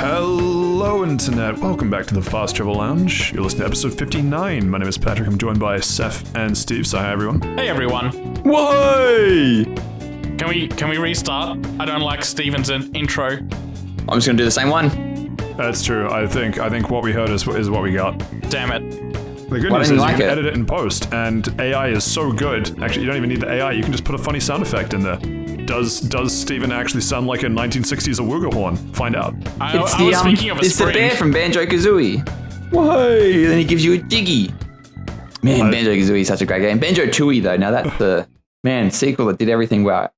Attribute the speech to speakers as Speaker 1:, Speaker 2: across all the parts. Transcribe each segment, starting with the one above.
Speaker 1: Hello, Internet. Welcome back to the Fast Travel Lounge. You're listening to episode 59. My name is Patrick. I'm joined by Saif and Steve. Say hi, everyone.
Speaker 2: Hey, everyone.
Speaker 1: Why?
Speaker 2: Can we restart? I don't like Steven's intro.
Speaker 3: I'm just gonna do the same one.
Speaker 1: That's true. I think what we heard is what we got.
Speaker 2: Damn it.
Speaker 1: The good news is you can edit it in post, and AI is so good. Actually, you don't even need the AI. You can just put a funny sound effect in there. Does Steven actually sound like a 1960s awooga horn? Find out.
Speaker 2: I was thinking of a
Speaker 3: It's
Speaker 2: spring.
Speaker 3: the bear from Banjo-Kazooie. Why? Then he gives you a jiggy. Man, Banjo-Kazooie is such a great game. Banjo-Tooie, though. Now that's the, sequel that did everything well.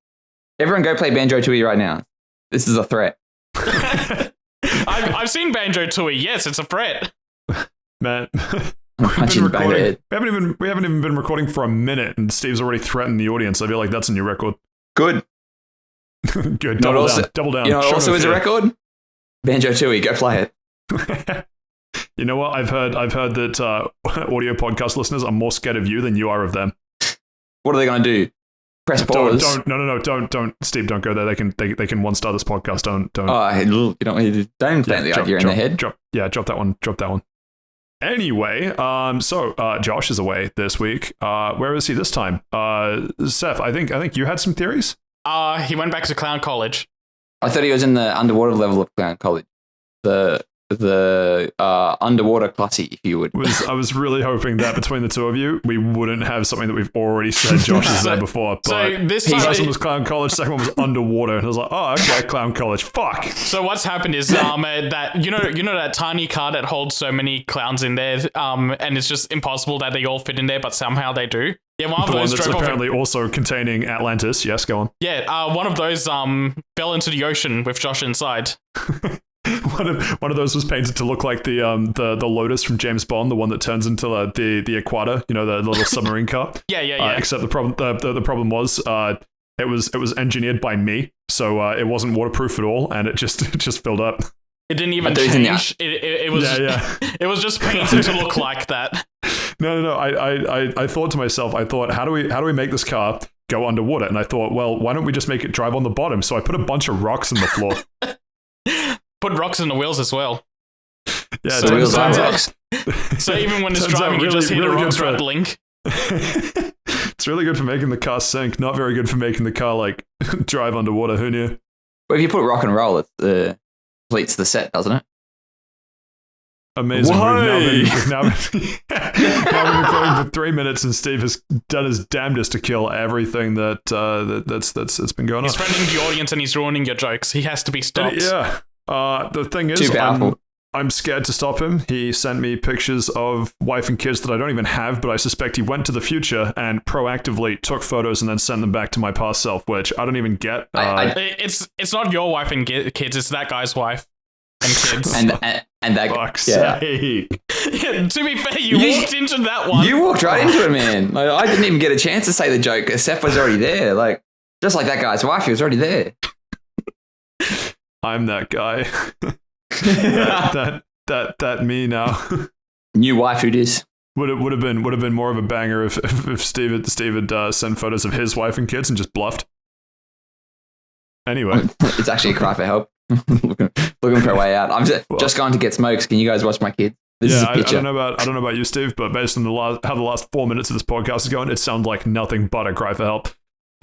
Speaker 3: Everyone go play Banjo-Tooie right now. This is a threat.
Speaker 2: I've seen Banjo-Tooie. Yes, it's a threat.
Speaker 1: Man, we haven't even been recording for a minute, and Steve's already threatened the audience. I feel like that's a new record.
Speaker 3: Good.
Speaker 1: Good. Double down.
Speaker 3: You know what also is a record? Banjo-Tooie. Go play it.
Speaker 1: You know what? I've heard that audio podcast listeners are more scared of you than you are of them.
Speaker 3: What are they going to do? Press pause.
Speaker 1: Don't, Steve, don't go there. They can one-star this podcast. Don't.
Speaker 3: Oh, don't plant the idea in their head.
Speaker 1: Drop that one. Anyway, so Josh is away this week. Where is he this time? Seth, I think you had some theories.
Speaker 2: He went back to Clown College.
Speaker 3: I thought he was in the underwater level of Clown College. The underwater classy, if you would.
Speaker 1: I was really hoping that between the two of you, we wouldn't have something that we've already said Josh has said before. But
Speaker 2: so this time,
Speaker 1: first one was Clown College, second one was underwater, and I was like, oh, okay, Clown College. Fuck.
Speaker 2: So what's happened is that you know that tiny car that holds so many clowns in there, and it's just impossible that they all fit in there, but somehow they do. Yeah, one of those
Speaker 1: that's apparently also containing Atlantis. Yes, go on.
Speaker 2: Yeah, one of those fell into the ocean with Josh inside.
Speaker 1: One of those was painted to look like the Lotus from James Bond, the one that turns into the Aquata, the little submarine car.
Speaker 2: Yeah.
Speaker 1: Except the problem was it was engineered by me, so it wasn't waterproof at all, and it just filled up.
Speaker 2: It didn't even change. It was it was just painted to look like that.
Speaker 1: No. I thought to myself, how do we make this car go underwater? And I thought, well, why don't we just make it drive on the bottom? So I put a bunch of rocks in the floor.
Speaker 2: Put rocks in the wheels as well.
Speaker 1: Yeah,
Speaker 3: so wheels and rocks.
Speaker 2: So even when it's driving, you just hit a rock rattling.
Speaker 1: It's really good for making the car sink. Not very good for making the car drive underwater. Who knew?
Speaker 3: Well, if you put rock and roll, it completes the set, doesn't it?
Speaker 1: Amazing. We've now been recording for 3 minutes, and Steve has done his damnedest to kill everything that's been going on.
Speaker 2: He's threatening the audience and he's ruining your jokes. He has to be stopped.
Speaker 1: Yeah. The thing is, I'm scared to stop him. He sent me pictures of wife and kids that I don't even have, but I suspect he went to the future and proactively took photos and then sent them back to my past self, which I don't even get.
Speaker 2: It's not your wife and kids, it's that guy's wife and kids.
Speaker 3: and that
Speaker 1: fuck's sake.
Speaker 2: Yeah, to be fair, you walked into that one.
Speaker 3: You walked right into it, man. I didn't even get a chance to say the joke. Seth was already there. Just like that guy's wife, he was already there.
Speaker 1: I'm that guy. that me now.
Speaker 3: New wife it is.
Speaker 1: Would have been more of a banger if Steve had sent photos of his wife and kids and just bluffed. Anyway,
Speaker 3: it's actually a cry for help. looking for a way out. I'm just going to get smokes. Can you guys watch my kids? This is a picture.
Speaker 1: I don't know about you, Steve, but based on how the last 4 minutes of this podcast is going, it sounds like nothing but a cry for help.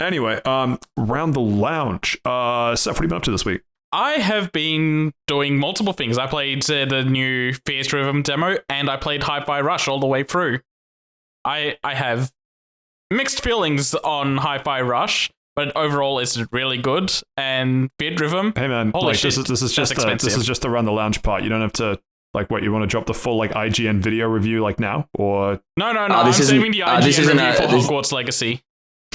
Speaker 1: Anyway, round the lounge. Seth, what have you been up to this week?
Speaker 2: I have been doing multiple things. I played the new Theatrhythm demo, and I played Hi-Fi Rush all the way through. I have mixed feelings on Hi-Fi Rush, but overall it's really good. And Theatrhythm,
Speaker 1: hey man,
Speaker 2: holy shit,
Speaker 1: this is just the Round the Lounge part. You don't have to what you want to drop the full IGN video review now or
Speaker 2: no. I'm saving the IGN review for Hogwarts Legacy.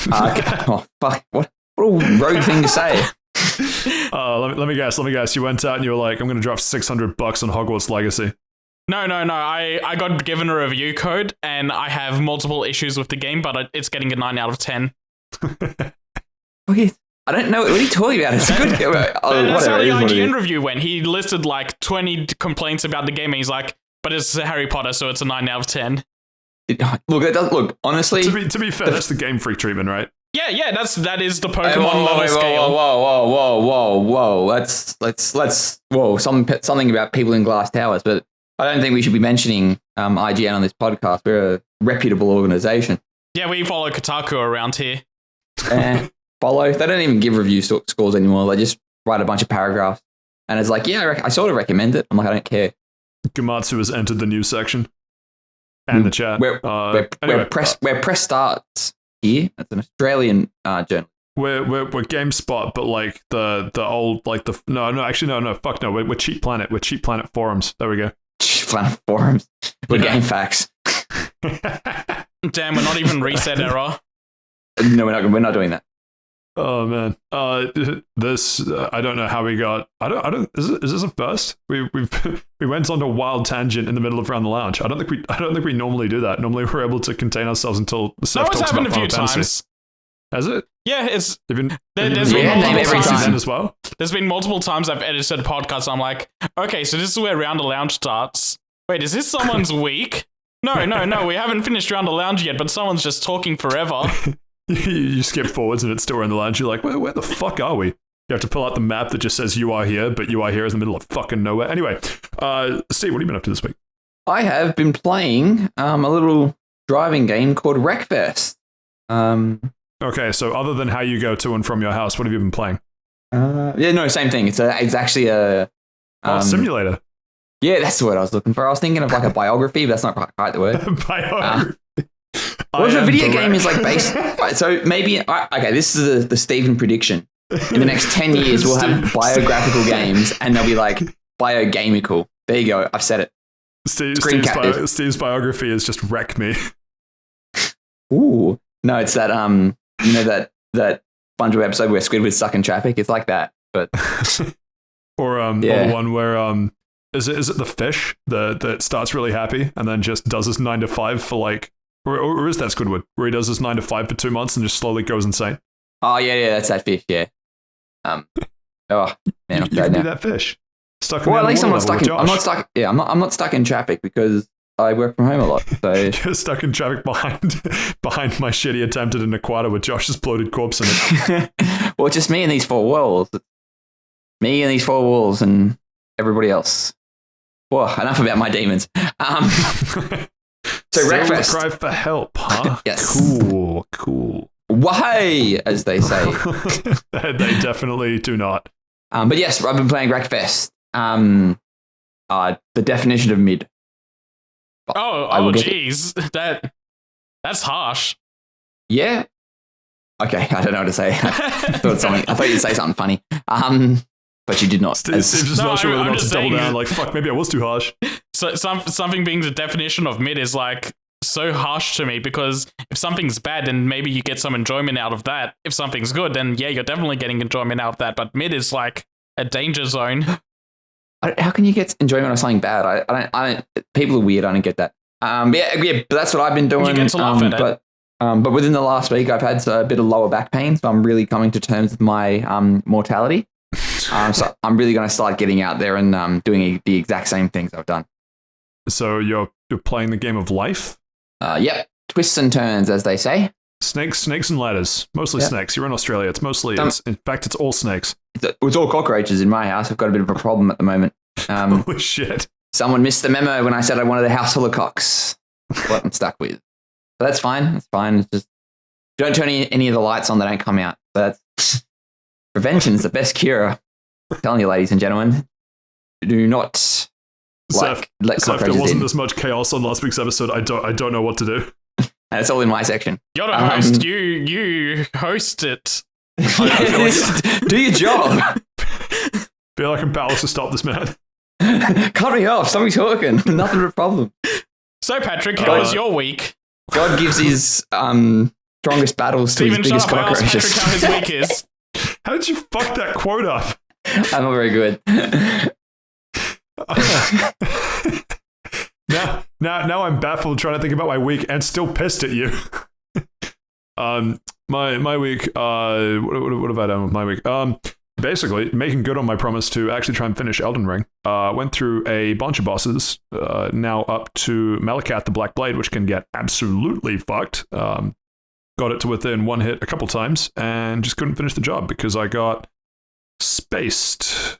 Speaker 3: Okay. Oh fuck! What a rogue thing to say.
Speaker 1: Let me guess. You went out and you were like, I'm going to drop $600 on Hogwarts Legacy.
Speaker 2: No. I got given a review code, and I have multiple issues with the game, but it's getting a 9 out of 10.
Speaker 3: Okay. I don't know. What are you talking about? It's a good game.
Speaker 2: That's how the IGN review went. He listed 20 complaints about the game, and he's like, but it's Harry Potter, so it's a 9 out of 10.
Speaker 3: Look, honestly...
Speaker 1: To be fair, that's the Game Freak treatment, right?
Speaker 2: Yeah, that is the Pokemon level scale.
Speaker 3: Whoa. Let's something about people in glass towers, but I don't think we should be mentioning IGN on this podcast. We're a reputable organization.
Speaker 2: Yeah, we follow Kotaku around here.
Speaker 3: Follow. They don't even give review scores anymore. They just write a bunch of paragraphs. And it's like, yeah, I sort of recommend it. I'm like, I don't care.
Speaker 1: Gamatsu has entered the news section and the chat.
Speaker 3: Where press starts here. That's an Australian journal.
Speaker 1: We're GameSpot, but like the old like the no fuck no. We're Cheap Planet. We're Cheap Planet forums. There we go.
Speaker 3: Cheap Planet forums. We're Game Facts.
Speaker 2: Damn, we're not even reset error.
Speaker 3: No, we're not doing that.
Speaker 1: Oh man, this I don't know how we got. I don't. Is this a first? We went on a wild tangent in the middle of Round the Lounge. I don't think we normally do that. Normally we're able to contain ourselves until Saif talks about Final Fantasy. Has it?
Speaker 2: Yeah, it's.
Speaker 1: There's been
Speaker 3: multiple times
Speaker 1: as well.
Speaker 2: There's been multiple times I've edited a podcast. I'm like, okay, so this is where Round the Lounge starts. Wait, is this someone's week? No, we haven't finished Round the Lounge yet, but someone's just talking forever.
Speaker 1: You skip forwards and it's still in the lounge. You're like, where the fuck are we? You have to pull out the map that just says you are here, but you are here is in the middle of fucking nowhere. Anyway, Steve, what have you been up to this week?
Speaker 3: I have been playing a little driving game called Wreackfest.
Speaker 1: Okay, so other than how you go to and from your house, what have you been playing?
Speaker 3: Same thing. It's actually a
Speaker 1: simulator.
Speaker 3: Yeah, that's the word I was looking for. I was thinking of like a biography, but that's not quite the word.
Speaker 1: Biography.
Speaker 3: Well, if a video game is like based, so maybe this is the Steven prediction. In the next 10 years, we'll have biographical games, and they'll be like biogamical. There you go. I've said it.
Speaker 1: Steve's biography is just wreck me.
Speaker 3: Ooh, no, it's that that SpongeBob episode where Squidward's stuck in traffic. It's like that, but
Speaker 1: or the one where is it the fish that starts really happy and then just does his 9 to 5 for like. Or is that Squidward, where he does his 9 to 5 for 2 months and just slowly goes insane?
Speaker 3: Oh, yeah, that's that fish, yeah. Oh, man,
Speaker 1: you can be that fish. Stuck in
Speaker 3: at least I'm not stuck I'm not stuck in traffic because I work from home a lot. So
Speaker 1: you're stuck in traffic behind my shitty attempt at an Aquata with Josh's bloated corpse in it.
Speaker 3: Well, just me and these four walls. Me and these four walls and everybody else. Whoa, enough about my demons. So Wreackfest.
Speaker 1: Cry for help, huh?
Speaker 3: Yes.
Speaker 1: Cool.
Speaker 3: WAHEY, as they say.
Speaker 1: They definitely do not.
Speaker 3: But yes, I've been playing Wreackfest. The definition of mid.
Speaker 2: Jeez. That's harsh.
Speaker 3: Yeah. Okay, I don't know what to say. I thought you'd say something funny. But you did not.
Speaker 1: Steve's just not sure whether or not to double down. Like, fuck, maybe I was too harsh.
Speaker 2: So something being the definition of mid is like so harsh to me because if something's bad, then maybe you get some enjoyment out of that. If something's good, then yeah, you're definitely getting enjoyment out of that. But mid is like a danger zone.
Speaker 3: How can you get enjoyment out of something bad? I don't. People are weird. I don't get that. But that's what I've been doing.
Speaker 2: You get to laugh at it.
Speaker 3: But within the last week, I've had a bit of lower back pain, so I'm really coming to terms with my mortality. So I'm really going to start getting out there and doing the exact same things I've done. So
Speaker 1: you're playing the game of life?
Speaker 3: Yep. Twists and turns, as they say.
Speaker 1: Snakes and ladders. Mostly snakes. You're in Australia. It's mostly, in fact, it's all snakes.
Speaker 3: It's all cockroaches in my house. I've got a bit of a problem at the moment.
Speaker 1: Holy shit.
Speaker 3: Someone missed the memo when I said I wanted a house full of cocks. That's what I'm stuck with. But that's fine. It's fine. It's just, don't turn any of the lights on, they don't come out. But prevention's the best cure. I'm telling you, ladies and gentlemen, do not let cockroaches
Speaker 1: there wasn't
Speaker 3: in.
Speaker 1: this much chaos on last week's episode. I don't know what to do.
Speaker 3: And it's all in my section.
Speaker 2: You're the host. You host it.
Speaker 3: Do your job.
Speaker 1: Feel like I'm powerless to stop this man.
Speaker 3: Cut me off. Stop me talking. Nothing but a problem.
Speaker 2: So, Patrick, how was your week?
Speaker 3: God gives his strongest battles to his biggest cockroaches.
Speaker 2: Patrick, how his week is.
Speaker 1: How did you fuck that quote up?
Speaker 3: I'm not very good.
Speaker 1: Now I'm baffled trying to think about my week and still pissed at you. My week. What have I done with my week? Basically making good on my promise to actually try and finish Elden Ring. Went through a bunch of bosses. Now up to Malacath the Black Blade, which can get absolutely fucked. got it to within one hit a couple times, and just couldn't finish the job because I got spaced.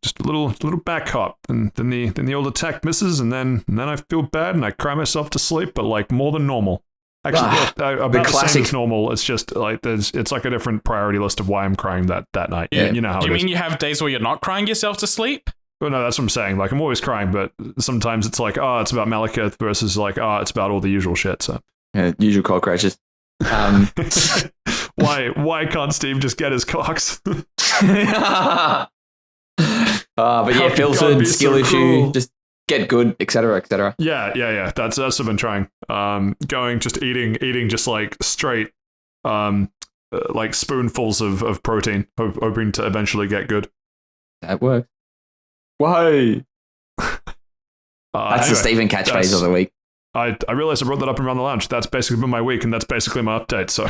Speaker 1: Just a little back hop, and then the old attack misses, and then I feel bad and I cry myself to sleep, but like more than normal. Actually, about the same as normal. It's just like it's like a different priority list of why I'm crying that night.
Speaker 2: Yeah.
Speaker 1: You know how.
Speaker 2: Do you mean you have days where you're not crying yourself to sleep?
Speaker 1: Well, no, that's what I'm saying. Like I'm always crying, but sometimes it's like, it's about Malekith versus like, it's about all the usual shit. So
Speaker 3: usual cockroaches.
Speaker 1: Why can't Steve just get his cocks?
Speaker 3: But yeah, filtered, skill issue, just get good, etc., etc.
Speaker 1: Yeah. That's what I've been trying. Going just eating just like straight, like spoonfuls of protein, hoping to eventually get good.
Speaker 3: That works. Why? That's the Stephen catchphrase of the week.
Speaker 1: I realized I brought that up around the lounge. That's basically been my week, and that's basically my update. So, I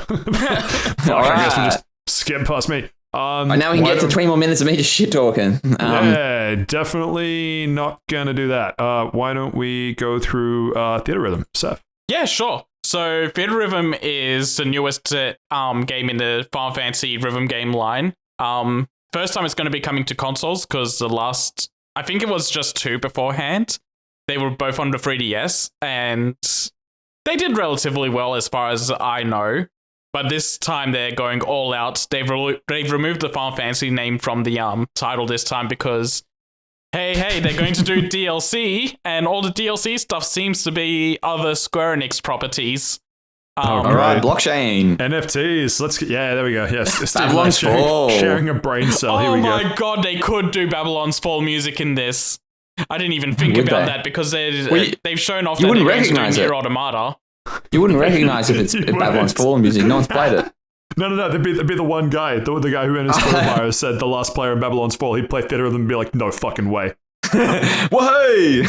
Speaker 1: guess we'll just skip past me.
Speaker 3: Now we can get to 20 more minutes of me just shit talking.
Speaker 1: Yeah, definitely not gonna do that. Why don't we go through Theatrhythm, Saif?
Speaker 2: Yeah, sure. So Theatrhythm is the newest game in the Final Fantasy rhythm game line. First time it's going to be coming to consoles because I think it was just 2 beforehand. They were both on the 3DS, and they did relatively well as far as I know. But this time they're going all out. They've removed the Final Fantasy name from the title this time because, hey, they're going to do DLC, and all the DLC stuff seems to be other Square Enix properties.
Speaker 3: All right, blockchain.
Speaker 1: NFTs. There we go. Yes.
Speaker 3: Babylon's Fall.
Speaker 1: Sharing a brain cell. Here we go.
Speaker 2: Oh my god, they could do Babylon's Fall music in this. I didn't even think about that because they've shown off that they're going to do Nier Automata.
Speaker 3: You wouldn't recognize if it's Babylon's Fall music. No one's played it.
Speaker 1: No. They'd be the one guy, the guy who in his bio said the last player in Babylon's Fall, he'd play Theatrhythm and be like, no fucking way.
Speaker 3: WAHEY!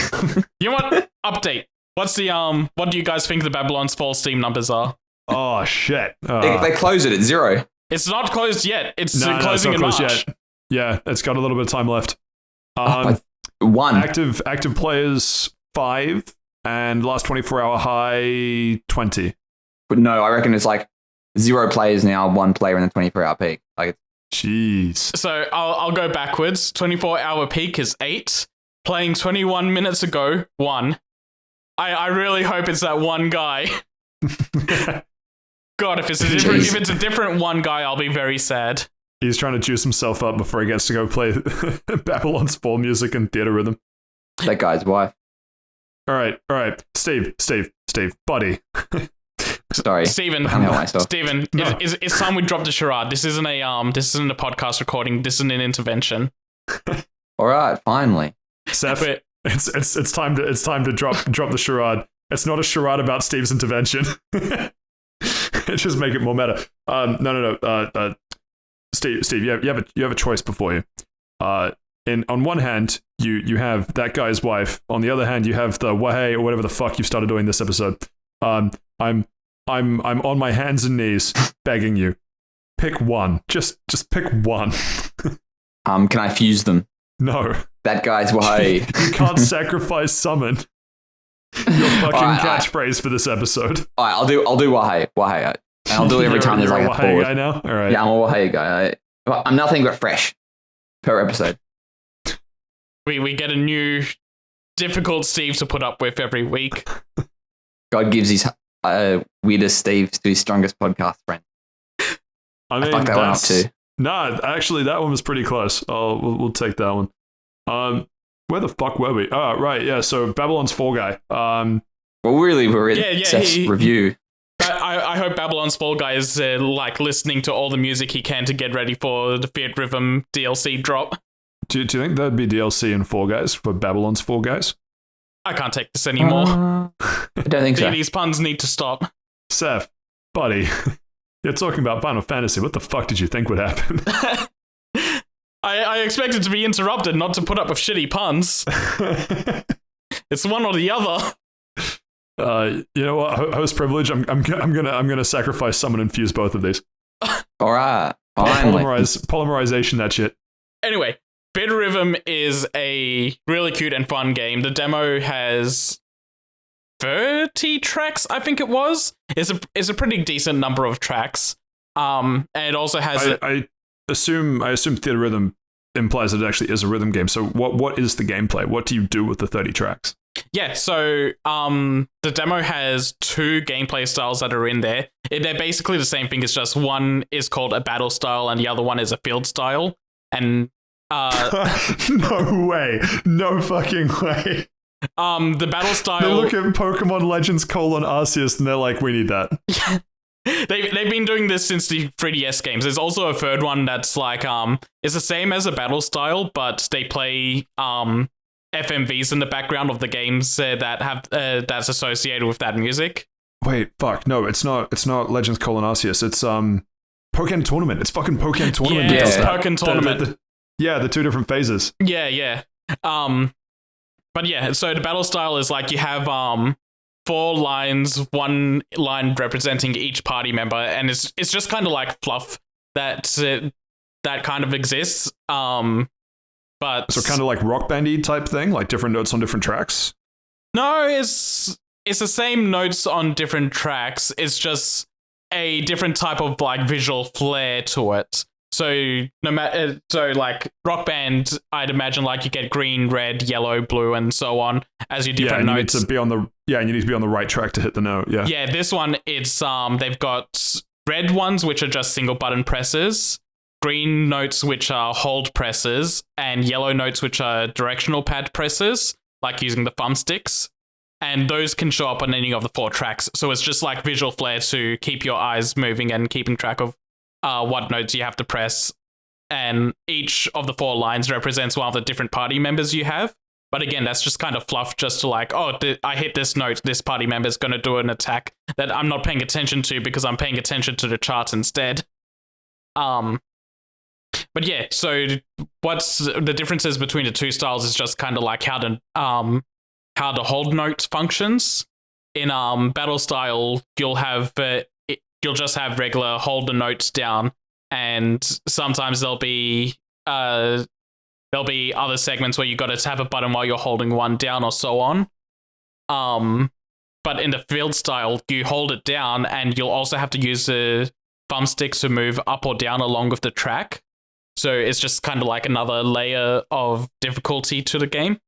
Speaker 2: You know what? Update. What's the what do you guys think the Babylon's Fall Steam numbers are?
Speaker 1: Oh shit.
Speaker 3: They close it at 0.
Speaker 2: It's not closed yet. It's closing in March. Yet.
Speaker 1: Yeah, it's got a little bit of time left.
Speaker 3: 1.
Speaker 1: Active players 5 and last 24-hour high 20.
Speaker 3: But no, I reckon it's like 0 players now, 1 player in the 24-hour peak. Like,
Speaker 1: jeez.
Speaker 2: So I'll go backwards. 24-hour peak is 8. Playing 21 minutes ago, 1. I really hope it's that one guy. God, if it's a different one guy, I'll be very sad.
Speaker 1: He's trying to juice himself up before he gets to go play Babylon's Fall music and Theatrhythm.
Speaker 3: That guy's wife.
Speaker 1: All right. Steve, buddy.
Speaker 3: Sorry.
Speaker 2: Steven,
Speaker 1: no.
Speaker 2: it's time we drop the charade. This isn't a podcast recording. This is an intervention.
Speaker 3: All right, finally.
Speaker 1: Saif, it's time to drop the charade. It's not a charade about Steve's intervention. It just make it more meta. No. Steve, you have a choice before you. On one hand, you have that guy's wife. On the other hand, you have the WAHEY or whatever the fuck you've started doing this episode. I'm on my hands and knees begging you. Pick one. Just pick one.
Speaker 3: Can I fuse them?
Speaker 1: No.
Speaker 3: That guy's WAHEY.
Speaker 1: You can't sacrifice summon your fucking catchphrase for this episode.
Speaker 3: All right, I'll do WAHEY. WAHEY. I'll do it every time there's like a
Speaker 1: WAHEY guy now? All right.
Speaker 3: Yeah, I'm a WAHEY guy. I'm nothing but fresh per episode.
Speaker 2: We get a new difficult Steve to put up with every week.
Speaker 3: God gives his weirdest Steve to his strongest podcast friend.
Speaker 1: I mean,
Speaker 3: fucked that one up too.
Speaker 1: Nah, actually, that one was pretty close. We'll take that one. Where the fuck were we? Oh, right, yeah. So Babylon's Fall guy.
Speaker 3: Well, really, we're in Seth's review.
Speaker 2: I hope Babylon's Fall Guy is like listening to all the music he can to get ready for the Theatrhythm DLC drop.
Speaker 1: Do you think there'd be DLC in Fall Guys for Babylon's Fall Guys?
Speaker 2: I can't take this anymore.
Speaker 3: I don't think so.
Speaker 2: These puns need to stop.
Speaker 1: Saif, buddy, you're talking about Final Fantasy. What the fuck did you think would happen?
Speaker 2: I expected to be interrupted, not to put up with shitty puns. It's one or the other.
Speaker 1: You know what? Host privilege. I'm gonna sacrifice summon and fuse both of these.
Speaker 3: All right. Finally.
Speaker 1: Polymerization. That shit.
Speaker 2: Anyway, Theatrhythm is a really cute and fun game. The demo has 30 tracks, I think it was. It's a pretty decent number of tracks. And it also has
Speaker 1: I assume Theatrhythm implies that it actually is a rhythm game. So what is the gameplay? What do you do with the 30 tracks?
Speaker 2: Yeah, so the demo has 2 gameplay styles that are in there. They're basically the same thing. It's just one is called a battle style and the other one is a field style. And
Speaker 1: no way. No fucking way.
Speaker 2: The battle style.
Speaker 1: They look at Pokemon Legends Arceus and they're like, we need that.
Speaker 2: They've been doing this since the 3DS games. There's also a third one that's like it's the same as a battle style, but they play FMVs in the background of the games that have that's associated with that music.
Speaker 1: Wait, fuck, no, it's not Legends Arceus. It's Pokken Tournament. It's fucking Pokken Tournament.
Speaker 2: Yeah, it's Pokken Tournament.
Speaker 1: The 2 different phases.
Speaker 2: Yeah. But yeah, so the battle style is like you have 4 lines, 1 line representing each party member, and it's just kind of like fluff that kind of exists. But
Speaker 1: so kind of like Rock Bandy type thing, like different notes on different tracks.
Speaker 2: No, it's the same notes on different tracks. It's just a different type of like visual flair to it. So like Rock Band, I'd imagine like you get green, red, yellow, blue, and so on as your different notes.
Speaker 1: You need to be on the right track to hit the note. Yeah.
Speaker 2: Yeah, this one it's they've got red ones which are just single button presses, green notes which are hold presses, and yellow notes which are directional pad presses, like using the thumbsticks. And those can show up on any of the 4 tracks. So it's just like visual flair to keep your eyes moving and keeping track of what notes you have to press. And each of the 4 lines represents one of the different party members you have. But again, that's just kind of fluff just to like, I hit this note, this party member is going to do an attack that I'm not paying attention to because I'm paying attention to the charts instead. But yeah, so what's the differences between the 2 styles is just kind of like how the hold note functions. In battle style, you'll just have regular hold the notes down, and sometimes there'll be other segments where you got to tap a button while you're holding one down or so on. But in the field style, you hold it down, and you'll also have to use the thumbsticks to move up or down along with the track. So it's just kind of like another layer of difficulty to the game.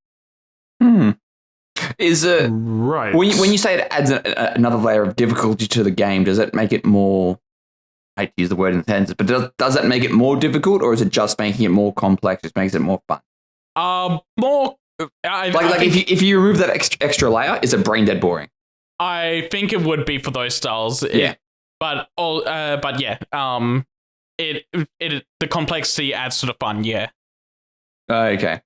Speaker 3: Is it
Speaker 1: right?
Speaker 3: When you say it adds another layer of difficulty to the game, does it make it more? I hate to use the word in sentences, but does that make it more difficult, or is it just making it more complex? It makes it more fun.
Speaker 2: More.
Speaker 3: If you remove that extra layer, is it brain dead boring?
Speaker 2: I think it would be for those styles.
Speaker 3: Yeah.
Speaker 2: But yeah. The complexity adds to the fun. Yeah.
Speaker 3: Okay.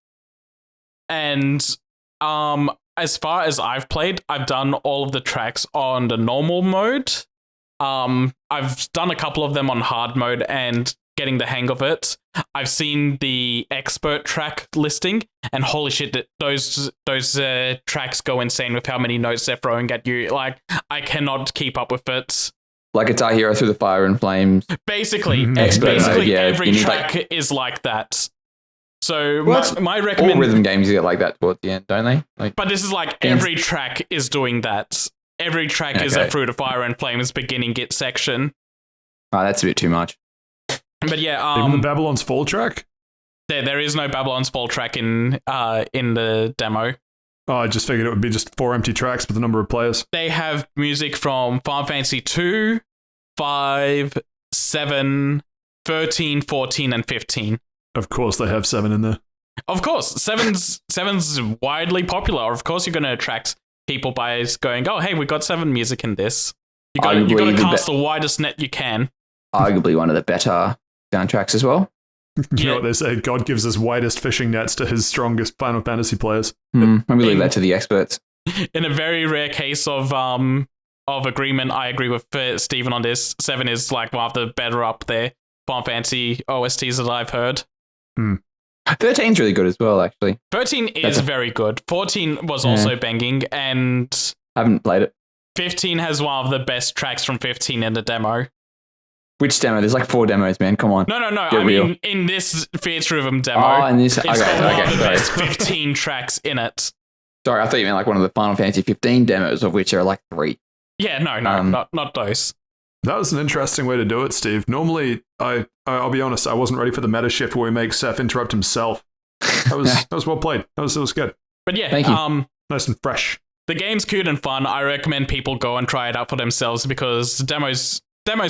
Speaker 2: And as far as I've played, I've done all of the tracks on the normal mode. I've done a couple of them on hard mode and getting the hang of it. I've seen the expert track listing, and holy shit, those tracks go insane with how many notes they're throwing at you. Like, I cannot keep up with it.
Speaker 3: Like Guitar Hero Through the Fire and Flames.
Speaker 2: Basically, every track is like that. So my recommendation.
Speaker 3: All rhythm games get like that towards the end, don't they?
Speaker 2: But this is like every track is doing that. Every track is a Through the Fire and Flames beginning Git section.
Speaker 3: Oh, that's a bit too much.
Speaker 2: But yeah,
Speaker 1: even the Babylon's Fall track.
Speaker 2: There is no Babylon's Fall track in the demo.
Speaker 1: Oh, I just figured it would be just 4 empty tracks with the number of players.
Speaker 2: They have music from Final Fantasy 2, 5, 7, 13, 14, and 15.
Speaker 1: Of course, they have 7 in there.
Speaker 2: Of course, 7's widely popular. Of course, you're going to attract people by going, "Oh, hey, we got 7 music in this." You got to cast the widest net you can.
Speaker 3: Arguably one of the better soundtracks as well.
Speaker 1: You know what they say? God gives his widest fishing nets to his strongest Final Fantasy players.
Speaker 3: Maybe leave that to the experts.
Speaker 2: In a very rare case of agreement, I agree with Stephen on this. 7 is like one of the better up there Final Fantasy OSTs that I've heard.
Speaker 3: 13's really good as well, actually.
Speaker 2: 13 is very good. 14 was also banging, and
Speaker 3: I haven't played it.
Speaker 2: 15 has one of the best tracks from 15 in the demo.
Speaker 3: Which demo? There's like 4 demos, man. Come on.
Speaker 2: No. I mean, in this Theatrhythm demo,
Speaker 3: in this,
Speaker 2: it's got one of the best 15 tracks in it.
Speaker 3: Sorry, I thought you meant like one of the Final Fantasy 15 demos, of which there are like 3.
Speaker 2: Yeah, no, not those.
Speaker 1: That was an interesting way to do it, Steve. Normally, I'll be honest, I wasn't ready for the meta shift where we make Saif interrupt himself. That was well played. That was good.
Speaker 2: But yeah,
Speaker 3: Thank you.
Speaker 1: Nice and fresh.
Speaker 2: The game's cute and fun. I recommend people go and try it out for themselves because the demo's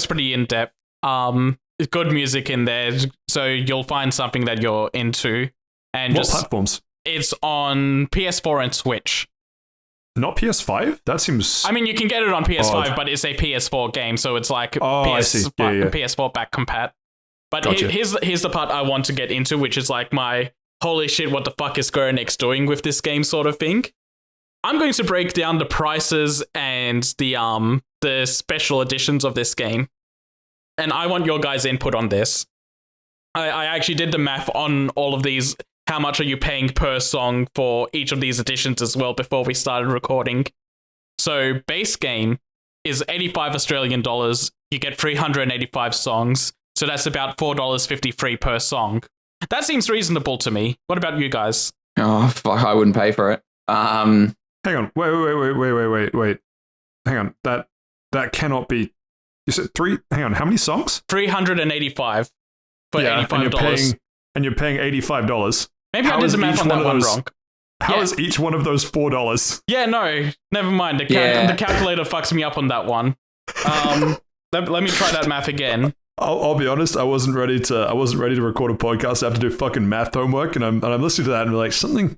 Speaker 2: pretty in depth. Good music in there, so you'll find something that you're into. And
Speaker 1: what platforms?
Speaker 2: It's on PS4 and Switch.
Speaker 1: Not PS5? That seems.
Speaker 2: I mean, you can get it on PS5,
Speaker 1: odd.
Speaker 2: but it's a PS4 game, so it's like
Speaker 1: I see. Yeah.
Speaker 2: PS4 back compat. But
Speaker 1: Gotcha.
Speaker 2: here's the part I want to get into, which is like my holy shit, what the fuck is Square Enix doing with this game sort of thing. I'm going to break down the prices and the special editions of this game, and I want your guys' input on this. I actually did the math on all of these. How much are you paying per song for each of these editions as well before we started recording? So base game is 85 Australian dollars. You get 385 songs. So that's about $4.53 per song. That seems reasonable to me. What about you guys?
Speaker 3: Oh, fuck, I wouldn't pay for it.
Speaker 1: Hang on. Wait. Hang on. That cannot be. You said 3. Hang on. How many songs?
Speaker 2: 385 for $85.
Speaker 1: And you're paying $85.
Speaker 2: Maybe I did the math on that one wrong.
Speaker 1: How is each one of those $4?
Speaker 2: Yeah, no, never mind. The calculator fucks me up on that one. Let me try that math again.
Speaker 1: I'll be honest. I wasn't ready to record a podcast. I have to do fucking math homework, and I'm listening to that and be like something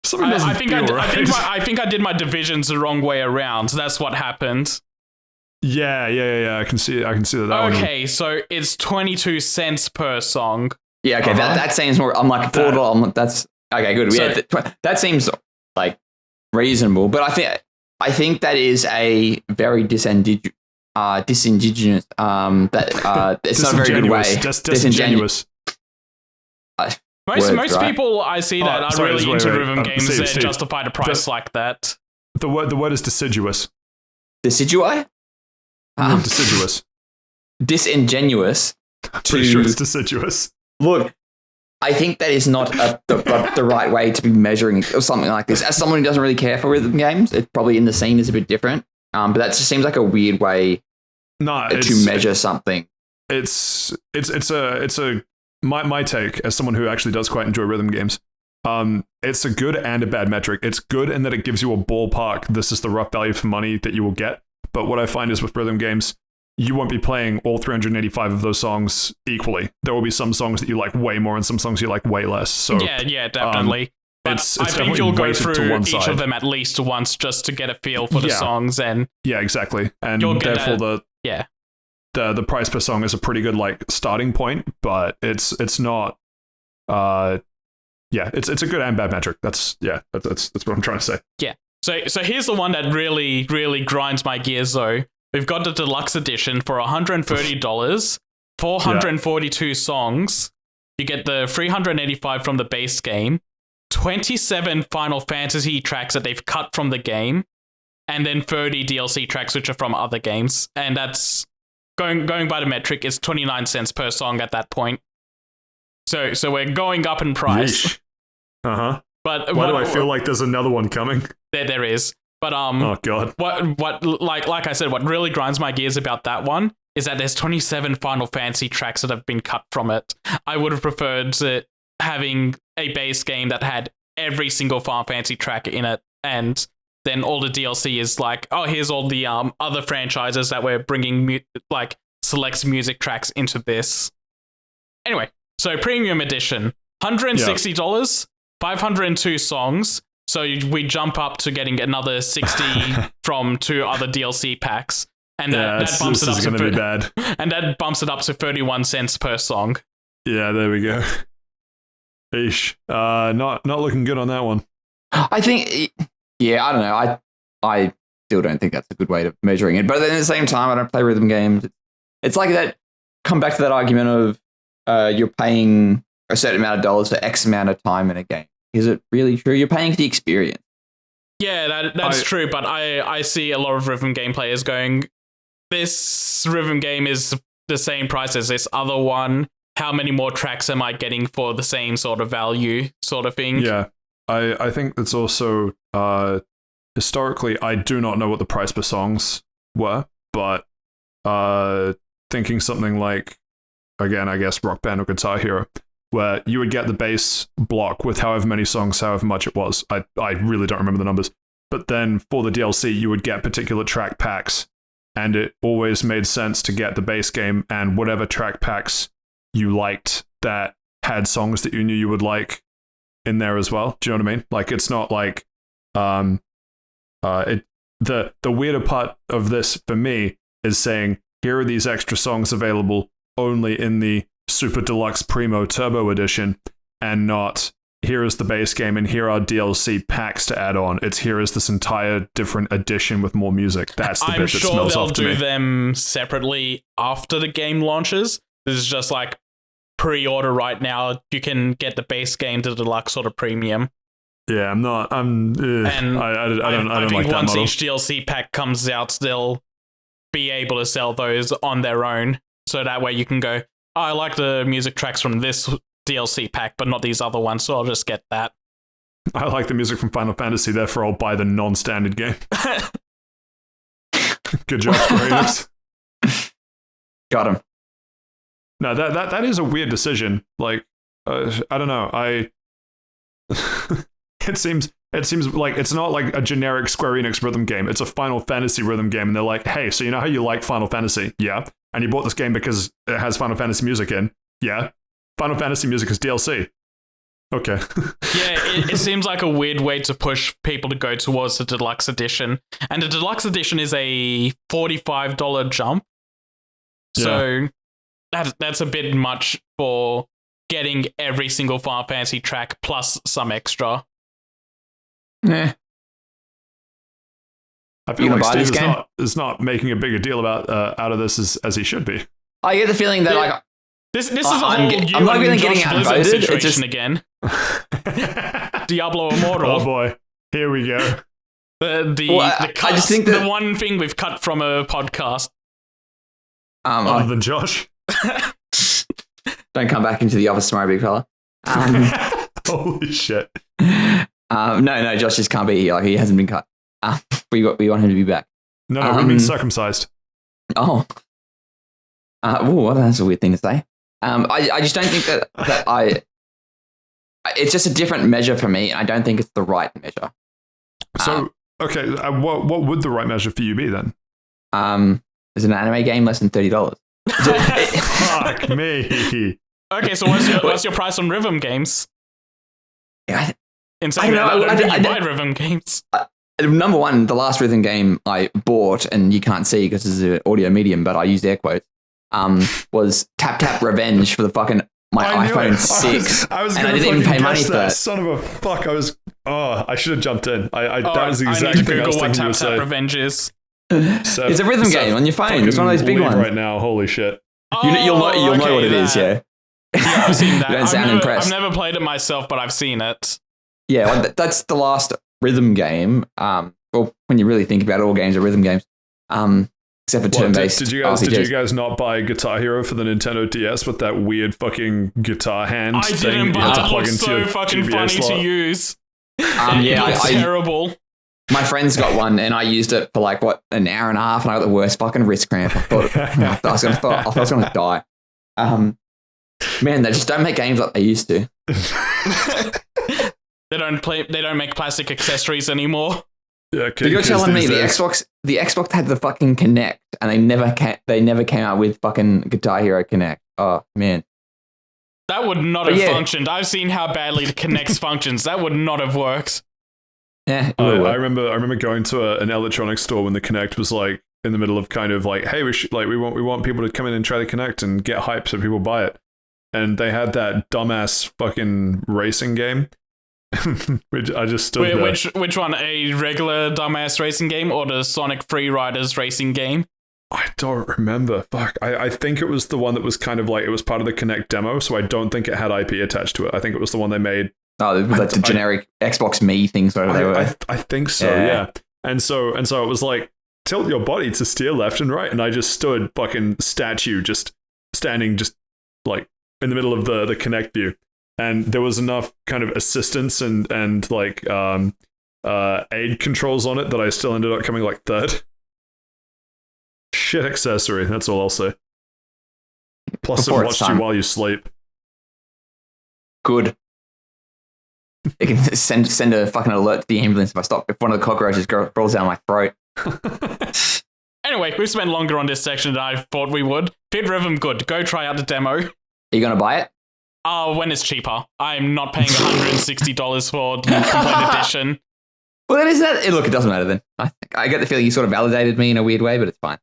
Speaker 1: doesn't feel right.
Speaker 2: I think I did my divisions the wrong way around. So that's what happened.
Speaker 1: Yeah. I can see that.
Speaker 2: Okay, so it's 22 cents per song.
Speaker 3: Yeah, okay, that seems more. I'm like $4. That's okay, good.
Speaker 2: So,
Speaker 3: yeah, that seems like reasonable, but I think that is a very disingenuous. It's not a very good way.
Speaker 1: Disingenuous.
Speaker 2: Most people I see that are really into rhythm games
Speaker 1: Steve,
Speaker 2: that justify the price like that.
Speaker 1: The word is deciduous.
Speaker 3: Decidui?
Speaker 1: Deciduous.
Speaker 3: Disingenuous.
Speaker 1: Pretty sure it's deciduous.
Speaker 3: Look, I think that is not the right way to be measuring or something like this. As someone who doesn't really care for rhythm games, it probably in the scene is a bit different. But that just seems like a weird way to measure something.
Speaker 1: It's my take as someone who actually does quite enjoy rhythm games. It's a good and a bad metric. It's good in that it gives you a ballpark. This is the rough value for money that you will get. But what I find is with rhythm games, you won't be playing all 385 of those songs equally. There will be some songs that you like way more and some songs you like way less. So
Speaker 2: yeah, definitely. But
Speaker 1: it's
Speaker 2: I think you'll go through each
Speaker 1: side.
Speaker 2: of them at least once just to get a feel for the songs, and
Speaker 1: exactly. And therefore the price per song is a pretty good like starting point, but it's not. It's a good and bad metric. That's what I'm trying to say.
Speaker 2: Yeah. So here's the one that really really grinds my gears though. We've got the deluxe edition for $130, 442 songs. You get the 385 from the base game, 27 Final Fantasy tracks that they've cut from the game, and then 30 DLC tracks which are from other games. And that's going by the metric, it's 29 cents per song at that point. So we're going up in price.
Speaker 1: Uh-huh.
Speaker 2: But
Speaker 1: why do I feel like there's another one coming?
Speaker 2: There is. But
Speaker 1: oh god.
Speaker 2: What like I said, what really grinds my gears about that one is that there's 27 Final Fantasy tracks that have been cut from it. I would have preferred having a base game that had every single Final Fantasy track in it, and then all the DLC is like, oh, here's all the other franchises that we're bringing selects music tracks into this. Anyway, so premium edition, $160, 502 songs. So we jump up to getting another 60 from 2 other DLC packs, and that bumps it up to
Speaker 1: be bad.
Speaker 2: And that bumps it up to 31 cents per song.
Speaker 1: Yeah, there we go. Eesh. Not looking good on that one.
Speaker 3: I think, I don't know. I still don't think that's a good way of measuring it. But at the same time, I don't play rhythm games. It's like that. Come back to that argument of you're paying a certain amount of dollars for X amount of time in a game. Is it really true? You're paying for the experience.
Speaker 2: Yeah, that's true, but I see a lot of rhythm game players going, this rhythm game is the same price as this other one. How many more tracks am I getting for the same sort of value sort of thing?
Speaker 1: Yeah. I think it's also historically, I do not know what the price per songs were, but thinking something like, again, I guess Rock Band or Guitar Hero, where you would get the base block with however many songs, however much it was. I really don't remember the numbers. But then for the DLC, you would get particular track packs, and it always made sense to get the base game and whatever track packs you liked that had songs that you knew you would like in there as well. Do you know what I mean? Like, it's not like the weirder part of this for me is saying, here are these extra songs available only in the Super Deluxe Primo Turbo Edition, and not here is the base game and here are DLC packs to add on. It's here is this entire different edition with more music. That's the bit that smells off to me.
Speaker 2: I'm sure they'll do them separately after the game launches. This is just like pre-order right now. You can get the base game to deluxe or the premium.
Speaker 1: Yeah, I don't like
Speaker 2: think
Speaker 1: that
Speaker 2: once
Speaker 1: model.
Speaker 2: each DLC pack comes out, they'll be able to sell those on their own. So that way you can go, oh, I like the music tracks from this DLC pack, but not these other ones, so I'll just get that.
Speaker 1: I like the music from Final Fantasy, therefore I'll buy the non-standard game. Good job, Square Enix.
Speaker 3: Got him.
Speaker 1: No, that is a weird decision. Like, I don't know. It seems like it's not like a generic Square Enix rhythm game. It's a Final Fantasy rhythm game, and they're like, hey, so you know how you like Final Fantasy? Yeah. And you bought this game because it has Final Fantasy music in? Yeah. Final Fantasy music is DLC. Okay.
Speaker 2: Yeah, it seems like a weird way to push people to go towards the deluxe edition. And the deluxe edition is a $45 jump. So that's a bit much for getting every single Final Fantasy track plus some extra.
Speaker 3: Yeah.
Speaker 1: I feel like Steve is not making a bigger deal about out of this as he should be.
Speaker 3: I get the feeling that like
Speaker 2: this is a whole
Speaker 3: I'm not really getting outvoted.
Speaker 2: situation
Speaker 3: It's just
Speaker 2: again. Diablo Immortal.
Speaker 1: Oh boy, here we go.
Speaker 2: The cut, I just think that the one thing we've cut from a podcast.
Speaker 1: Other than Josh.
Speaker 3: Don't come back into the office tomorrow, big fella.
Speaker 1: Holy shit.
Speaker 3: No, Josh just can't be here. Like, he hasn't been cut. We want him to be back.
Speaker 1: No, we mean circumcised.
Speaker 3: Oh. That's a weird thing to say. I just don't think that it's just a different measure for me, and I don't think it's the right measure.
Speaker 1: So, okay, what would the right measure for you be then?
Speaker 3: Is an anime game less than $30?
Speaker 1: Fuck me.
Speaker 2: Okay, so what's your price on rhythm games?
Speaker 3: Yeah,
Speaker 2: In saying that, I don't think you buy rhythm games.
Speaker 3: Number one, the last rhythm game I bought, and you can't see because it's an audio medium, but I used air quotes, was Tap Tap Revenge for the fucking my iPhone 6.
Speaker 1: I was
Speaker 3: and I didn't even pay money for that.
Speaker 1: Son of a fuck! I should have jumped in. That was the exact thing I was thinking you would say.
Speaker 2: Tap Tap Revenge is.
Speaker 3: It's a rhythm game on your phone. It's one of those big ones
Speaker 1: right now. Holy shit!
Speaker 3: You'll know what it is. Yeah.
Speaker 2: Yeah, I've seen that.
Speaker 3: You don't sound impressed.
Speaker 2: I've never played it myself, but I've seen it.
Speaker 3: Yeah, well, that's the last rhythm game. Well, when you really think about it, all games are rhythm games. Except for turn-based.
Speaker 1: Did you guys not buy Guitar Hero for the Nintendo DS with that weird fucking guitar hand
Speaker 2: I
Speaker 1: thing?
Speaker 2: didn't, but it looks so fucking funny to use. It looks terrible.
Speaker 3: My friends got one, and I used it for like an hour and a half, and I got the worst fucking wrist cramp. I thought I was gonna die. Man, they just don't make games like they used to.
Speaker 2: They don't make plastic accessories anymore.
Speaker 1: Yeah,
Speaker 3: you're telling me the Xbox had the fucking Kinect, and they never came out with fucking Guitar Hero Kinect. Oh man,
Speaker 2: that would not have functioned. I've seen how badly the Kinect functions. That would not have worked.
Speaker 3: Yeah,
Speaker 1: I remember going to an electronics store when the Kinect was like in the middle of kind of like, hey, we want people to come in and try the Kinect and get hype so people buy it, and they had that dumbass fucking racing game. Which I just stood there.
Speaker 2: Which one? A regular dumbass racing game or the Sonic Free Riders racing game?
Speaker 1: I don't remember. Fuck. I think it was the one that was kind of like, it was part of the Kinect demo, so I don't think it had IP attached to it. I think it was the one they made.
Speaker 3: Oh, like the generic Xbox Me things, whatever they were.
Speaker 1: I think so, yeah. And so it was like, tilt your body to steer left and right, and I just stood fucking statue, just standing just like in the middle of the Kinect view. and there was enough kind of assistance and like aid controls on it that I still ended up coming like third. Shit accessory, that's all I'll say. Plus, it watched you while you sleep.
Speaker 3: Good. It can send a fucking alert to the ambulance if one of the cockroaches crawls down my throat.
Speaker 2: Anyway, we've spent longer on this section than I thought we would. Theatrhythm, good. Go try out the demo.
Speaker 3: Are you going to buy it?
Speaker 2: When it's cheaper. I'm not paying $160 for the complete edition.
Speaker 3: Well, then isn't that... Look, it doesn't matter then. I get the feeling you sort of validated me in a weird way, but it's fine.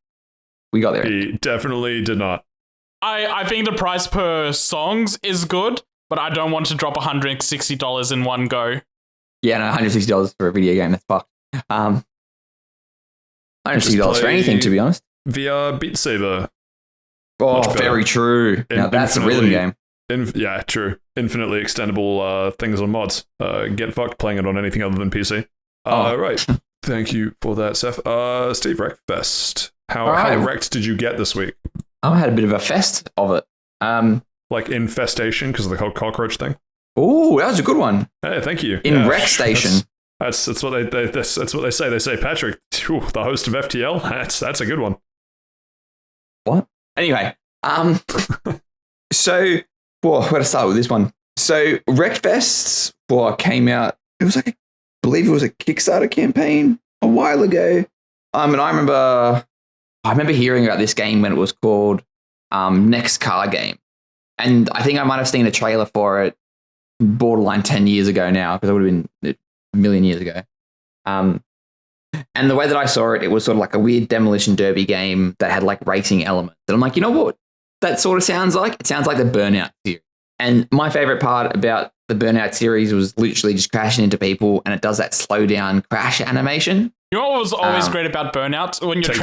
Speaker 3: We got there.
Speaker 1: He definitely did not.
Speaker 2: I think the price per songs is good, but I don't want to drop $160 in one go.
Speaker 3: Yeah, no, $160 for a video game, that's fucked. $160 for anything, to be honest.
Speaker 1: VR Beat Saber.
Speaker 3: Oh, very true. Now that's a rhythm game.
Speaker 1: Yeah, true. Infinitely extendable things on mods. Get fucked playing it on anything other than PC. Right. Thank you for that, Saif. Steve, Wreackfest. How wrecked did you get this week?
Speaker 3: I had a bit of a fest of it.
Speaker 1: Like infestation because of the whole cockroach thing.
Speaker 3: Oh, that was a good one.
Speaker 1: Hey, thank you.
Speaker 3: In Wreck Station.
Speaker 1: That's what they say. They say, Patrick, the host of FTL. That's a good one.
Speaker 3: What? Anyway, so where to start with this one? So Wreckfest came out. It was like I believe it was a Kickstarter campaign a while ago. And I remember hearing about this game when it was called Next Car Game, and I think I might have seen a trailer for it borderline 10 years ago now, because it would have been a million years ago. And the way that I saw it, it was sort of like a weird demolition derby game that had like racing elements. And I'm like, you know what that sort of sounds like? It sounds like the Burnout series. And my favorite part about the Burnout series was literally just crashing into people, and it does that slow down crash animation.
Speaker 2: You know what was always great about Burnout? When you're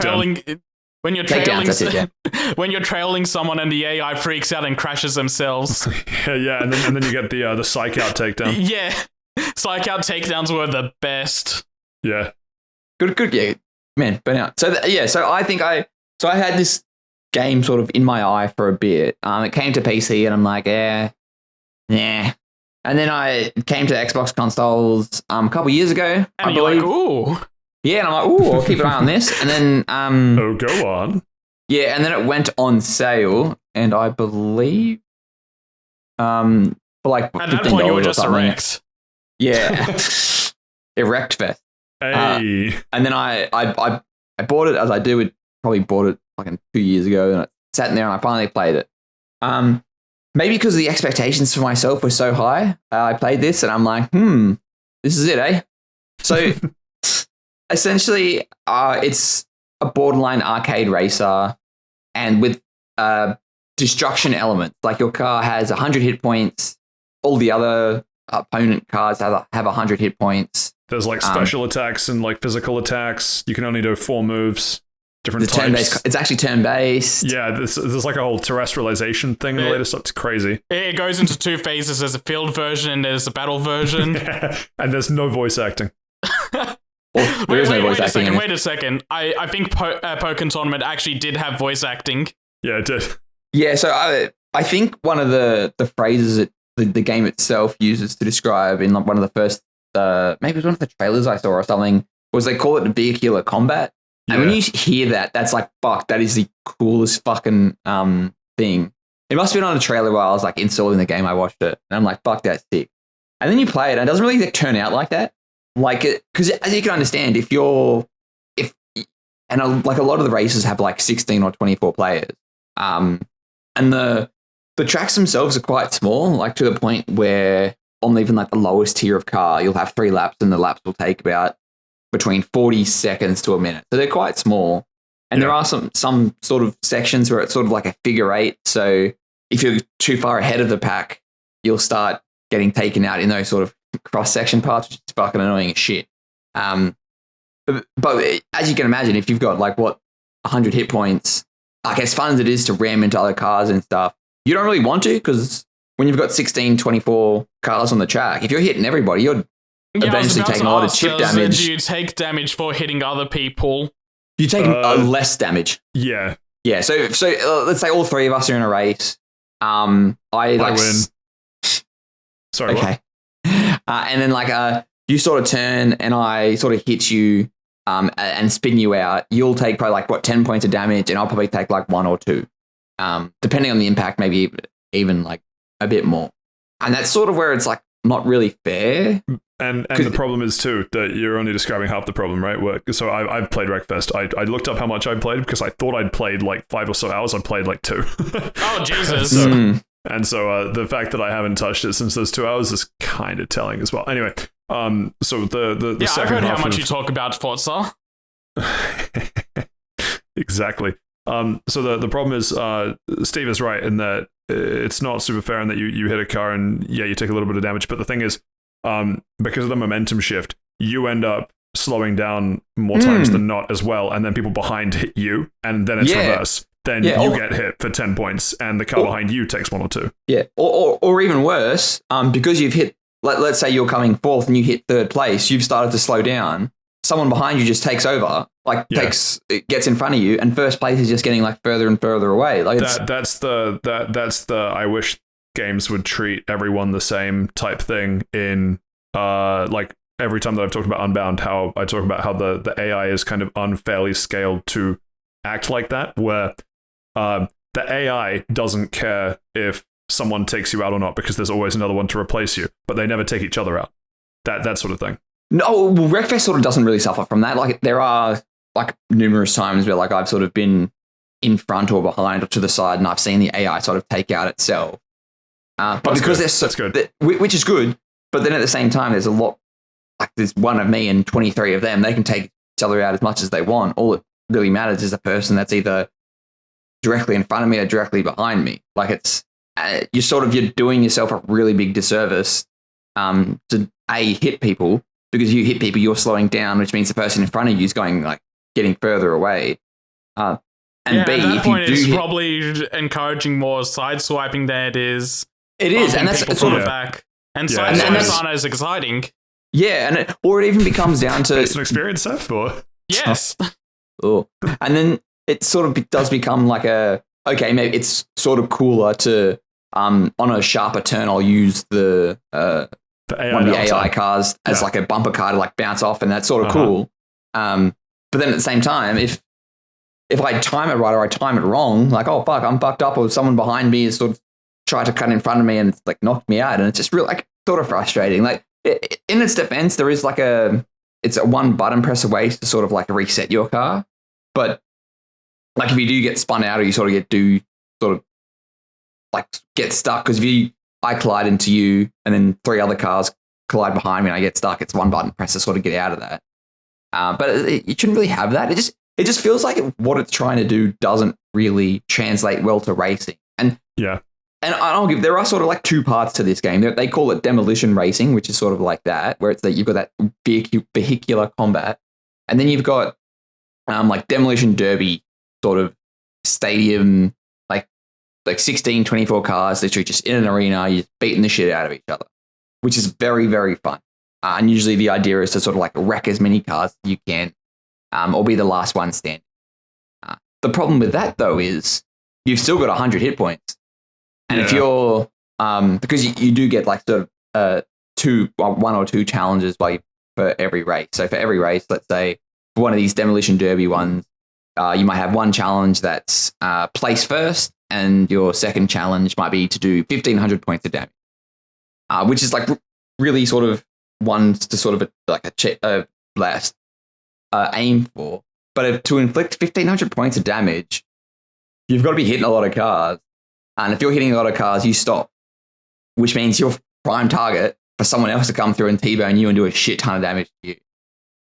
Speaker 2: when you're trailing someone and the AI freaks out and crashes themselves.
Speaker 1: yeah, and then you get the psych out takedown.
Speaker 2: Yeah, psych out takedowns were the best.
Speaker 1: Yeah,
Speaker 3: good, yeah, man, Burnout. So I think I had this game sort of in my eye for a bit. It came to PC, and I'm like, yeah. And then I came to Xbox consoles a couple years ago.
Speaker 2: And you're like, ooh.
Speaker 3: Yeah, and I'm like, ooh, I'll keep an eye on this. And then
Speaker 1: go on.
Speaker 3: Yeah, and then it went on sale, and I believe for like
Speaker 2: at that point you were just erect.
Speaker 3: Yeah. Wreackfest.
Speaker 1: Hey.
Speaker 3: And then I bought it, as I do. It probably bought it like 2 years ago, and I sat in there and I finally played it. Maybe because the expectations for myself were so high, I played this and I'm like, this is it, eh? So essentially, it's a borderline arcade racer, and with destruction elements. Like your car has 100 hit points. All the other opponent cars have 100 hit points.
Speaker 1: There's like special attacks and like physical attacks. You can only do 4 moves. Different types.
Speaker 3: It's actually turn-based.
Speaker 1: Yeah, there's like a whole terrestrialization thing in the latest stuff. It's crazy.
Speaker 2: It goes into 2 phases. There's a field version and there's a battle version.
Speaker 1: And there's no voice acting.
Speaker 2: Wait a second. I think Pokken Tournament actually did have voice acting.
Speaker 1: Yeah, it did.
Speaker 3: Yeah, so I think one of the phrases that the game itself uses to describe in one of the first, maybe it was one of the trailers I saw or something, was they call it vehicular combat. Yeah. And when you hear that, that's like, fuck, that is the coolest fucking thing. It must have been on a trailer while I was like installing the game. I watched it and I'm like, fuck, that's sick. And then you play it and it doesn't really turn out like that. Like, because as you can understand, like a lot of the races have like 16 or 24 players. And the tracks themselves are quite small, like to the point where on even like the lowest tier of car, you'll have 3 laps and the laps will take about between 40 seconds to a minute. So they're quite small. And there are some sort of sections where it's sort of like a figure 8. So if you're too far ahead of the pack, you'll start getting taken out in those sort of cross-section parts, which is fucking annoying as shit. But as you can imagine, if you've got like 100 hit points, like as fun as it is to ram into other cars and stuff, you don't really want to, because when you've got 16, 24 cars on the track, if you're hitting everybody, you're eventually taking a lot of chip damage.
Speaker 2: Do you take damage for hitting other people?
Speaker 3: You take less damage.
Speaker 1: Yeah.
Speaker 3: Yeah. So let's say all 3 of us are in a race. I win.
Speaker 1: Sorry,
Speaker 3: okay. And then like you sort of turn and I sort of hit you and spin you out. You'll take probably like 10 points of damage, and I'll probably take like 1 or 2, depending on the impact. Maybe even like a bit more. And that's sort of where it's like not really fair.
Speaker 1: And the problem is too that you're only describing half the problem, right? So I've played Wreackfest. I looked up how much I played because I thought I'd played like 5 or so hours. I played like 2.
Speaker 2: Oh Jesus!
Speaker 1: So the fact that I haven't touched it since those 2 hours is kind of telling as well. Anyway, so the second
Speaker 2: I've heard
Speaker 1: half
Speaker 2: how much you talk about Forza.
Speaker 1: Exactly. So the problem is, Steve is right in that it's not super fair in that you hit a car and you take a little bit of damage. But the thing is, because of the momentum shift, you end up slowing down more times than not as well, and then people behind hit you, and then it's reverse. Then you get hit for 10 points, and the car behind you takes 1 or 2.
Speaker 3: Yeah, or even worse, because you've hit. Let's say you're coming 4th and you hit 3rd place. You've started to slow down. Someone behind you just takes over, gets in front of you, and 1st place is just getting like further and further away. Like
Speaker 1: that's the I wish games would treat everyone the same type thing in like every time that I've talked about Unbound, how I talk about how the AI is kind of unfairly scaled to act like that, where the AI doesn't care if someone takes you out or not because there's always another one to replace you, but they never take each other out. That sort of thing.
Speaker 3: No, well, Wreckfest sort of doesn't really suffer from that. Like there are like numerous times where like I've sort of been in front or behind or to the side, and I've seen the AI sort of take out itself. But
Speaker 1: that's
Speaker 3: because
Speaker 1: good.
Speaker 3: That's good, which is good. But then at the same time, there's a lot. Like there's one of me and 23 of them. They can take each other out as much as they want. All it really matters is the person that's either directly in front of me or directly behind me. Like it's you're doing yourself a really big disservice to hit people, because you hit people, you're slowing down, which means the person in front of you is going like getting further away. And B,
Speaker 2: at that
Speaker 3: if
Speaker 2: point,
Speaker 3: you do
Speaker 2: it's probably encouraging more side swiping than it is.
Speaker 3: It is, and that's
Speaker 2: sort of back. And side swipes aren't as exciting.
Speaker 3: Yeah, or it even becomes down to
Speaker 1: based on experience, Saif, or
Speaker 2: yes.
Speaker 3: Oh, and then it sort of does become like maybe it's sort of cooler to on a sharper turn, I'll use the one of the AI cars as like a bumper car to like bounce off, and that's sort of cool. But then at the same time, if I time it right or I time it wrong, like, oh fuck, I'm fucked up, or someone behind me is sort of tried to cut in front of me and like knocked me out, and it's just real like sort of frustrating. Like in its defense, there is like it's a one button press away to sort of like reset your car, but like if you do get spun out or you sort of get stuck, because I collide into you and then 3 other cars collide behind me and I get stuck, it's one button press to sort of get out of that. But you shouldn't really have that. It just feels like what it's trying to do doesn't really translate well to racing. And there are sort of like 2 parts to this game. They call it demolition racing, which is sort of like that, where it's that you've got that vehicular combat, and then you've got like demolition derby sort of stadium, like 16, 24 cars, literally just in an arena, you're beating the shit out of each other, which is very, very fun. And usually the idea is to sort of like wreck as many cars as you can, or be the last one standing. The problem with that, though, is you've still got 100 hit points. And if you're, because you do get like sort of 1 or 2 challenges for every race. So for every race, let's say for one of these demolition derby ones, you might have one challenge that's place first, and your second challenge might be to do 1,500 points of damage, which is like really sort of ones to sort of aim for. But to inflict 1,500 points of damage, you've got to be hitting a lot of cars. And if you're hitting a lot of cars, you stop, which means you're prime target for someone else to come through and T-bone you and do a shit ton of damage to you.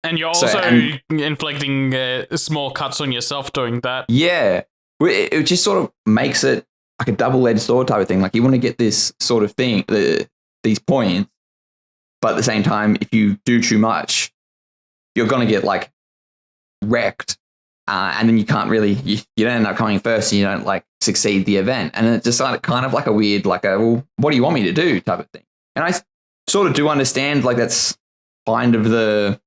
Speaker 2: And you're also inflicting small cuts on yourself doing that. Yeah.
Speaker 3: It just sort of makes it like a double-edged sword type of thing. Like you want to get this sort of thing, these points, but at the same time, if you do too much, you're going to get like wrecked. And then you can't really, you don't end up coming first and you don't like succeed the event. And it's just kind of like a weird, well, what do you want me to do type of thing. And I sort of do understand like that's kind of the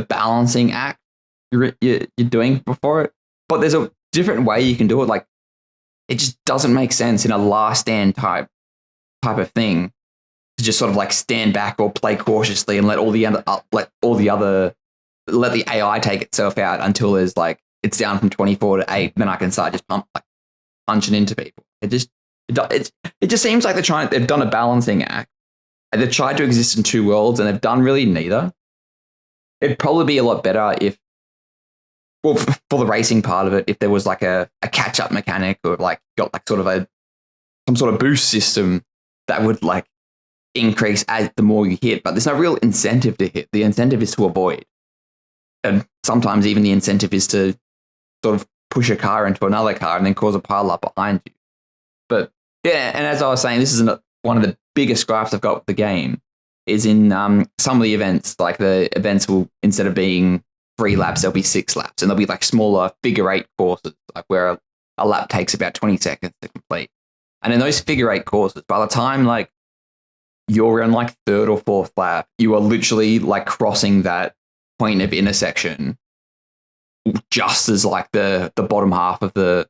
Speaker 3: balancing act you're doing before it. But there's a different way you can do it. Like it just doesn't make sense in a last stand type of thing to just sort of like stand back or play cautiously and let the AI take itself out until there's like it's down from 24 to 8, then I can start just punching into people. It just seems like they've done a balancing act. They've tried to exist in two worlds and they've done really neither. It'd probably be a lot better for the racing part of it, if there was like a catch-up mechanic or like got like sort of some sort of boost system that would like increase as the more you hit, but there's no real incentive to hit. The incentive is to avoid. And sometimes even the incentive is to sort of push a car into another car and then cause a pile up behind you. But yeah, and as I was saying, this is one of the biggest gripes I've got with the game is in some of the events. Like the events will, instead of being 3 laps, there'll be 6 laps, and there'll be like smaller figure 8 courses, like where a lap takes about 20 seconds to complete. And in those figure 8 courses, by the time like you're on like 3rd or 4th lap, you are literally like crossing that point of intersection just as like the bottom half of the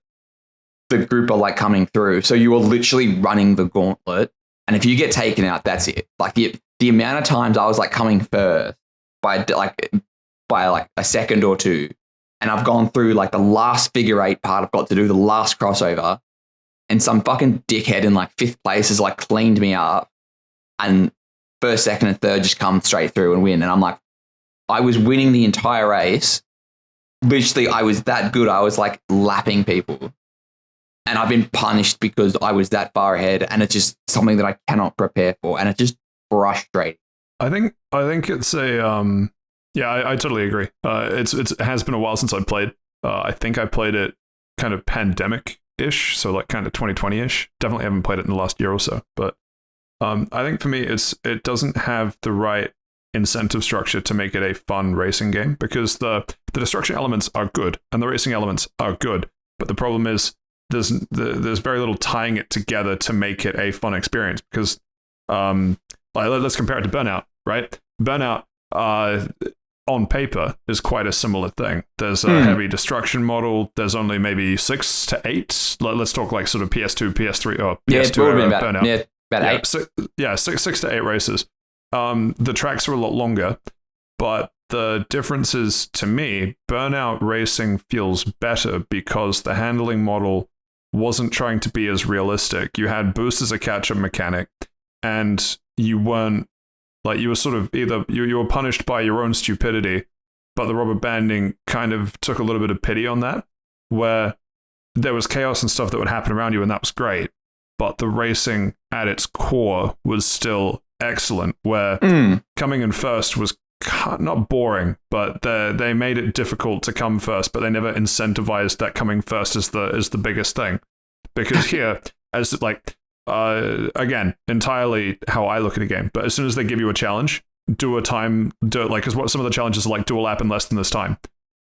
Speaker 3: group are like coming through. So you are literally running the gauntlet. And if you get taken out, that's it. Like the amount of times I was like coming first by a second or two, and I've gone through like the last figure 8 part I've got to do, the last crossover, and some fucking dickhead in like 5th place has like cleaned me up, and 1st, 2nd, and 3rd just come straight through and win. And I'm like, I was winning the entire race. Literally, I was that good. I was like lapping people, and I've been punished because I was that far ahead. And it's just something that I cannot prepare for, and it's just frustrating.
Speaker 1: I think it's a yeah, I totally agree. It has been a while since I played. I think I played it kind of pandemic-ish, so like kind of 2020-ish. Definitely haven't played it in the last year or so. But I think for me, it doesn't have the right incentive structure to make it a fun racing game, because the destruction elements are good and the racing elements are good, but the problem is there's very little tying it together to make it a fun experience. Because let's compare it to Burnout, right? Burnout on paper is quite a similar thing. There's a heavy destruction model. There's only maybe 6 to 8. Let's talk like sort of PS2, PS3, or PS2 Burnout. About 8. 6 to 8 races. The tracks are a lot longer, but the difference is, to me, Burnout racing feels better because the handling model wasn't trying to be as realistic. You had boost as a catch-up mechanic, and you weren't like, you were sort of either you were punished by your own stupidity, but the rubber banding kind of took a little bit of pity on that, where there was chaos and stuff that would happen around you, and that was great, but the racing at its core was still excellent, where coming in first was not boring, but they made it difficult to come first, but they never incentivized that coming first as the biggest thing. Because here, as like again, entirely how I look at a game, but as soon as they give you a challenge, do it like, because what some of the challenges are like, do a lap in less than this time.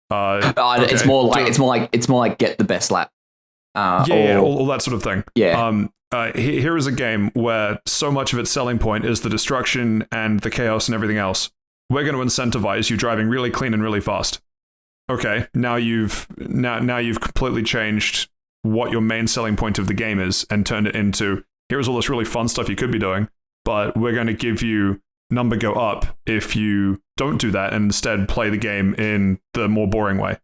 Speaker 1: Okay,
Speaker 3: it's more like get the best lap.
Speaker 1: All that sort of thing.
Speaker 3: Yeah.
Speaker 1: Here is a game where so much of its selling point is the destruction and the chaos and everything else. We're going to incentivize you driving really clean and really fast. Okay, now you've completely changed what your main selling point of the game is and turned it into, here's all this really fun stuff you could be doing, but we're going to give you number go up if you don't do that and instead play the game in the more boring way.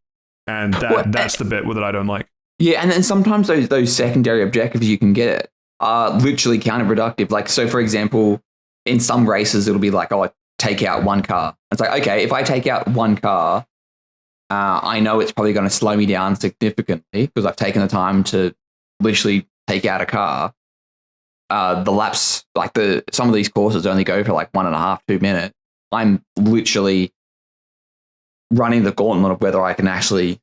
Speaker 1: And that's the bit with it I don't like.
Speaker 3: Yeah, and then sometimes those secondary objectives you can get are literally counterproductive. Like, so for example, in some races, it'll be like, oh, take out one car. It's like, okay, if I take out one car, I know it's probably going to slow me down significantly because I've taken the time to literally take out a car. The laps, like some of these courses only go for like 1.5, 2 minutes. I'm literally running the gauntlet of whether I can actually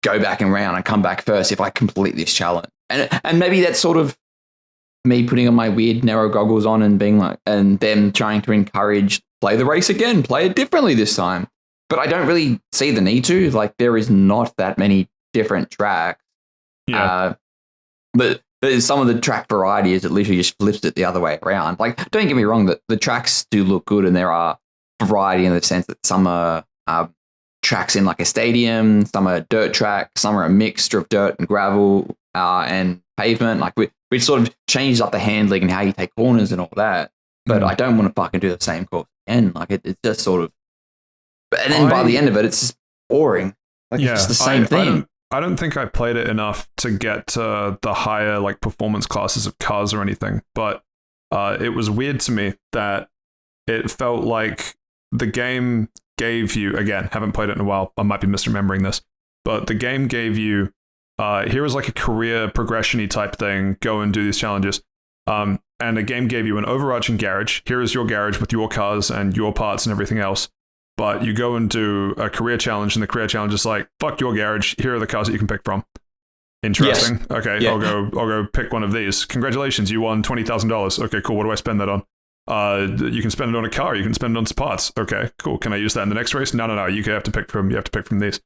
Speaker 3: go back and round and come back first if I complete this challenge. And maybe that's sort of me putting on my weird narrow goggles on and being like, and them trying to encourage, play the race again, play it differently this time. But I don't really see the need to. Like, there is not that many different tracks.
Speaker 1: Yeah.
Speaker 3: But some of the track variety is it literally just flips it the other way around. Like, don't get me wrong, the tracks do look good, and there are variety in the sense that some are tracks in like a stadium, some are dirt tracks, some are a mixture of dirt and gravel and pavement. Like, which sort of changes up the handling and how you take corners and all that. but I don't want to fucking do the same course again. Like it's just sort of, and then by the end of it, it's just boring. Like it's just the same thing.
Speaker 1: I don't think I played it enough to get to the higher like performance classes of cars or anything, but it was weird to me that it felt like the game gave you, again, haven't played it in a while, I might be misremembering this, but the game gave you, here was like a career progression-y type thing, go and do these challenges. And the game gave you an overarching garage. Here is your garage with your cars and your parts and everything else. But you go and do a career challenge, and the career challenge is like, fuck your garage, here are the cars that you can pick from. Interesting. Yes. Okay, yeah. I'll go pick one of these. Congratulations, you won $20,000. Okay, cool. What do I spend that on? You can spend it on a car. You can spend it on some parts. Okay, cool. Can I use that in the next race? No. You have to pick from these.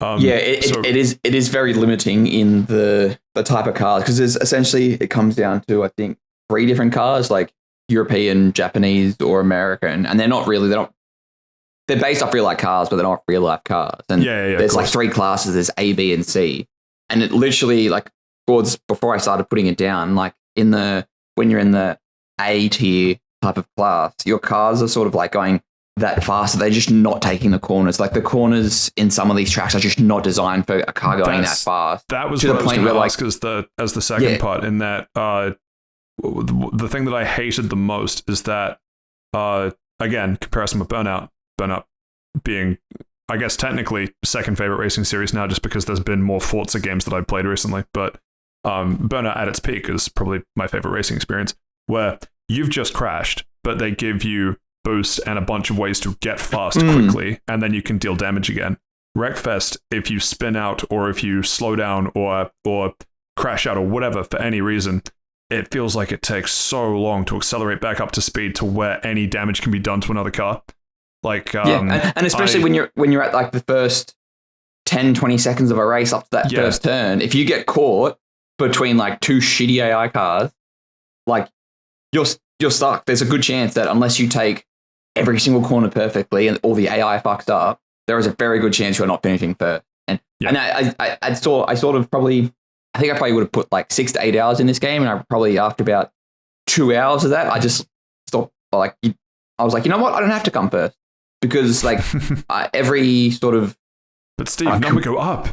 Speaker 3: It is very limiting in the type of cars, because there's essentially, it comes down to, I think, 3 different cars, like European, Japanese, or American, and they're based off real life cars, but they're not real life cars. And there's like 3 classes. There's A, B, and C. And it literally, like, before I started putting it down, like when you're in the A tier type of class, your cars are sort of like going that fast. They're just not taking the corners. Like the corners in some of these tracks are just not designed for a car going that fast.
Speaker 1: That was what I was going to ask as the second part, in that the thing that I hated the most is that, again, comparison with Burnout being, I guess, technically second favorite racing series now, just because there's been more Forza games that I've played recently. But Burnout at its peak is probably my favorite racing experience, where you've just crashed, but they give you boost and a bunch of ways to get fast quickly, and then you can deal damage again. Wreackfest, if you spin out or if you slow down or crash out or whatever for any reason, it feels like it takes so long to accelerate back up to speed to where any damage can be done to another car. Like
Speaker 3: and especially when you're at like the first 10-20 seconds of a race up to that first turn, if you get caught between like 2 shitty AI cars, like you're stuck. There's a good chance that unless you take every single corner perfectly and all the AI fucks up, there is a very good chance you're not finishing first. And I sort of probably, I think I probably would have put like 6 to 8 hours in this game, and I probably, after about 2 hours of that, I just stopped. Like I was like, you know what? I don't have to come first, because like every sort of.
Speaker 1: But Steve, number go up,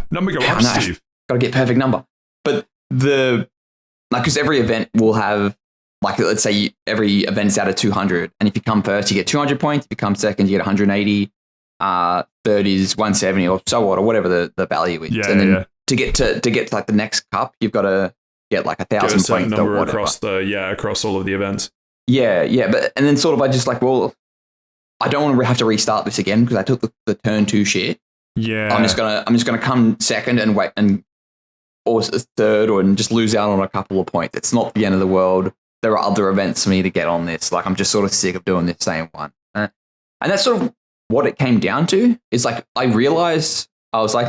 Speaker 1: Steve.
Speaker 3: Got to get perfect number. But because every event will have, like, let's say every event's out of 200, and if you come first, you get 200 points. If you come second, you get 180. Third is 170, or so on, or whatever the value is. And then to get to like the next cup, you've got to get like 1,000 points
Speaker 1: number or whatever across all of the events.
Speaker 3: But and then sort of I just like, well, I don't want to have to restart this again because I took the turn 2 shit.
Speaker 1: Yeah,
Speaker 3: I'm just gonna come second and wait, and or third, or and just lose out on a couple of points. It's not the end of the world. There are other events for me to get on this. Like, I'm just sort of sick of doing this same one. And that's sort of what it came down to. Is like, I realized, I was like,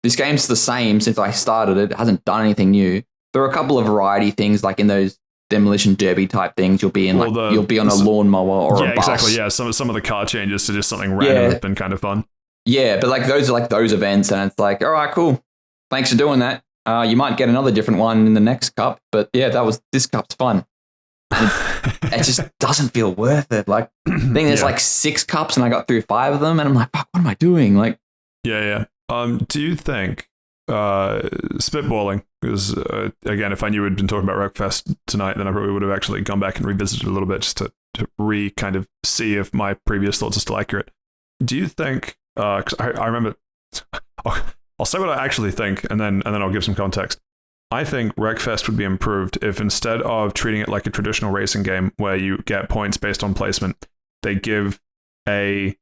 Speaker 3: this game's the same since I started it. It hasn't done anything new. There are a couple of variety things, like in those demolition derby type things. You'll be in you'll be on a lawnmower or a bus.
Speaker 1: Exactly. Yeah, some of the car changes to just something random have been kind of fun.
Speaker 3: Yeah, but like those are like those events, and it's like, all right, cool. Thanks for doing that. You might get another different one in the next cup, but yeah, this cup's fun. It just doesn't feel worth it. Like, I think there's like 6 cups, and I got through 5 of them, and I'm like, fuck, what am I doing? Like,
Speaker 1: yeah. Do you think spitballing? Because again, if I knew we'd been talking about Wreackfest tonight, then I probably would have actually gone back and revisited it a little bit just to kind of see if my previous thoughts are still accurate. Do you think? Because I remember. I'll say what I actually think, and then I'll give some context. I think Wreackfest would be improved if, instead of treating it like a traditional racing game where you get points based on placement, they give they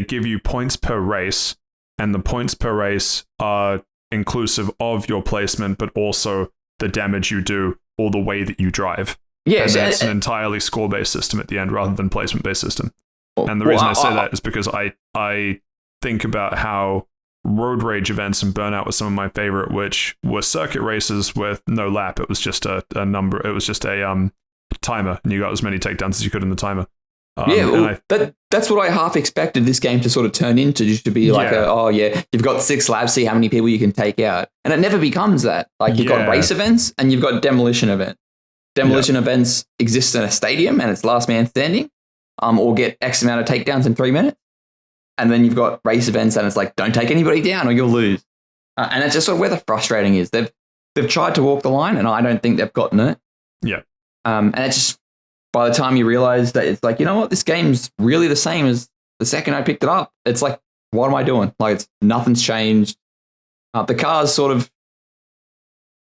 Speaker 1: give you points per race, and the points per race are inclusive of your placement, but also the damage you do or the way that you drive.
Speaker 3: Yeah,
Speaker 1: and that's an entirely score-based system at the end rather than placement-based system. And the reason I say that is because I think about how road rage events and Burnout was some of my favorite, which were circuit races with no lap. It was just a number. It was just a timer, and you got as many takedowns as you could in the timer.
Speaker 3: That's what I half expected this game to sort of turn into, just to be like, you've got 6 laps, see how many people you can take out. And it never becomes that. Like, you've got race events and you've got demolition events. demolition events exist in a stadium and it's last man standing, or get X amount of takedowns in 3 minutes. And then you've got race events and it's like, don't take anybody down or you'll lose. And that's just sort of where the frustrating is. They've tried to walk the line and I don't think they've gotten it.
Speaker 1: Yeah.
Speaker 3: And it's just, by the time you realize that it's like, you know what, this game's really the same as the second I picked it up. It's like, what am I doing? Like, nothing's changed. The cars sort of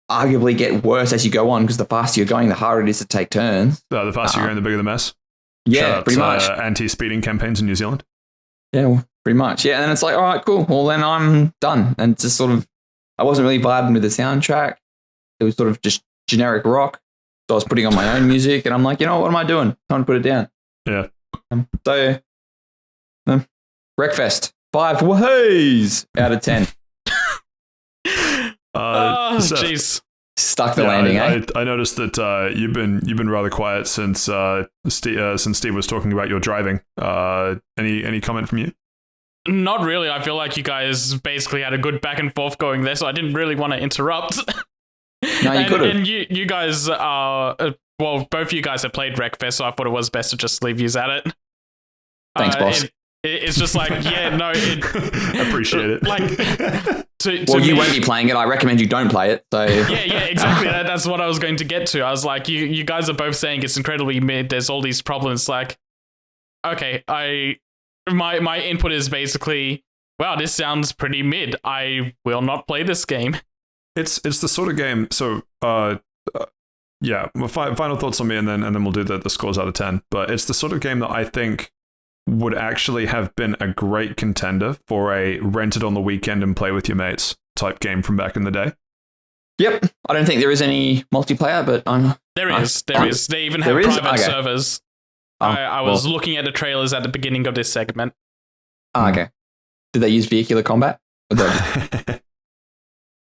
Speaker 3: arguably get worse as you go on because the faster you're going, the harder it is to take turns.
Speaker 1: The faster you're going, the bigger the mess.
Speaker 3: Yeah, pretty much.
Speaker 1: Anti-speeding campaigns in New Zealand.
Speaker 3: Yeah, well, pretty much. Yeah, and then it's like, all right, cool. Well, then I'm done. And just sort of, I wasn't really vibing with the soundtrack. It was sort of just generic rock. So I was putting on my own music, and I'm like, you know what am I doing? Time to put it down.
Speaker 1: Yeah.
Speaker 3: Wreackfest, 5 waheys out of 10.
Speaker 2: Jeez.
Speaker 3: Stuck the landing,
Speaker 1: I noticed that you've been rather quiet since Steve was talking about your driving. Any comment from you?
Speaker 2: Not really. I feel like you guys basically had a good back and forth going there, so I didn't really want to interrupt.
Speaker 3: No, you could have.
Speaker 2: And you guys both of you guys have played Wreackfest, so I thought it was best to just leave you at it.
Speaker 3: Thanks, boss.
Speaker 2: It's just like, yeah, no.
Speaker 1: Appreciate it.
Speaker 2: Like,
Speaker 3: you won't be playing it. I recommend you don't play it. So
Speaker 2: yeah, exactly. That's what I was going to get to. I was like, you guys are both saying it's incredibly mid. There's all these problems. Like, okay, my input is basically, wow, this sounds pretty mid. I will not play this game.
Speaker 1: It's the sort of game. So yeah, final thoughts on me, and then we'll do the scores out of 10. But it's the sort of game that I think would actually have been a great contender for a rent it on the weekend and play with your mates type game from back in the day.
Speaker 3: Yep. I don't think there is any multiplayer, but
Speaker 2: There is. They even have private servers. I was looking at the trailers at the beginning of this segment.
Speaker 3: Oh, okay. Did they use vehicular combat?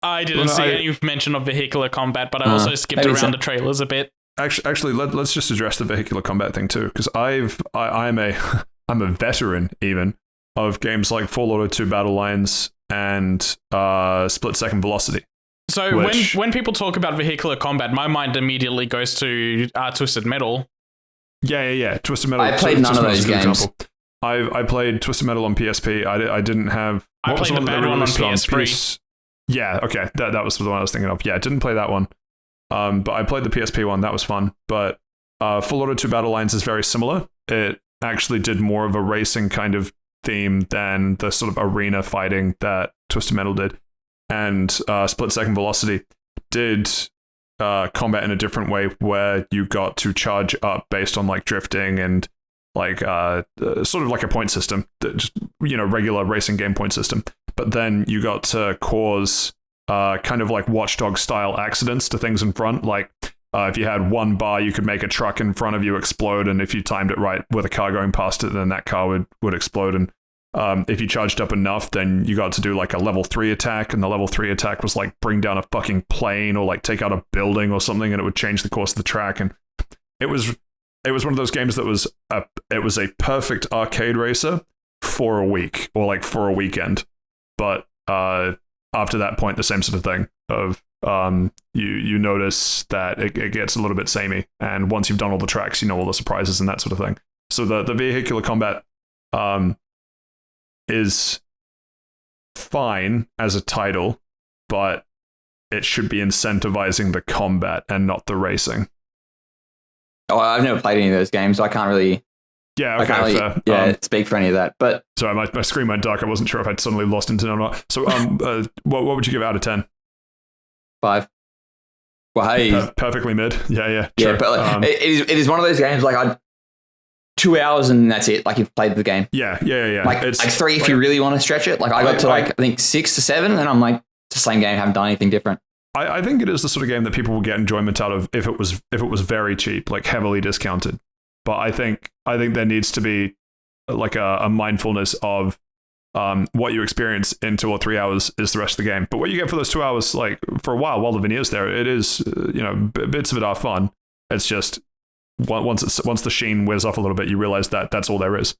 Speaker 2: I didn't see any mention of vehicular combat, but I also skipped around the trailers a bit.
Speaker 1: Actually, let's just address the vehicular combat thing too, because I'm a veteran even of games like Full Auto 2 Battle Lines and Split Second Velocity.
Speaker 2: So when people talk about vehicular combat, my mind immediately goes to Twisted Metal.
Speaker 1: Yeah. Twisted Metal.
Speaker 3: I played none of those games.
Speaker 1: I played Twisted Metal on PSP. I didn't have.
Speaker 2: I played the bad one on PS3.
Speaker 1: Yeah, okay, that was the one I was thinking of. Yeah, I didn't play that one. But I played the PSP one. That was fun. But Full Auto 2 Battle Lines is very similar. It actually did more of a racing kind of theme than the sort of arena fighting that Twisted Metal did. And Split Second Velocity did combat in a different way, where you got to charge up based on like drifting and like sort of like a point system, just regular racing game point system. But then you got to cause kind of like Watchdog style accidents to things in front. Like if you had one bar, you could make a truck in front of you explode, and if you timed it right with a car going past it, then that car would explode. And if you charged up enough, then you got to do like a level 3 attack, and the level 3 attack was like bring down a fucking plane or like take out a building or something, and it would change the course of the track. And it was one of those games that was a perfect arcade racer for a week or like for a weekend. But after that point, the same sort of thing of you notice that it gets a little bit samey, and once you've done all the tracks, you know all the surprises and that sort of thing. So the vehicular combat is fine as a title, but it should be incentivizing the combat and not the racing.
Speaker 3: Oh, I've never played any of those games, so I can't really.
Speaker 1: Yeah, okay,
Speaker 3: I can't really, speak for any of that. But
Speaker 1: sorry, my screen went dark. I wasn't sure if I'd suddenly lost internet or not. So, what would you give out of 10?
Speaker 3: 5. Well, hey,
Speaker 1: perfectly mid. Yeah.
Speaker 3: Yeah, but like, it is one of those games like 2 hours and that's it. Like you've played the game.
Speaker 1: Yeah.
Speaker 3: Like 3 if you really want to stretch it. Like I got to I think 6 to 7, and I'm like, it's the same game. Haven't done anything different.
Speaker 1: I think it is the sort of game that people will get enjoyment out of if it was very cheap, like heavily discounted. But I think there needs to be like a mindfulness of what you experience in 2 or 3 hours is the rest of the game. But what you get for those 2 hours, like for a while the veneer's there, it is bits of it are fun. It's just once the sheen wears off a little bit, you realize that that's all there is.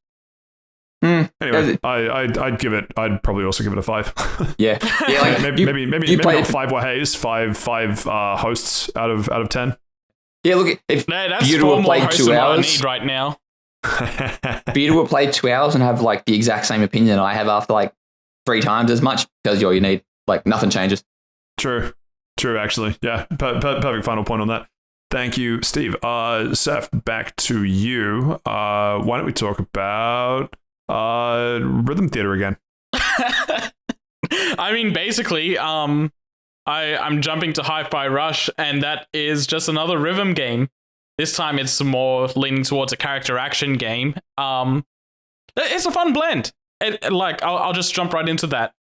Speaker 1: Anyway, I'd probably also give it a 5.
Speaker 3: Yeah.
Speaker 1: Like maybe not 5 waheys, five hosts out of 10.
Speaker 3: Yeah, look, if
Speaker 2: That's
Speaker 3: Buta
Speaker 2: far
Speaker 3: will
Speaker 2: more
Speaker 3: play
Speaker 2: host
Speaker 3: 2
Speaker 2: than what I
Speaker 3: hours,
Speaker 2: need right now.
Speaker 3: Buta will play 2 hours and have like the exact same opinion I have after like 3 times as much because you need. Like nothing changes.
Speaker 1: True, actually. Yeah, perfect final point on that. Thank you, Steve. Saif, back to you. Why don't we talk about Rhythm Theater again?
Speaker 2: I mean, basically, I'm jumping to Hi-Fi Rush, and that is just another rhythm game. This time, it's more leaning towards a character action game. It's a fun blend. I'll just jump right into that.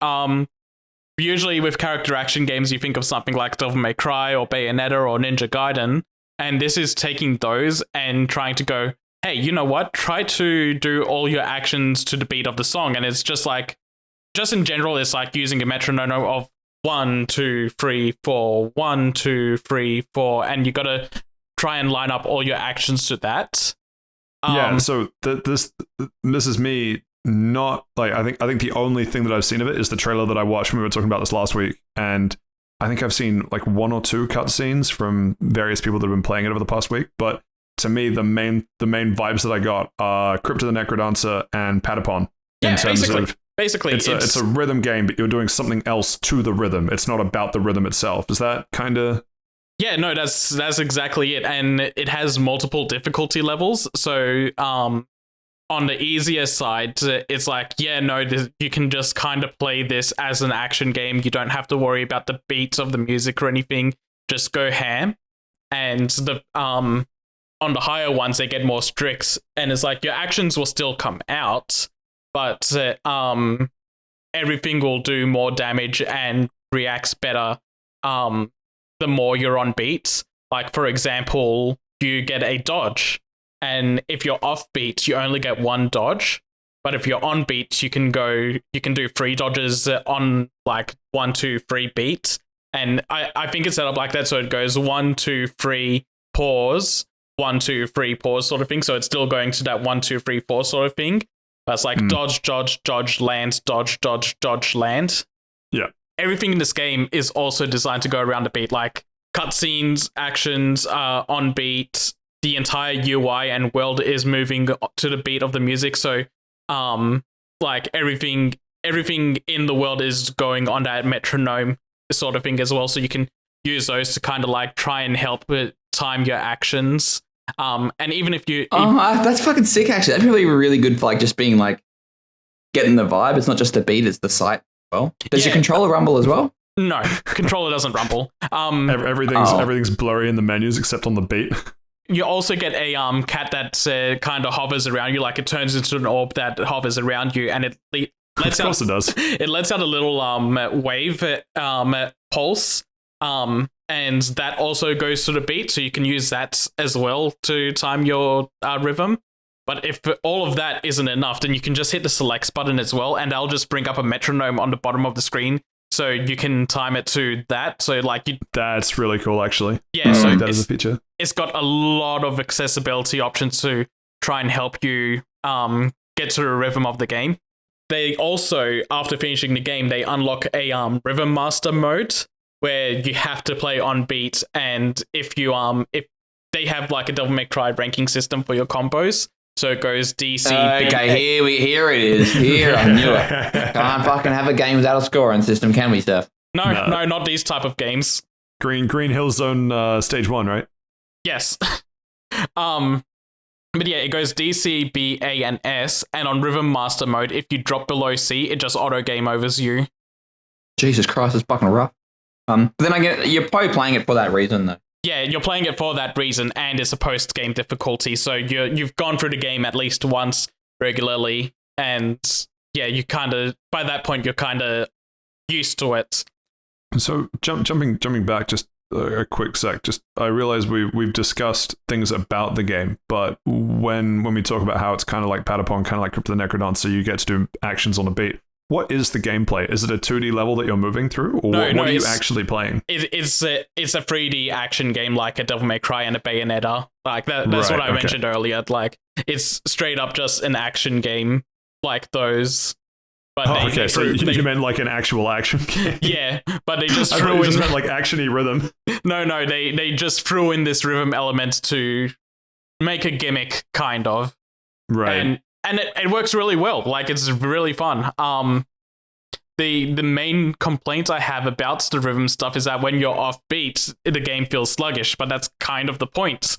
Speaker 2: Usually, with character action games, you think of something like Devil May Cry or Bayonetta or Ninja Gaiden, and this is taking those and trying to go, hey, you know what? Try to do all your actions to the beat of the song, and it's just in general, it's like using a metronome of 1, 2, 3, 4, 1, 2, 3, 4, and you got to try and line up all your actions to that.
Speaker 1: Yeah. So this is me. Not like I think the only thing that I've seen of it is the trailer that I watched when we were talking about this last week, and I think I've seen like 1 or 2 cutscenes from various people that have been playing it over the past week. But to me, the main vibes that I got are Crypto the Necrodancer and Patapon.
Speaker 2: Yeah,
Speaker 1: in terms of
Speaker 2: basically,
Speaker 1: it's a rhythm game, but you're doing something else to the rhythm. It's not about the rhythm itself. Is that kind of?
Speaker 2: Yeah, no, that's exactly it, and it has multiple difficulty levels. So, on the easier side, it's like, you can just kind of play this as an action game. You don't have to worry about the beats of the music or anything. Just go ham. And the on the higher ones, they get more strict, and it's like your actions will still come out, but everything will do more damage and reacts better the more you're on beats. Like, for example, you get a dodge. And if you're off beat, you only get 1 dodge. But if you're on beat, you can do 3 dodges on like 1, 2, 3 beats. And I think it's set up like that. So it goes 1, 2, 3, pause, 1, 2, 3, pause sort of thing. So it's still going to that 1, 2, 3, 4 sort of thing. That's like dodge, land, dodge, land.
Speaker 1: Yeah.
Speaker 2: Everything in this game is also designed to go around the beat, like cutscenes, actions, on beat. The entire UI and world is moving to the beat of the music. So, like everything in the world is going on that metronome sort of thing as well. So you can use those to kind of like try and help time your actions. And even if you,
Speaker 3: that's fucking sick. Actually, that'd be really good for like just being like getting the vibe. It's not just the beat; it's the sight. Well, does your controller rumble as well?
Speaker 2: No, controller doesn't rumble.
Speaker 1: Everything's blurry in the menus except on the beat.
Speaker 2: You also get a cat that kind of hovers around you, like it turns into an orb that hovers around you, and it lets
Speaker 1: of course
Speaker 2: out,
Speaker 1: it does.
Speaker 2: It lets out a little wave pulse, and that also goes to the beat, so you can use that as well to time your rhythm. But if all of that isn't enough, then you can just hit the select button as well, and I'll just bring up a metronome on the bottom of the screen. So you can time it to that. So like
Speaker 1: that's really cool, actually.
Speaker 2: Yeah, so
Speaker 1: that is a feature.
Speaker 2: It's got a lot of accessibility options to try and help you get to the rhythm of the game. They also, after finishing the game, they unlock a Rhythm Master mode where you have to play on beat, and if they have like a Devil May Cry ranking system for your combos. So it goes DC.
Speaker 3: Okay, here it is. Here, I knew it. Can't fucking have a game without a scoring system, can we, Steph?
Speaker 2: No, not these type of games.
Speaker 1: Green Hill Zone stage 1, right?
Speaker 2: Yes. But yeah, it goes DC, B, A, and S, and on Rhythm Master mode, if you drop below C, it just auto game overs you.
Speaker 3: Jesus Christ, it's fucking rough. But then you're probably playing it for that reason, though.
Speaker 2: Yeah, you're playing it for that reason, and it's a post-game difficulty, so you've gone through the game at least once regularly, and yeah, by that point, you're kind of used to it.
Speaker 1: So jumping back just a quick sec, just I realize we've discussed things about the game, but when we talk about how it's kind of like Patapon, kind of like Crypto the Necrodancer, you get to do actions on a beat. What is the gameplay? Is it a 2D level that you're moving through, or what are you actually playing?
Speaker 2: It's a 3D action game like a Devil May Cry and a Bayonetta. Like that's what I mentioned earlier. Like it's straight up just an action game like those. But
Speaker 1: so you meant like an actual action game?
Speaker 2: Yeah, but they just
Speaker 1: threw in... just meant like action-y rhythm.
Speaker 2: No, they just threw in this rhythm element to make a gimmick, kind of.
Speaker 1: Right.
Speaker 2: And it works really well. Like, it's really fun. The main complaint I have about the rhythm stuff is that when you're off beat, the game feels sluggish, but that's kind of the point.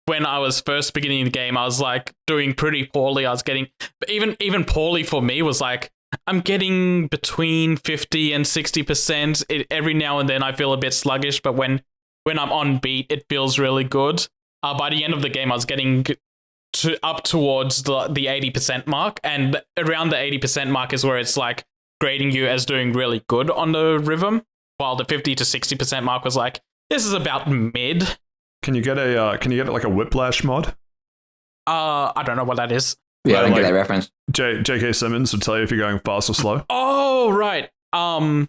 Speaker 2: When I was first beginning the game, I was like doing pretty poorly. I was getting even poorly for me was like I'm getting between 50 and 60%. Every now and then I feel a bit sluggish, but when I'm on beat, it feels really good. By the end of the game, I was getting up towards the 80% mark, and around the 80% mark is where it's like grading you as doing really good on the rhythm, while the 50 to 60% mark was like, this is about mid.
Speaker 1: Can you get like a whiplash mod?
Speaker 2: I don't know what that is.
Speaker 3: Yeah, I don't get that reference.
Speaker 1: J.K. Simmons would tell you if you're going fast or slow.
Speaker 2: Oh, right.
Speaker 3: I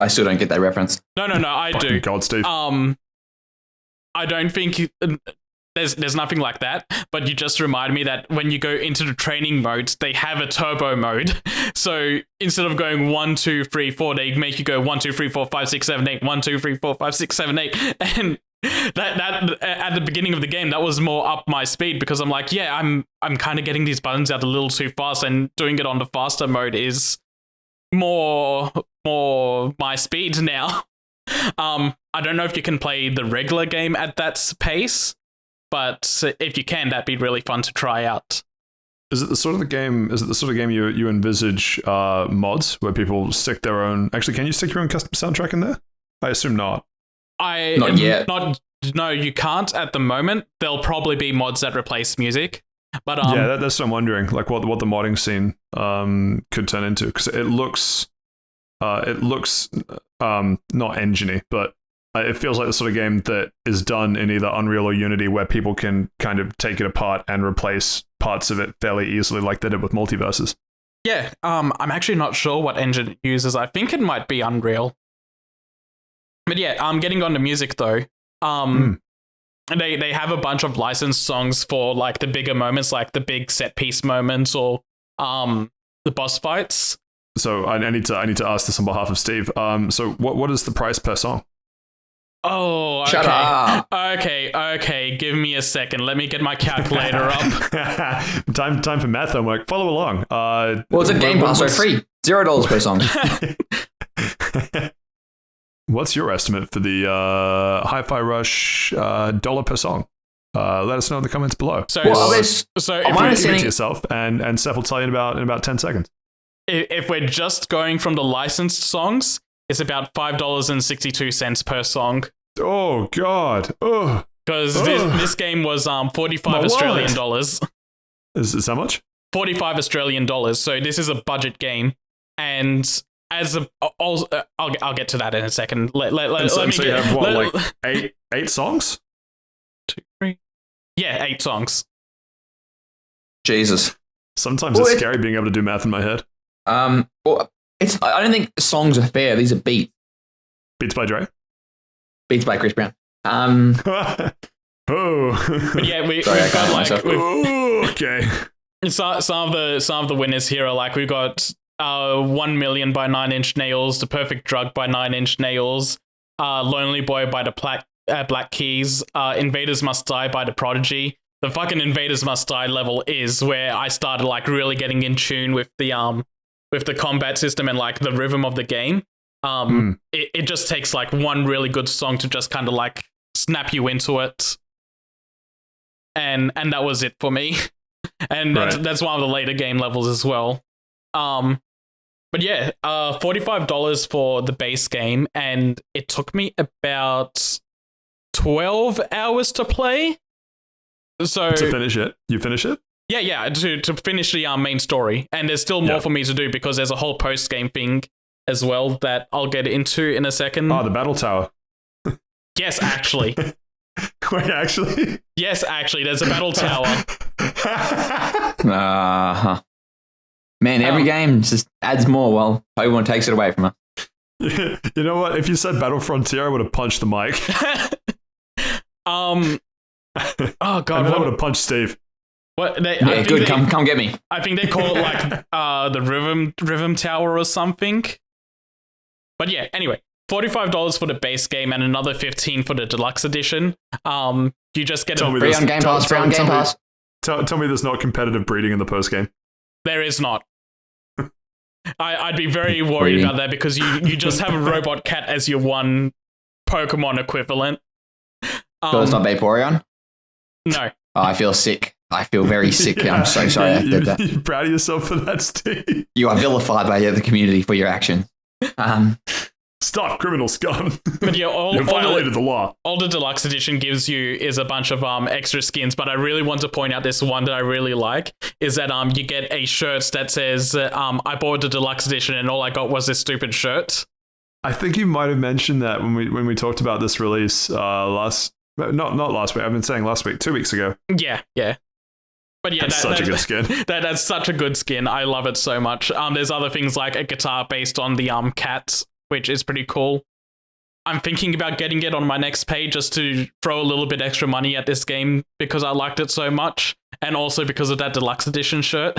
Speaker 3: still don't get that reference.
Speaker 2: No, I do.
Speaker 1: God, Steve.
Speaker 2: I don't think there's nothing like that, but you just remind me that when you go into the training mode, they have a turbo mode. So instead of going 1, 2, 3, 4, they make you go 1, 2, 3, 4, 5, 6, 7, 8, 1, 2, 3, 4, 5, 6, 7, 8. And that at the beginning of the game, that was more up my speed because I'm like, yeah, I'm kind of getting these buttons out a little too fast, and doing it on the faster mode is more my speed now. I don't know if you can play the regular game at that pace, but if you can, that'd be really fun to try out.
Speaker 1: Is it the sort of game you envisage mods where people stick their own? Actually, can you stick your own custom soundtrack in there? I assume not.
Speaker 3: Not yet.
Speaker 2: No, you can't at the moment. There'll probably be mods that replace music. But
Speaker 1: yeah, that's what I'm wondering. Like what the modding scene could turn into, because it looks not engine-y, but it feels like the sort of game that is done in either Unreal or Unity, where people can kind of take it apart and replace parts of it fairly easily, like they did with Multiverses.
Speaker 2: Yeah, I'm actually not sure what engine it uses. I think it might be Unreal. But yeah, getting on to music though. They have a bunch of licensed songs for like the bigger moments, like the big set piece moments or the boss fights. So
Speaker 1: I need to ask this on behalf of Steve. So what is the price per song?
Speaker 2: Oh, okay.
Speaker 3: Shut up.
Speaker 2: Okay. Give me a second. Let me get my calculator up.
Speaker 1: Time for math homework. Follow along.
Speaker 3: Well, it's a Game Pass, so free. $0 per song.
Speaker 1: What's your estimate for the Hi-Fi Rush dollar per song? Let us know in the comments below.
Speaker 2: So
Speaker 1: if you to yourself, and Seth will tell you in about 10 seconds.
Speaker 2: If we're just going from the licensed songs, it's about $5.62 per song.
Speaker 1: Oh God! Oh,
Speaker 2: because this game was 45 Australian dollars.
Speaker 1: Is how much?
Speaker 2: 45 Australian dollars. So this is a budget game, and as I'll get to that in a second. Let me
Speaker 1: you have what, like eight songs?
Speaker 2: 2, 3. Yeah, 8 songs.
Speaker 3: Jesus.
Speaker 1: Sometimes it's scary being able to do math in my head.
Speaker 3: Well, I don't think songs are fair. These are beats.
Speaker 1: Beats by Dre?
Speaker 3: Beats by Chris Brown.
Speaker 1: Oh.
Speaker 2: But yeah, we've got like
Speaker 1: okay.
Speaker 2: Some of the winners here are like, we've got 1 Million by 9 Inch Nails, The Perfect Drug by 9 Inch Nails, Lonely Boy by the Black Keys, Invaders Must Die by The Prodigy. The fucking Invaders Must Die level is where I started like really getting in tune with the combat system and like the rhythm of the game. It just takes like one really good song to just kind of like snap you into it. And that was it for me. And that's one of the later game levels as well. But yeah, $45 for the base game, and it took me about 12 hours to play. So
Speaker 1: to finish it, you finish it?
Speaker 2: Yeah, to finish the main story, and there's still more for me to do because there's a whole post game thing as well that I'll get into in a second.
Speaker 1: Oh, the battle tower.
Speaker 2: Yes, actually.
Speaker 1: Wait, actually?
Speaker 2: Yes, actually, there's a battle tower.
Speaker 3: Man, every game just adds more while Pokemon takes it away from us.
Speaker 1: You know what? If you said Battle Frontier, I would have punched the mic.
Speaker 2: Oh God!
Speaker 1: I would have punched Steve.
Speaker 3: Yeah, good. Come get me.
Speaker 2: I think they call it like the Rhythm Tower or something. But yeah, anyway, $45 for the base game and another $15 for the deluxe edition. You just get
Speaker 3: free on Game Pass.
Speaker 1: Tell me there's not competitive breeding in the post game.
Speaker 2: There is not. I'd be very worried about that because you just have a robot cat as your one Pokemon equivalent.
Speaker 3: So it's not Vaporeon?
Speaker 2: No.
Speaker 3: Oh, I feel sick. I feel very sick. Yeah, I'm so sorry I did that.
Speaker 1: You're proud of yourself for that, Steve?
Speaker 3: You are vilified by the community for your actions.
Speaker 1: Stop, criminal scum.
Speaker 2: But yeah,
Speaker 1: you violated the law.
Speaker 2: All the deluxe edition gives you is a bunch of extra skins, but I really want to point out this one that I really like is that you get a shirt that says I bought the deluxe edition and all I got was this stupid shirt.
Speaker 1: I think you might have mentioned that when we talked about this release not last week. I've been saying last week, 2 weeks ago.
Speaker 2: Yeah. But yeah,
Speaker 1: that's such a good skin.
Speaker 2: That's such a good skin. I love it so much. There's other things like a guitar based on the cat, which is pretty cool. I'm thinking about getting it on my next page just to throw a little bit extra money at this game because I liked it so much, and also because of that deluxe edition shirt.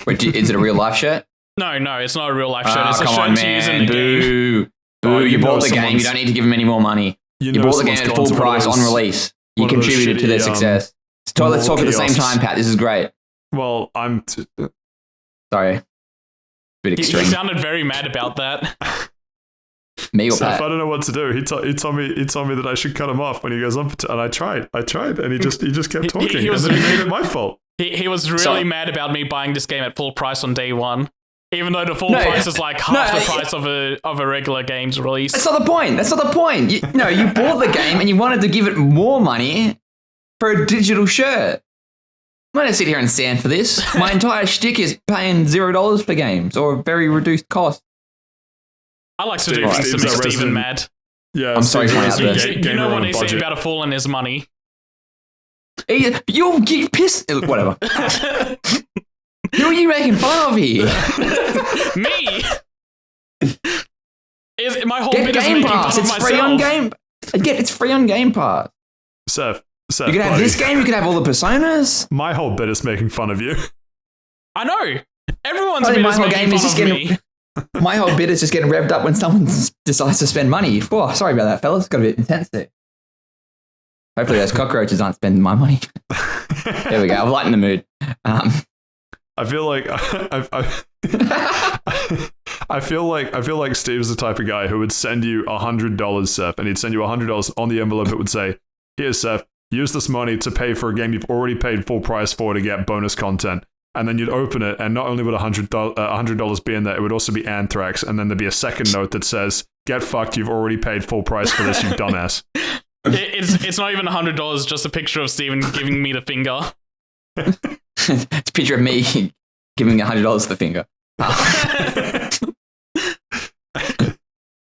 Speaker 3: Wait, is it a real life shirt?
Speaker 2: No, it's not a real life shirt. It's a shirt to use in the game.
Speaker 3: Boo! You bought the game. You don't need to give them any more money. You bought the game at full price on release. You contributed to their success. Let's talk at the same time, Pat. This is great.
Speaker 1: Well,
Speaker 3: sorry. Bit extreme.
Speaker 2: He sounded very mad about that.
Speaker 3: Me or Pat?
Speaker 1: I don't know what to do. He told me that I should cut him off when he goes on, and I tried, and he just kept talking. He made it my fault.
Speaker 2: He was really mad about me buying this game at full price on day one, even though the full price is like half the price of a regular game's release.
Speaker 3: That's not the point. You bought the game and you wanted to give it more money for a digital shirt. I'm going to sit here and stand for this. My entire shtick is paying $0 for games or a very reduced cost.
Speaker 2: I like to do things to make Steven mad.
Speaker 1: Yeah,
Speaker 3: I'm sorry for
Speaker 2: you know what they say about a fool and his money.
Speaker 3: You'll get pissed. Whatever. Who are you making fun of here?
Speaker 2: Me. My whole
Speaker 3: get
Speaker 2: bit
Speaker 3: Game
Speaker 2: is making
Speaker 3: Pass.
Speaker 2: fun
Speaker 3: It's
Speaker 2: of
Speaker 3: free
Speaker 2: myself.
Speaker 3: on Game. It's free on Game Pass.
Speaker 1: Saif,
Speaker 3: you could have this game. You could have all the personas.
Speaker 1: My whole bit is making fun of you.
Speaker 2: I know. Everyone's bit is making fun of me.
Speaker 3: My whole bit is just getting revved up when someone decides to spend money. Oh, sorry about that, fellas. Got a bit intense there. Hopefully those cockroaches aren't spending my money. There we go. I've lightened the mood.
Speaker 1: I feel like I feel like Steve's the type of guy who would send you $100, Seth, and he'd send you $100 on the envelope. It would say, "Here, Seth, use this money to pay for a game you've already paid full price for to get bonus content." And then you'd open it, and not only would $100 be in there, it would also be Anthrax, and then there'd be a second note that says, "Get fucked, you've already paid full price for this, you dumbass."
Speaker 2: It's not even $100, just a picture of Steven giving me the finger.
Speaker 3: It's a picture of me giving $100 the finger.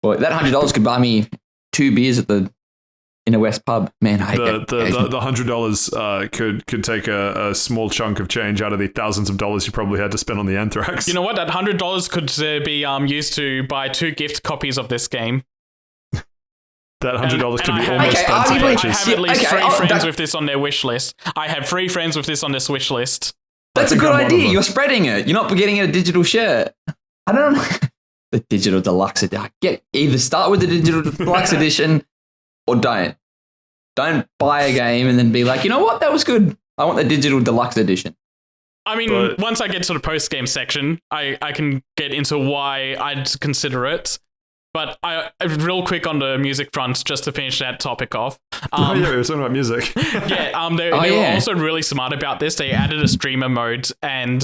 Speaker 3: Well, that $100 could buy me 2 beers in a West pub. Man, I hate
Speaker 1: the $100 could take a small chunk of change out of the thousands of dollars you probably had to spend on the Anthrax.
Speaker 2: You know what? That $100 could be used to buy 2 gift copies of this game.
Speaker 1: That $100 could be almost spent to purchase.
Speaker 2: I have at least 3 friends with this on their wish list. I have 3 friends with this on this wish list.
Speaker 3: That's a good idea. You're spreading it. You're not getting a digital shirt. I don't know. The digital deluxe edition. Either start with the digital deluxe edition or don't. Don't buy a game and then be like, you know what? That was good. I want the digital deluxe edition.
Speaker 2: I mean, once I get to the post-game section, I can get into why I'd consider it. But real quick on the music front, just to finish that topic off.
Speaker 1: Yeah, we were talking about music.
Speaker 2: Yeah, they were also really smart about this. They added a streamer mode, and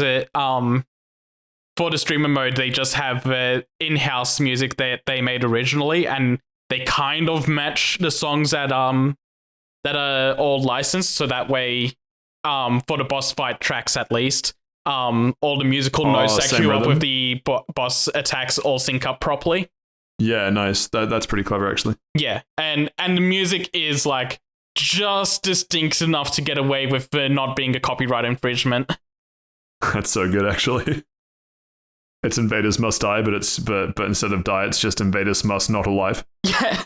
Speaker 2: for the streamer mode, they just have in-house music that they made originally, and they kind of match the songs that are all licensed, so that way, for the boss fight tracks at least, all the musical notes that queue up with the boss attacks all sync up properly.
Speaker 1: Yeah, nice. That's pretty clever, actually.
Speaker 2: Yeah, and the music is like just distinct enough to get away with not being a copyright infringement.
Speaker 1: That's so good, actually. It's Invaders Must Die, but instead of die, it's just Invaders Must Not Alive.
Speaker 2: Yeah.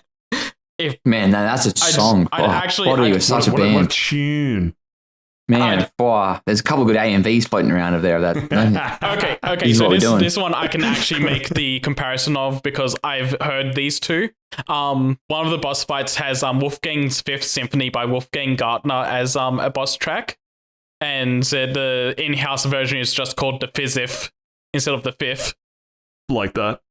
Speaker 3: Man, that's a song. Body was such a band.
Speaker 1: What tune.
Speaker 3: Man, there's a couple of good AMVs floating around over there.
Speaker 2: Okay. So this one I can actually make the comparison of because I've heard these two. One of the boss fights has Wolfgang's Fifth Symphony by Wolfgang Gartner as a boss track, and the in-house version is just called the Fizzif instead of the Fifth.
Speaker 1: Like that.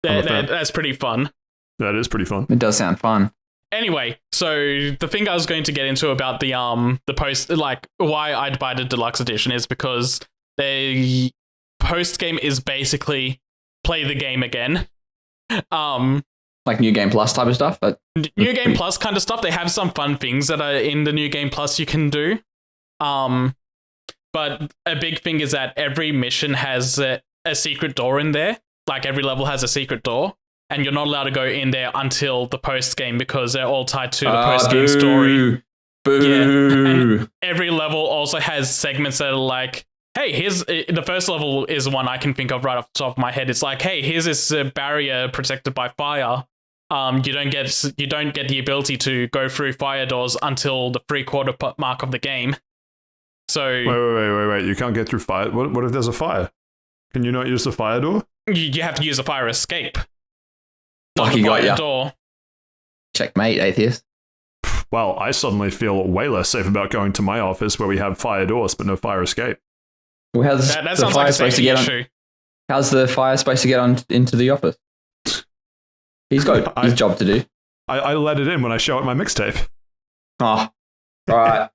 Speaker 2: That's pretty fun.
Speaker 1: That is pretty fun.
Speaker 3: It does sound fun.
Speaker 2: Anyway, so the thing I was going to get into about the post, like why I'd buy the deluxe edition is because the post game is basically play the game again.
Speaker 3: Like New Game Plus type of stuff?
Speaker 2: New Game Plus kind of stuff. They have some fun things that are in the New Game Plus you can do. But a big thing is that every mission has a secret door in there. Like every level has a secret door. And you're not allowed to go in there until the post game because they're all tied to the post game story.
Speaker 3: Boo.
Speaker 2: Yeah. And every level also has segments that are like, hey, here's the first level is one I can think of right off the top of my head. It's like, hey, here's this barrier protected by fire. You don't get the ability to go through fire doors until the 3/4 mark of the game. So
Speaker 1: wait. You can't get through fire. What if there's a fire? Can you not use the fire door?
Speaker 2: You have to use a fire escape.
Speaker 3: Lucky got ya.
Speaker 2: Door.
Speaker 3: Checkmate, atheist.
Speaker 1: Well, I suddenly feel way less safe about going to my office where we have fire doors but no fire escape.
Speaker 3: Well, how's
Speaker 2: that
Speaker 3: the
Speaker 2: sounds
Speaker 3: fire
Speaker 2: like
Speaker 3: supposed to get
Speaker 2: issue.
Speaker 3: How's the fire supposed to get on into the office? He's got his job to do.
Speaker 1: I let it in when I show up my mixtape.
Speaker 3: Oh, right.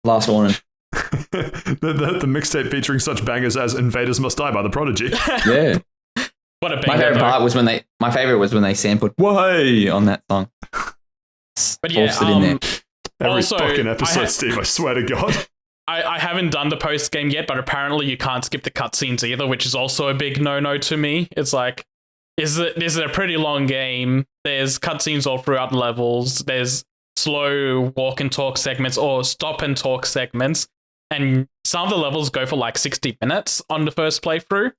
Speaker 3: Last warning.
Speaker 1: the mixtape featuring such bangers as "Invaders Must Die" by The Prodigy.
Speaker 3: Yeah.
Speaker 2: What a banger,
Speaker 3: my favorite was when they sampled "WAHEY" on that song.
Speaker 2: But yeah,
Speaker 1: every
Speaker 2: also,
Speaker 1: fucking episode, Steve. I swear to God.
Speaker 2: I haven't done the post game yet, but apparently you can't skip the cutscenes either, which is also a big no to me. It's like, this is a pretty long game. There's cutscenes all throughout the levels. There's slow walk and talk segments or stop and talk segments, and some of the levels go for like 60 minutes on the first playthrough.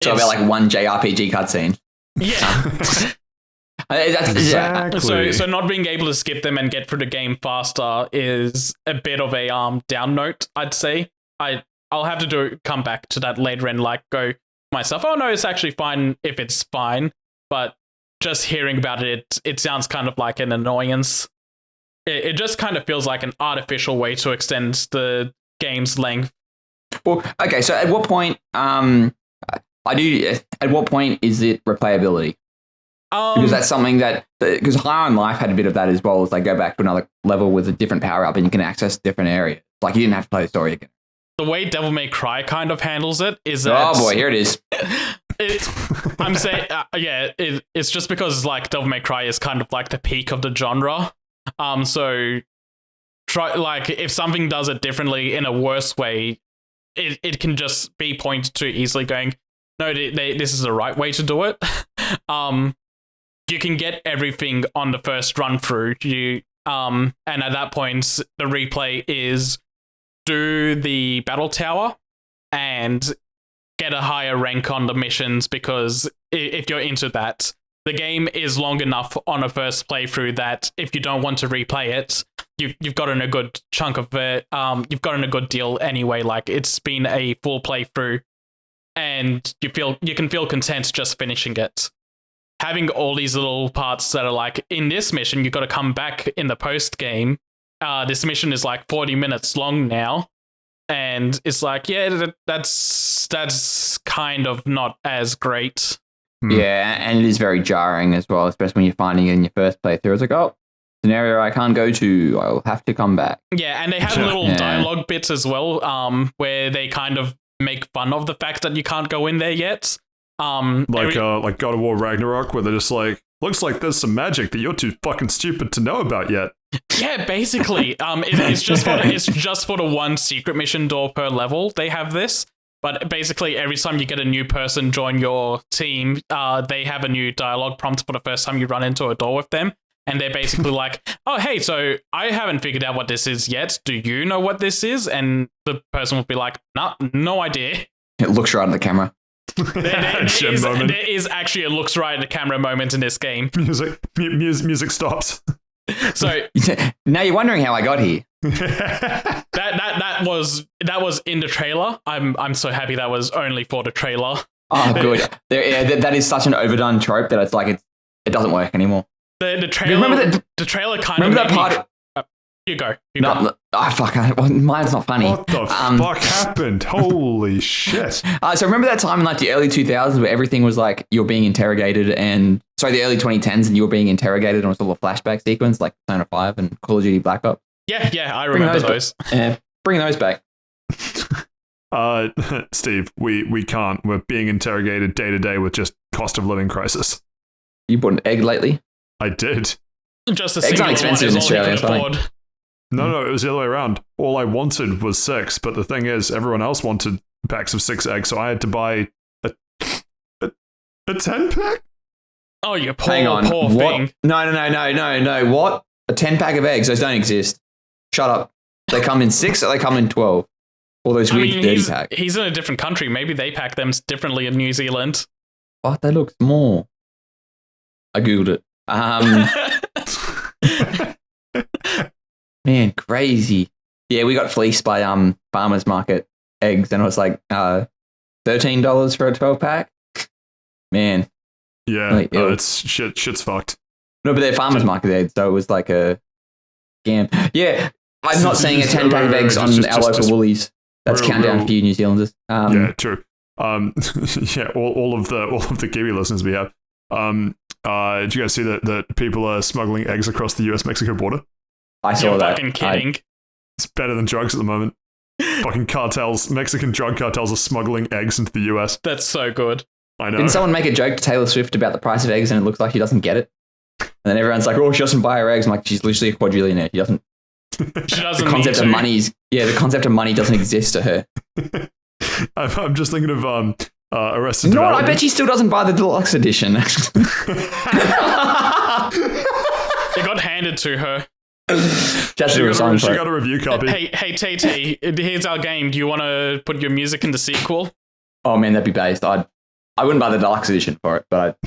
Speaker 3: So about like one JRPG cutscene.
Speaker 2: Yeah.
Speaker 1: Exactly.
Speaker 2: So not being able to skip them and get through the game faster is a bit of a down note, I'd say. I'll have to come back to that later and like go myself. Oh no, it's actually fine if it's fine, but just hearing about it sounds kind of like an annoyance. It just kind of feels like an artificial way to extend the game's length.
Speaker 3: Well, okay, so at what point at what point is it replayability? Because that's something because High on Life had a bit of that as well, as they go back to another level with a different power up and you can access different areas. Like you didn't have to play the story again.
Speaker 2: The way Devil May Cry kind of handles it is that...
Speaker 3: Oh boy, here it is.
Speaker 2: I'm saying, it's just because like Devil May Cry is kind of like the peak of the genre. So try like if something does it differently in a worse way, it can just be pointed to easily going, no, this is the right way to do it. You can get everything on the first run through. And at that point, the replay is do the battle tower and get a higher rank on the missions, because if you're into that, the game is long enough on a first playthrough that if you don't want to replay it, you've gotten a good chunk of it. You've gotten a good deal anyway. Like it's been a full playthrough, and you can feel content just finishing it. Having all these little parts that are like, in this mission, you've got to come back in the post game. This mission is like 40 minutes long now. And it's like, yeah, that's kind of not as great.
Speaker 3: Yeah, and it is very jarring as well, especially when you're finding it in your first playthrough. It's like, oh, it's an area I can't go to. I'll have to come back.
Speaker 2: Yeah, and they have little dialogue bits as well, where they kind of make fun of the fact that you can't go in there yet.
Speaker 1: Like God of War Ragnarok, where they're just like, looks like there's some magic that you're too fucking stupid to know about yet.
Speaker 2: Yeah, basically, it's just for the one secret mission door per level. They have this, but basically every time you get a new person join your team, they have a new dialogue prompt for the first time you run into a door with them, and they're basically like, "Oh, hey, so I haven't figured out what this is yet. Do you know what this is?" And the person will be like, "Nah, no idea."
Speaker 3: It looks right at the camera.
Speaker 2: There is actually a looks right at the camera moment in this game.
Speaker 1: Music stops.
Speaker 2: So
Speaker 3: now you're wondering how I got here.
Speaker 2: that was in the trailer. I'm so happy that was only for the trailer.
Speaker 3: Oh, good. That is such an overdone trope that it's like it doesn't work anymore.
Speaker 2: The trailer. The trailer kind of.
Speaker 3: Remember that part?
Speaker 2: You go.
Speaker 3: Fuck. Mine's not funny.
Speaker 1: What the fuck happened? Holy shit.
Speaker 3: So remember that time in like the early 2000s where everything was like you're being interrogated the early 2010s and you were being interrogated and it was all a flashback sequence like Persona 5 and Call of Duty Black Ops?
Speaker 2: Yeah, I remember those.
Speaker 3: Bring those back.
Speaker 1: Steve, we can't. We're being interrogated day to day with just cost of living crisis.
Speaker 3: You bought an egg lately?
Speaker 1: I did.
Speaker 2: Just a
Speaker 3: eggs
Speaker 2: single
Speaker 3: aren't expensive in Australia.
Speaker 1: No, it was the other way around. All I wanted was 6, but the thing is, everyone else wanted packs of 6 eggs, so I had to buy a 10-pack?
Speaker 2: Oh, you poor thing.
Speaker 3: No. What? A 10-pack of eggs? Those don't exist. Shut up. They come in 6 or they come in 12? All those weird 30-pack.
Speaker 2: He's in a different country. Maybe they pack them differently in New Zealand.
Speaker 3: What? They look small. I Googled it. Man, crazy. Yeah, we got fleeced by farmers market eggs, and it was like $13 for a 12-pack. Man.
Speaker 1: Yeah,
Speaker 3: like,
Speaker 1: it's shit's fucked.
Speaker 3: No, but they're farmers market eggs, so it was like a scam. Yeah, I'm not seeing a 10-pack of eggs on our local Woolies. That's countdown for you New Zealanders.
Speaker 1: Yeah, true. Yeah, all of the Kiwi listeners we have. Did you guys see that people are smuggling eggs across the US-Mexico border?
Speaker 3: I saw that.
Speaker 2: You're fucking kidding.
Speaker 1: It's better than drugs at the moment. Fucking cartels, Mexican drug cartels are smuggling eggs into the US.
Speaker 2: That's so good.
Speaker 1: I know.
Speaker 3: Didn't someone make a joke to Taylor Swift about the price of eggs and it looks like she doesn't get it? And then everyone's like, oh, she doesn't buy her eggs. I'm like, she's literally a quadrillionaire. She doesn't.
Speaker 2: The
Speaker 3: concept of money the concept of money doesn't exist to her.
Speaker 1: I'm just thinking of Arrested
Speaker 3: You know what?
Speaker 1: Development.
Speaker 3: I bet she still doesn't buy the deluxe edition.
Speaker 2: It got handed to her.
Speaker 1: She got a review copy.
Speaker 2: Hey, TT, here's our game. Do you want to put your music in the sequel?
Speaker 3: Oh man, that'd be based. I wouldn't buy the deluxe edition for it, but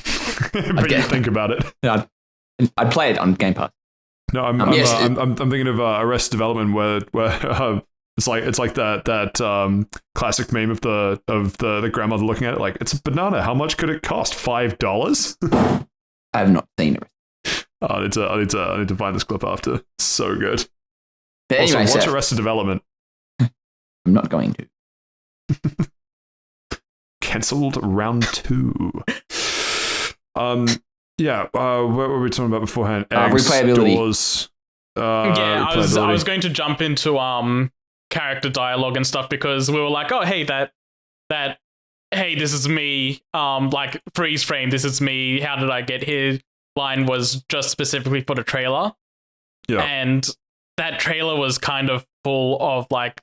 Speaker 1: but you think about it.
Speaker 3: I'd play it on Game Pass.
Speaker 1: No, I'm thinking of Arrested Development where it's like that classic meme of the grandmother looking at it like, it's a banana. How much could it cost? $5?
Speaker 3: I have not seen it.
Speaker 1: I need to find this clip after. It's so good.
Speaker 3: But anyway,
Speaker 1: also, watch Arrested Development.
Speaker 3: I'm not going to.
Speaker 1: Cancelled round 2. Yeah. What were we talking about beforehand? Eggs,
Speaker 3: replayability.
Speaker 1: Doors.
Speaker 2: I was going to jump into character dialogue and stuff because we were like, oh hey, that hey, this is me. Like freeze frame. This is me. How did I get here? Line was just specifically for the trailer.
Speaker 1: Yeah.
Speaker 2: And that trailer was kind of full of like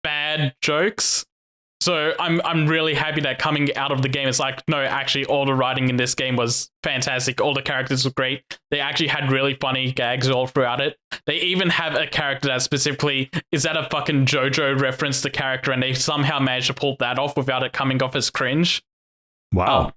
Speaker 2: bad jokes. So I'm really happy that coming out of the game, it's like, no, actually all the writing in this game was fantastic. All the characters were great. They actually had really funny gags all throughout it. They even have a character that specifically, is that a fucking JoJo reference to character? And they somehow managed to pull that off without it coming off as cringe.
Speaker 1: Wow.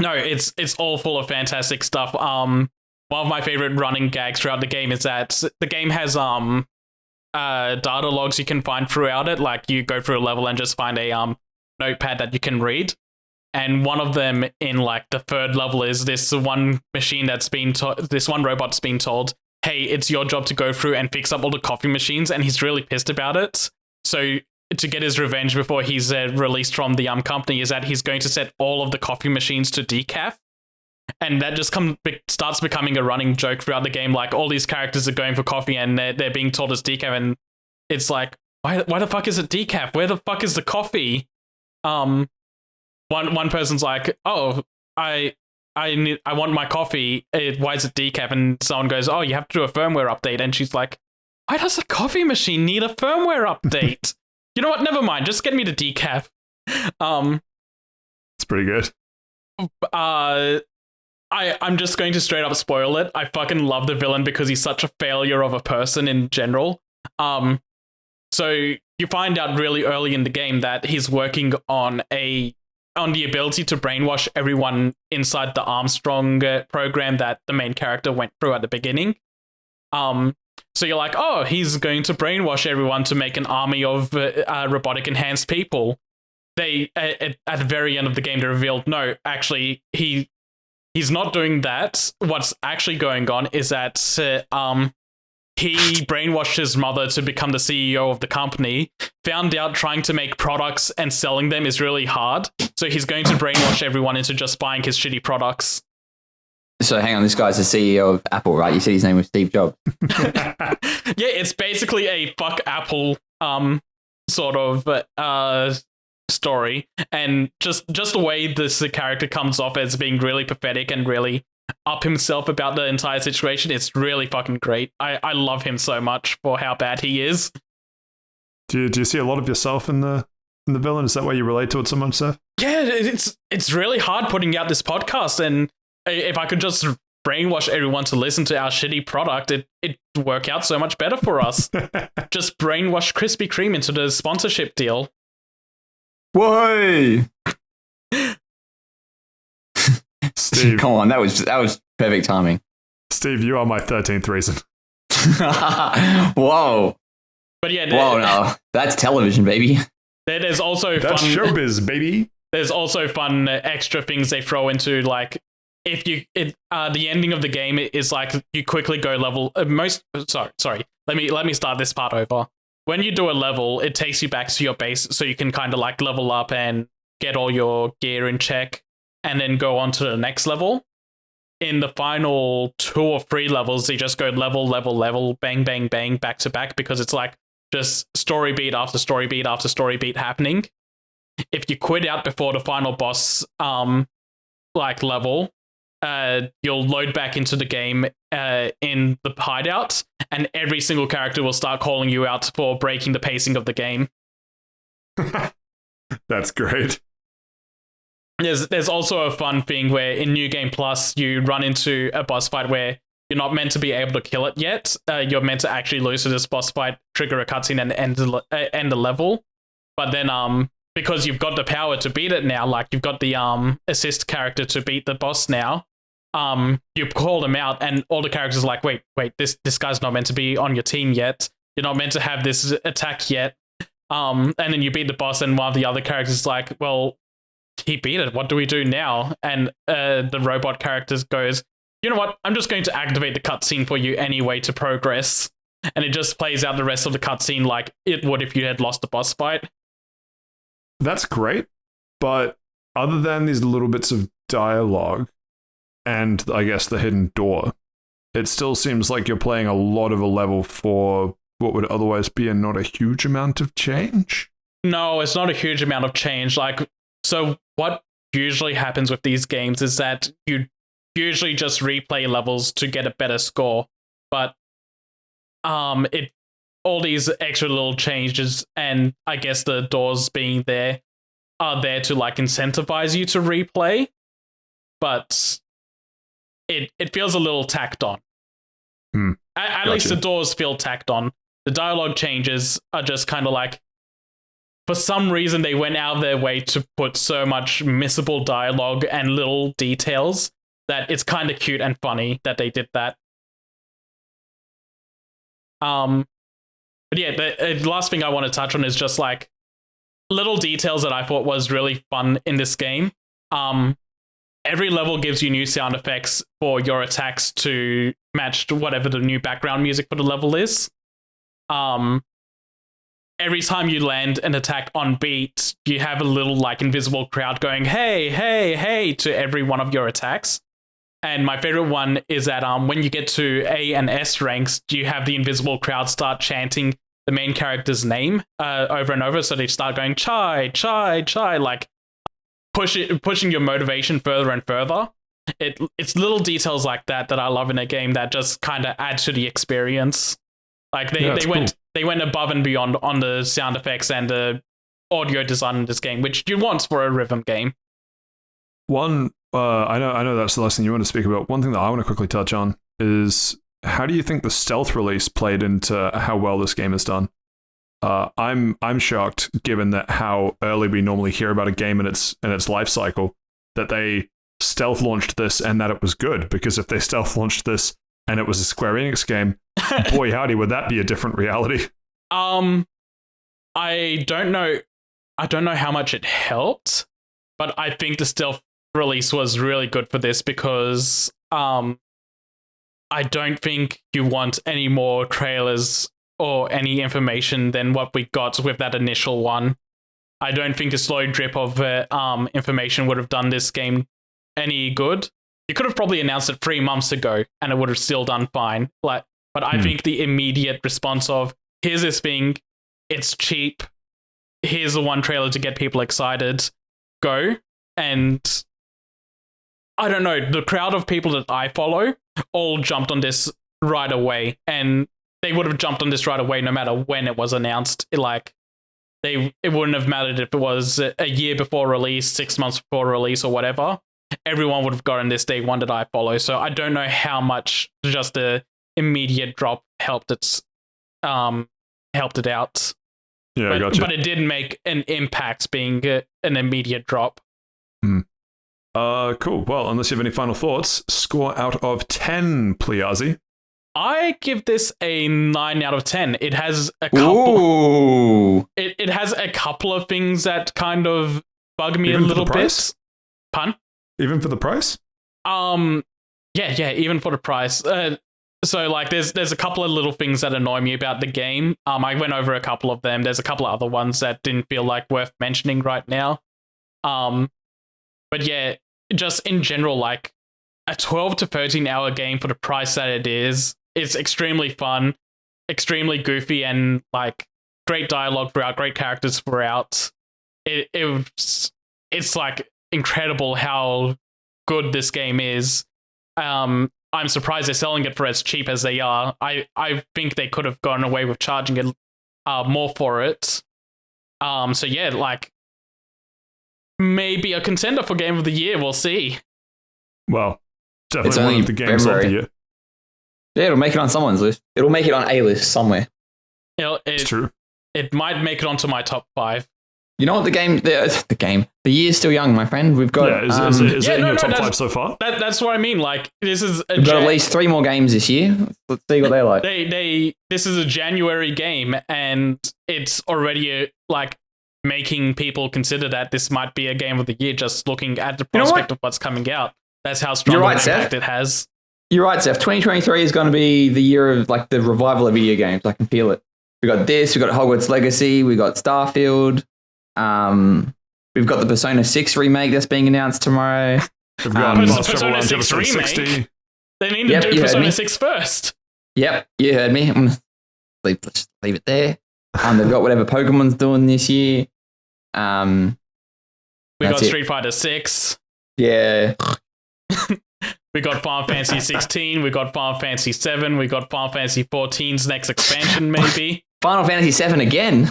Speaker 2: No, it's all full of fantastic stuff. One of my favorite running gags throughout the game is that the game has data logs you can find throughout it. Like you go through a level and just find a notepad that you can read. And one of them in like the 3rd level is this one machine that's been this one robot's been told, hey, it's your job to go through and fix up all the coffee machines, and he's really pissed about it. So to get his revenge before he's released from the company is that he's going to set all of the coffee machines to decaf. And that just starts becoming a running joke throughout the game. Like all these characters are going for coffee and they're being told it's decaf, and it's like, why the fuck is it decaf? Where the fuck is the coffee? One person's like, oh, I want my coffee. Why is it decaf? And someone goes, oh, you have to do a firmware update. And she's like, why does a coffee machine need a firmware update? You know what? Never mind. Just get me the decaf.
Speaker 1: It's pretty good.
Speaker 2: I'm just going to straight up spoil it. I fucking love the villain because he's such a failure of a person in general. So you find out really early in the game that he's working on a on the ability to brainwash everyone inside the Armstrong program that the main character went through at the beginning. So you're like, oh, he's going to brainwash everyone to make an army of robotic enhanced people. They at the very end of the game, they revealed, no, actually, he's not doing that. What's actually going on is that he brainwashed his mother to become the CEO of the company, found out trying to make products and selling them is really hard, so he's going to brainwash everyone into just buying his shitty products.
Speaker 3: So hang on, this guy's the CEO of Apple, right? You said his name was Steve Jobs.
Speaker 2: Yeah, it's basically a fuck Apple sort of story, and just the way this character comes off as being really pathetic and really up himself about the entire situation, it's really fucking great. I love him so much for how bad he is.
Speaker 1: Do you see a lot of yourself in the villain? Is that why you relate to it so much, Saif?
Speaker 2: Yeah, it's really hard putting out this podcast, and if I could just brainwash everyone to listen to our shitty product, it'd work out so much better for us. Just brainwash Krispy Kreme into the sponsorship deal.
Speaker 3: Whoa!
Speaker 1: Steve,
Speaker 3: come on, that was perfect timing.
Speaker 1: Steve, you are my 13th reason.
Speaker 3: Whoa!
Speaker 2: But yeah,
Speaker 3: whoa, no, that's television, baby.
Speaker 2: There's also
Speaker 1: that's
Speaker 2: fun
Speaker 1: showbiz, baby.
Speaker 2: There's also fun extra things they throw into, like if the ending of the game is like you quickly go level sorry. Let me start this part over. When you do a level, it takes you back to your base so you can kind of like level up and get all your gear in check and then go on to the next level. In the final 2 or 3 levels, they just go level, bang, bang, bang, back to back, because it's like just story beat after story beat after story beat happening. If you quit out before the final boss like level, you'll load back into the game in the hideout, and every single character will start calling you out for breaking the pacing of the game.
Speaker 1: That's great.
Speaker 2: There's also a fun thing where in New Game Plus, you run into a boss fight where you're not meant to be able to kill it yet. You're meant to actually lose to this boss fight, trigger a cutscene, and end the level. But then because you've got the power to beat it now, like you've got the assist character to beat the boss now, you call them out, and all the characters are like, wait, this guy's not meant to be on your team yet. You're not meant to have this attack yet. And then you beat the boss, and one of the other characters is like, well, he beat it. What do we do now? And the robot character goes, you know what? I'm just going to activate the cutscene for you anyway to progress. And it just plays out the rest of the cutscene like it would if you had lost the boss fight.
Speaker 1: That's great. But other than these little bits of dialogue and I guess the hidden door, it still seems like you're playing a lot of a level for what would otherwise be not a huge amount of change.
Speaker 2: No, it's not a huge amount of change. So what usually happens with these games is that you usually just replay levels to get a better score. But all these extra little changes, and I guess the doors being there, are there to like incentivize you to replay. But it feels a little tacked on. At least the doors feel tacked on. The dialogue changes are just kind of like, for some reason, they went out of their way to put so much missable dialogue and little details that it's kind of cute and funny that they did that. But yeah, the last thing I want to touch on is just like little details that I thought was really fun in this game. Every level gives you new sound effects for your attacks to match whatever the new background music for the level is. Every time you land an attack on beat, you have a little like invisible crowd going, hey, hey, hey, to every one of your attacks. And my favorite one is that when you get to A and S ranks, you have the invisible crowd start chanting the main character's name over and over. So they start going, chai, chai, chai, like pushing your motivation further and further. It's little details like that I love in a game that just kind of add to the experience. Like they went above and beyond on the sound effects and the audio design in this game, which you want for a rhythm game.
Speaker 1: I know that's the last thing you want to speak about. One thing that I want to quickly touch on is, how do you think the stealth release played into how well this game is done? I'm shocked, given that how early we normally hear about a game in its life cycle, that they stealth launched this and that it was good. Because if they stealth launched this and it was a Square Enix game, boy howdy, would that be a different reality.
Speaker 2: I don't know how much it helped, but I think the stealth release was really good for this because I don't think you want any more trailers or any information than what we got with that initial one. I don't think a slow drip of information would have done this game any good. You could have probably announced it 3 months ago and it would have still done fine. But I think the immediate response of, here's this thing, it's cheap, here's the one trailer to get people excited, go. And I don't know, the crowd of people that I follow all jumped on this right away, and they would have jumped on this right away no matter when it was announced. It wouldn't have mattered if it was a year before release, 6 months before release, or whatever. Everyone would have gotten this day one that I follow. So I don't know how much just the immediate drop helped it out.
Speaker 1: Yeah, gotcha.
Speaker 2: But it did make an impact being an immediate drop.
Speaker 1: Cool. Well, unless you have any final thoughts, score out of 10, Pliazi.
Speaker 2: I give this a 9 out of 10. It has a couple. It has a couple of things that kind of bug me a little bit. Pun?
Speaker 1: Even for the price?
Speaker 2: Yeah, even for the price. So like, there's a couple of little things that annoy me about the game. I went over a couple of them. There's a couple of other ones that didn't feel like worth mentioning right now. But yeah, just in general, like a 12 to 13 hour game for the price that it is, it's extremely fun, extremely goofy, and like great dialogue throughout, great characters throughout. It's like incredible how good this game is. I'm surprised they're selling it for as cheap as they are. I think they could have gone away with charging it more for it. So yeah, like maybe a contender for Game of the Year. We'll see.
Speaker 1: Well, definitely one of the games of the year.
Speaker 3: Yeah, it'll make it on someone's list. It'll make it on a list somewhere.
Speaker 1: It's true.
Speaker 2: It might make it onto my top 5.
Speaker 3: You know what? The year's still young, my friend. We've got.
Speaker 1: Yeah, is it in your top 5 so far?
Speaker 2: That's what I mean. Like, this is.
Speaker 3: We've got at least 3 more games this year. Let's see what they're like.
Speaker 2: This is a January game, and it's already like making people consider that this might be a Game of the Year. Just looking at the prospect of what's coming out. That's how strong an impact it has.
Speaker 3: You're right, Saif. 2023 is going to be the year of like the revival of video games. I can feel it. We got this. We got Hogwarts Legacy. We got Starfield. We've got the Persona 6 remake that's being announced tomorrow.
Speaker 1: We've got
Speaker 2: Persona 6 remake. 60. They need to do Persona 6 first.
Speaker 3: Yep, you heard me. I'm gonna let's leave it there. They've got whatever Pokemon's doing this year.
Speaker 2: We got Street Fighter 6.
Speaker 3: Yeah.
Speaker 2: We got Final Fantasy 16, we got Final Fantasy 7, we got Final Fantasy 14's next expansion, maybe.
Speaker 3: Final Fantasy 7 again?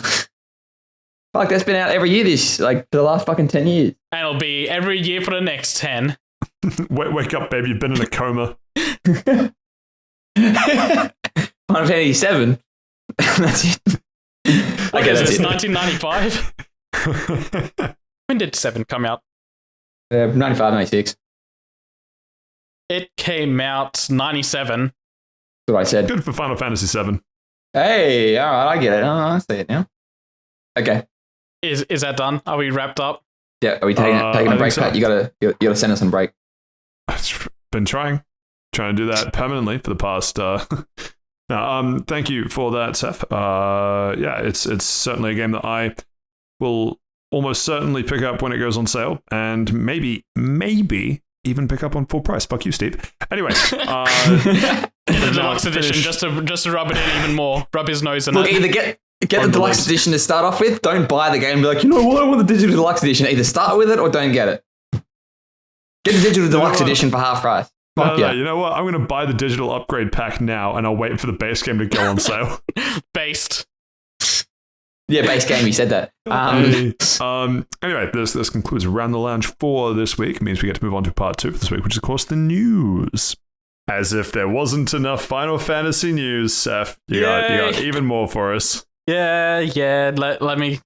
Speaker 3: Fuck, that's been out every year for the last fucking 10 years.
Speaker 2: And it'll be every year for the next 10.
Speaker 1: Wake up, baby, you've been in a coma.
Speaker 3: Final Fantasy 7? That's it.
Speaker 2: Okay, is this 1995? When did 7 come out?
Speaker 3: 95, 96.
Speaker 2: It came out 97.
Speaker 3: That's what I said.
Speaker 1: Good for Final Fantasy 7.
Speaker 3: Hey, all right, I get it. Oh, I see it now. Okay.
Speaker 2: Is that done? Are we wrapped up?
Speaker 3: Yeah, are we taking a break, Pat? You gotta send us on break.
Speaker 1: I've been trying to do that permanently for the past. Thank you for that, Saif. Yeah, it's certainly a game that I will almost certainly pick up when it goes on sale, and maybe even pick up on full price. Fuck you, Steve. Anyway,
Speaker 2: the deluxe edition just to rub it in even more. Rub his nose in it.
Speaker 3: Look, either get the deluxe edition to start off with. Don't buy the game and be like, you know what, I want the digital deluxe edition. Either start with it or don't get it. Get the digital deluxe edition for half price.
Speaker 1: No, you know what? I'm going to buy the digital upgrade pack now, and I'll wait for the base game to go on sale.
Speaker 2: Based.
Speaker 3: Yeah, base game. You said that.
Speaker 1: Anyway, this concludes Around the Lounge for this week. It means we get to move on to part 2 for this week, which is, of course, the news. As if there wasn't enough Final Fantasy news, Saif. You got even more for us.
Speaker 2: Yeah. Let me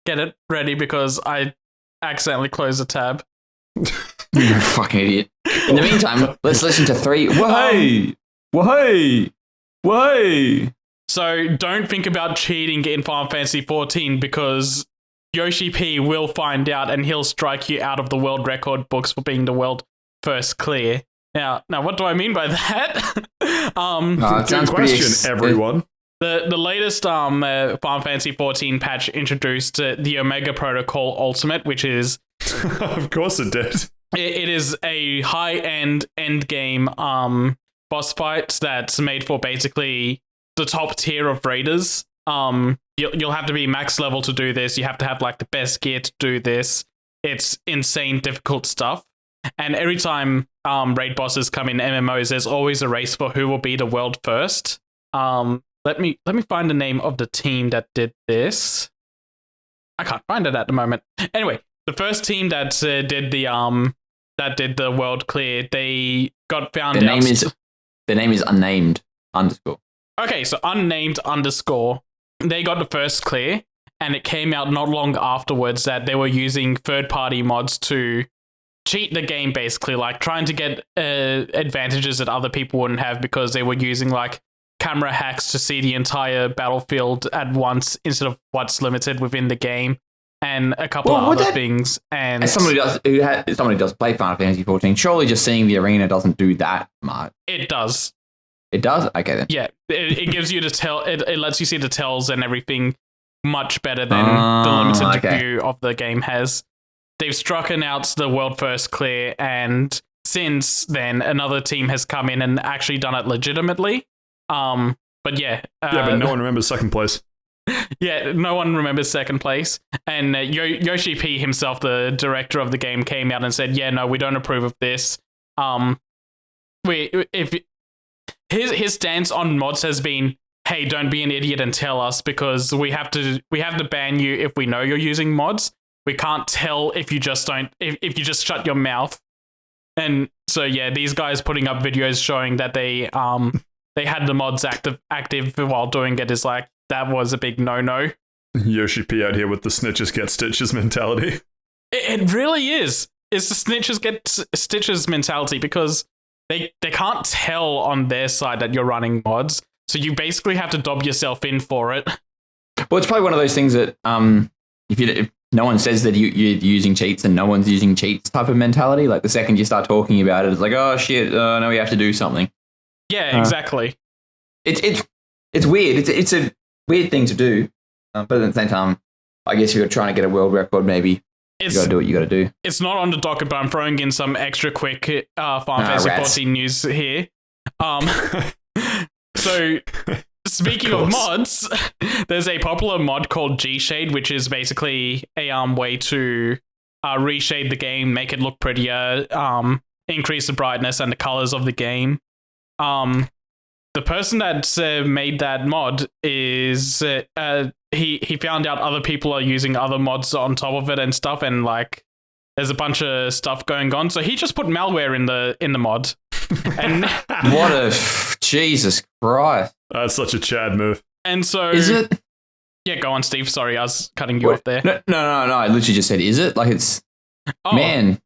Speaker 2: get it ready because I accidentally closed the tab.
Speaker 3: You're a fucking idiot. In the meantime, let's listen to 3. WAHEY.
Speaker 2: So don't think about cheating in Final Fantasy 14 because Yoshi P will find out and he'll strike you out of the world record books for being the world first clear. Now, what do I mean by that?
Speaker 1: Good question, everyone.
Speaker 2: The latest Final Fantasy 14 patch introduced the Omega Protocol Ultimate, which is
Speaker 1: of course it did.
Speaker 2: It is a high-end endgame boss fight that's made for basically the top tier of raiders. You'll have to be max level to do this. You have to have like the best gear to do this. It's insane difficult stuff. And every time raid bosses come in MMOs, there's always a race for who will be the world first. Let me find the name of the team that did this. I can't find it at the moment. Anyway, the first team that did the world clear, they got found out.
Speaker 3: The name is unnamed _
Speaker 2: Okay, so unnamed _ they got the first clear, and it came out not long afterwards that they were using third-party mods to cheat the game, basically, like trying to get advantages that other people wouldn't have because they were using like camera hacks to see the entire battlefield at once instead of what's limited within the game, and a couple of other things. And
Speaker 3: as someone who does play Final Fantasy 14, surely just seeing the arena doesn't do that much.
Speaker 2: It does.
Speaker 3: It does? Okay then.
Speaker 2: Yeah, it gives you the tell. It lets you see the tells and everything much better than the limited view of the game has. They've struck out the world first clear, and since then, another team has come in and actually done it legitimately. But yeah.
Speaker 1: But no one remembers second place.
Speaker 2: Yeah, no one remembers second place. And Yoshi P himself, the director of the game, came out and said, "Yeah, no, we don't approve of this. His stance on mods has been, hey, don't be an idiot and tell us because we have to ban you if we know you're using mods. We can't tell if you just shut your mouth." And so yeah, these guys putting up videos showing that they had the mods active while doing it is like, that was a big no-no.
Speaker 1: Yoshi P out here with the snitches get stitches mentality.
Speaker 2: It really is. It's the snitches get stitches mentality because they can't tell on their side that you're running mods. So you basically have to dob yourself in for it.
Speaker 3: Well, it's probably one of those things that if no one says that you're using cheats and no one's using cheats type of mentality, like the second you start talking about it, it's like, oh shit, now we have to do something.
Speaker 2: Yeah, exactly.
Speaker 3: It's weird. It's a weird thing to do, but at the same time, I guess if you're trying to get a world record, maybe you got to do what you got to do.
Speaker 2: It's not on the docket, but I'm throwing in some extra quick Final Fantasy 14 news here. So, speaking of mods, there's a popular mod called G-Shade, which is basically a way to reshade the game, make it look prettier, increase the brightness and the colors of the game. The person that made that mod is he found out other people are using other mods on top of it and stuff, and like there's a bunch of stuff going on. So he just put malware in the mod. And
Speaker 3: what a Jesus Christ!
Speaker 1: That's such a Chad move.
Speaker 2: And so
Speaker 3: is it?
Speaker 2: Yeah, go on, Steve. Sorry, I was cutting you off there.
Speaker 3: No. I literally just said, is it? Like it's man.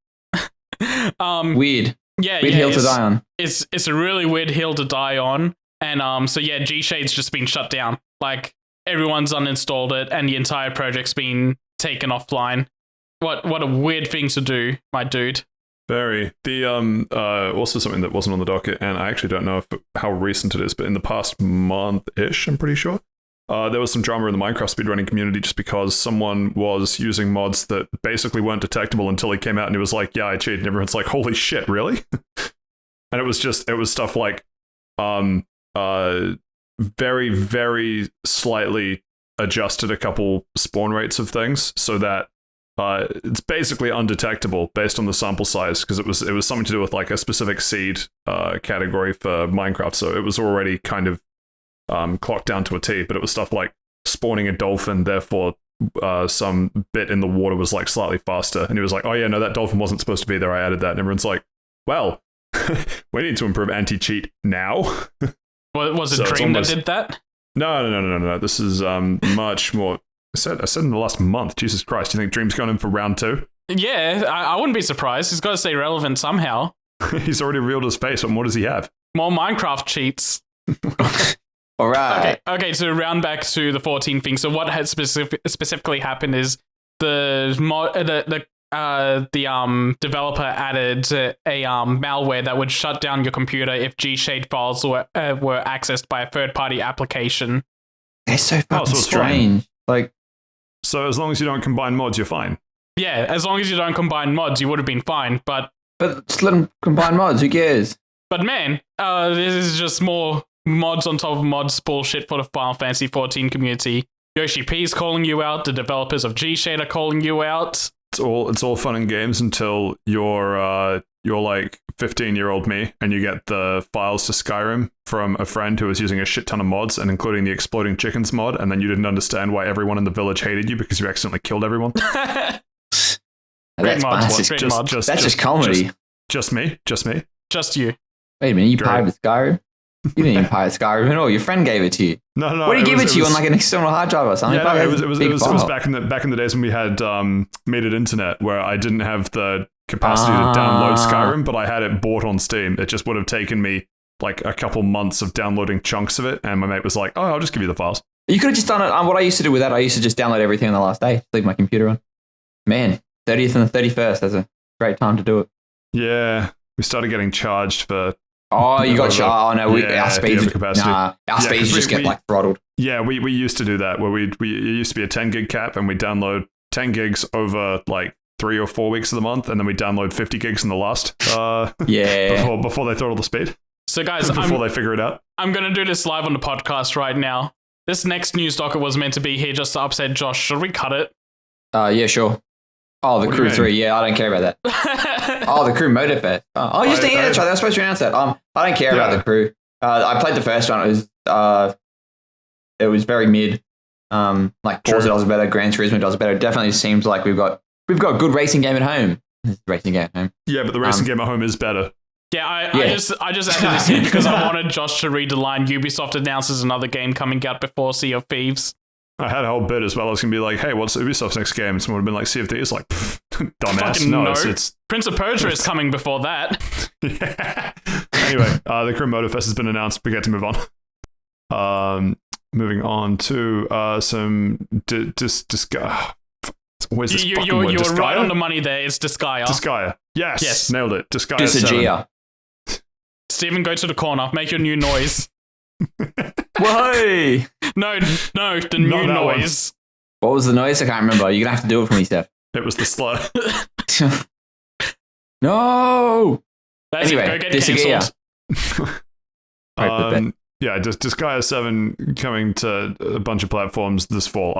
Speaker 3: Weird.
Speaker 2: Yeah,
Speaker 3: weird hill to die on.
Speaker 2: It's a really weird hill to die on. And so yeah, G-Shade's just been shut down. Like everyone's uninstalled it and the entire project's been taken offline. What a weird thing to do, my dude.
Speaker 1: Very. The also something that wasn't on the docket, and I actually don't know how recent it is, but in the past month-ish, I'm pretty sure, there was some drama in the Minecraft speedrunning community just because someone was using mods that basically weren't detectable until he came out and he was like, yeah, I cheated, and everyone's like, holy shit, really? And it was stuff like very, very slightly adjusted a couple spawn rates of things so that it's basically undetectable based on the sample size, because it was something to do with like a specific seed category for Minecraft, so it was already kind of clocked down to a T, but it was stuff like spawning a dolphin, therefore some bit in the water was like slightly faster, and he was like, oh yeah, no, that dolphin wasn't supposed to be there, I added that, and everyone's like, well, we need to improve anti-cheat now.
Speaker 2: Was it Dream that did that?
Speaker 1: No. This is much more. I said in the last month. Jesus Christ! Do you think Dream's going in for round 2?
Speaker 2: Yeah, I wouldn't be surprised. He's got to stay relevant somehow.
Speaker 1: He's already revealed his face. What more does he have?
Speaker 2: More Minecraft cheats.
Speaker 3: All right.
Speaker 2: Okay. So round back to the 14 thing. So what has specifically happened is the developer added a malware that would shut down your computer if G-shade files were accessed by a third-party application.
Speaker 3: They're so fucking strange.
Speaker 1: So as long as you don't combine mods, you're fine.
Speaker 2: Yeah, as long as you don't combine mods, you would have been fine. But
Speaker 3: just let them combine mods. Who cares?
Speaker 2: But man, this is just more mods on top of mods bullshit for the Final Fantasy 14 community. Yoshi P's calling you out. The developers of G-shade are calling you out.
Speaker 1: It's all fun and games until you're like 15-year-old me and you get the files to Skyrim from a friend who was using a shit ton of mods and including the exploding chickens mod, and then you didn't understand why everyone in the village hated you because you accidentally killed everyone.
Speaker 3: That's just comedy.
Speaker 1: Just me.
Speaker 2: Just you.
Speaker 3: Wait a minute, you pirated Skyrim? You didn't even pirate Skyrim at all. Your friend gave it to you.
Speaker 1: No.
Speaker 3: What did he give it to you on like an external hard drive or something?
Speaker 1: Yeah, it was back in the days when we had metered internet, where I didn't have the capacity to download Skyrim, but I had it bought on Steam. It just would have taken me like a couple months of downloading chunks of it, and my mate was like, "Oh, I'll just give you the files."
Speaker 3: You could have just done it. What I used to do with that, I used to just download everything on the last day, leave my computer on. Man, 30th and the 31st, that's a great time to do it.
Speaker 1: Yeah, we started getting charged for.
Speaker 3: Oh, you got charged. Oh, no, our speeds just get like throttled.
Speaker 1: Yeah, we used to do that where it used to be a 10 gig cap and we download 10 gigs over like 3 or 4 weeks of the month, and then we download 50 gigs in the last. Before they throttle the speed.
Speaker 2: So guys,
Speaker 1: before they figure it out.
Speaker 2: I'm going to do this live on the podcast right now. This next news docket was meant to be here just to upset Josh. Should we cut it?
Speaker 3: Yeah, sure. Oh, the Crew 3. Yeah, I don't care about that. The Crew Motorfest. That's right. They were supposed to announce that. I don't care about the Crew. I played the first one. It was very mid. Forza does better. Gran Turismo does better. It definitely seems like we've got a good racing game at home.
Speaker 1: Yeah, but the racing game at home is better.
Speaker 2: Yeah, I just added this in because I wanted Josh to read the line. Ubisoft announces another game coming out before Sea of Thieves.
Speaker 1: I had a whole bit as well. I was going to be like, hey, what's Ubisoft's next game? And someone would have been like, Sea of Thieves. Like, dumbass. No, it's
Speaker 2: Prince of Persia is coming before that.
Speaker 1: Yeah. Anyway, the Crew Motorfest has been announced. We get to move on. Moving on to some Disgaea. Where's this fucking word?
Speaker 2: You're right on the money there. It's Disgaea.
Speaker 1: Disgaea. Yes. Nailed it. Disgaea.
Speaker 3: Disgaea.
Speaker 2: Stephen, go to the corner. Make your new noise.
Speaker 3: Why?
Speaker 2: No, the new noise.
Speaker 3: What was the noise? I can't remember. You're going to have to do it for me, Steph.
Speaker 1: It was the slur.
Speaker 3: No!
Speaker 2: Anyway, go get cancelled.
Speaker 1: Disgaea 7 coming to a bunch of platforms this fall.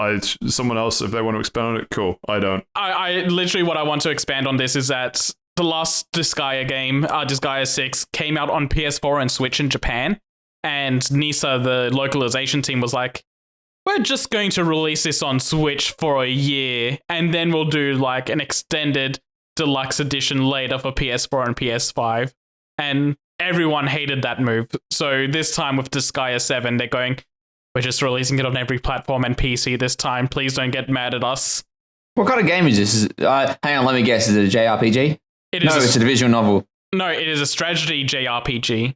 Speaker 1: Someone else, if they want to expand on it, cool. I don't.
Speaker 2: I literally, what I want to expand on this is that the last Disgaea game, Disgaea 6, came out on PS4 and Switch in Japan. And NISA, the localization team, was like, we're just going to release this on Switch for a year, and then we'll do like an extended deluxe edition later for PS4 and PS5. And everyone hated that move. So this time with Disgaea 7, they're going, we're just releasing it on every platform and PC this time. Please don't get mad at us.
Speaker 3: What kind of game is this? Hang on, let me guess. Is it a JRPG? It's a visual novel.
Speaker 2: No, it is a strategy JRPG.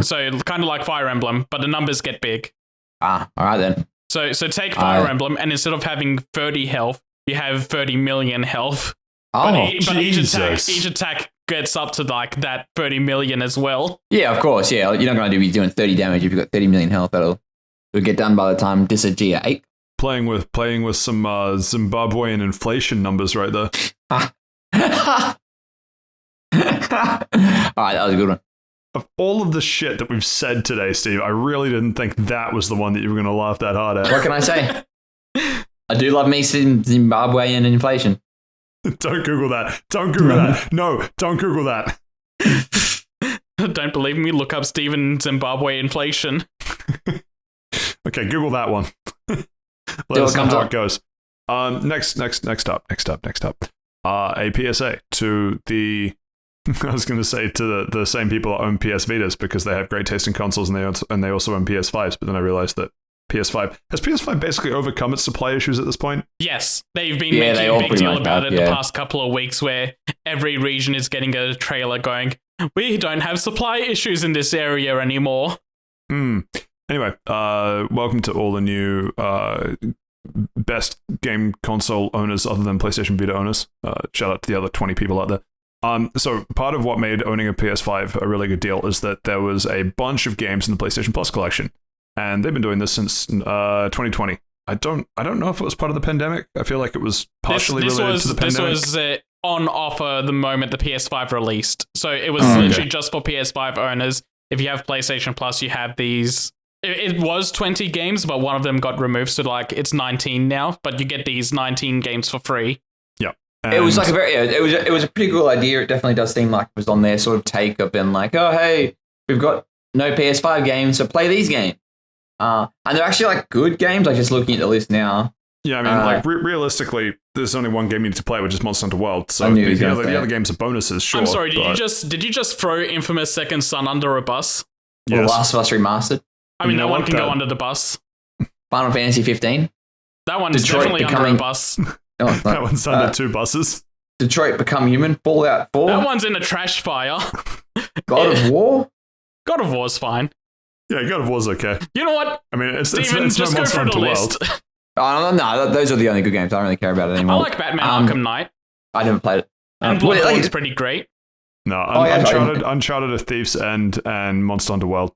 Speaker 2: So kind of like Fire Emblem, but the numbers get big.
Speaker 3: All right then.
Speaker 2: So take Fire Emblem, and instead of having 30 health, you have 30 million health.
Speaker 3: Oh,
Speaker 2: but each attack gets up to like that 30 million as well.
Speaker 3: Yeah, of course. Yeah, you're not going to be doing 30 damage if you've got 30 million health. It'll get done by the time Disgaea 8.
Speaker 1: Playing with some Zimbabwean inflation numbers right there.
Speaker 3: All right, that was a good one.
Speaker 1: Of all of the shit that we've said today, Steve, I really didn't think that was the one that you were going to laugh that hard at.
Speaker 3: What can I say? I do love me some Zimbabwean inflation.
Speaker 1: Don't Google that. Don't Google that. No, don't Google that.
Speaker 2: Don't believe me? Look up Steven Zimbabwe inflation.
Speaker 1: Okay, Google that one. Let us know how it goes. Next up. A PSA to the... I was going to say to the same people that own PS Vitas because they have great taste in consoles and they also own PS5s, but then I realized that PS5. Has PS5 basically overcome its supply issues at this point?
Speaker 2: Yes, they've been making a big deal about it the past couple of weeks, where every region is getting a trailer going, we don't have supply issues in this area anymore.
Speaker 1: Anyway, welcome to all the new best game console owners other than PlayStation Vita owners. Shout out to the other 20 people out there. So part of what made owning a PS5 a really good deal is that there was a bunch of games in the PlayStation Plus collection, and they've been doing this since 2020. I don't know if it was part of the pandemic. I feel like it was partially related to the pandemic.
Speaker 2: This was on offer the moment the PS5 released, so it was literally just for PS5 owners. If you have PlayStation Plus, you have these. It was 20 games, but one of them got removed, so like it's 19 now. But you get these 19 games for free.
Speaker 1: Yeah.
Speaker 3: It was like it was a pretty cool idea. It definitely does seem like it was on their sort of take of being like, oh hey, we've got no PS5 games, so play these games. And they're actually like good games. Like just looking at the list now.
Speaker 1: Yeah, I mean, like realistically, there's only one game you need to play, which is Monster Hunter World. So the other games are bonuses. Sure.
Speaker 2: I'm sorry. Did you just throw Infamous Second Son under a bus?
Speaker 3: Yes. Or Last of Us Remastered.
Speaker 2: I mean, that one can go under the bus.
Speaker 3: Final Fantasy 15.
Speaker 2: That one's definitely under a bus.
Speaker 1: No, that one's under 2 buses.
Speaker 3: Detroit Become Human. Fallout 4.
Speaker 2: That one's in a trash fire.
Speaker 3: God of War.
Speaker 2: God of War's fine.
Speaker 1: Yeah, God of War's okay.
Speaker 2: You know what?
Speaker 1: I mean, it's
Speaker 2: just
Speaker 1: no
Speaker 2: go through the list.
Speaker 3: No, those are the only good games. I don't really care about it anymore.
Speaker 2: I like Batman Arkham Knight.
Speaker 3: I never played it.
Speaker 2: And Bloodborne's pretty great.
Speaker 1: No, Uncharted, A Thief's End, and Monster Hunter World.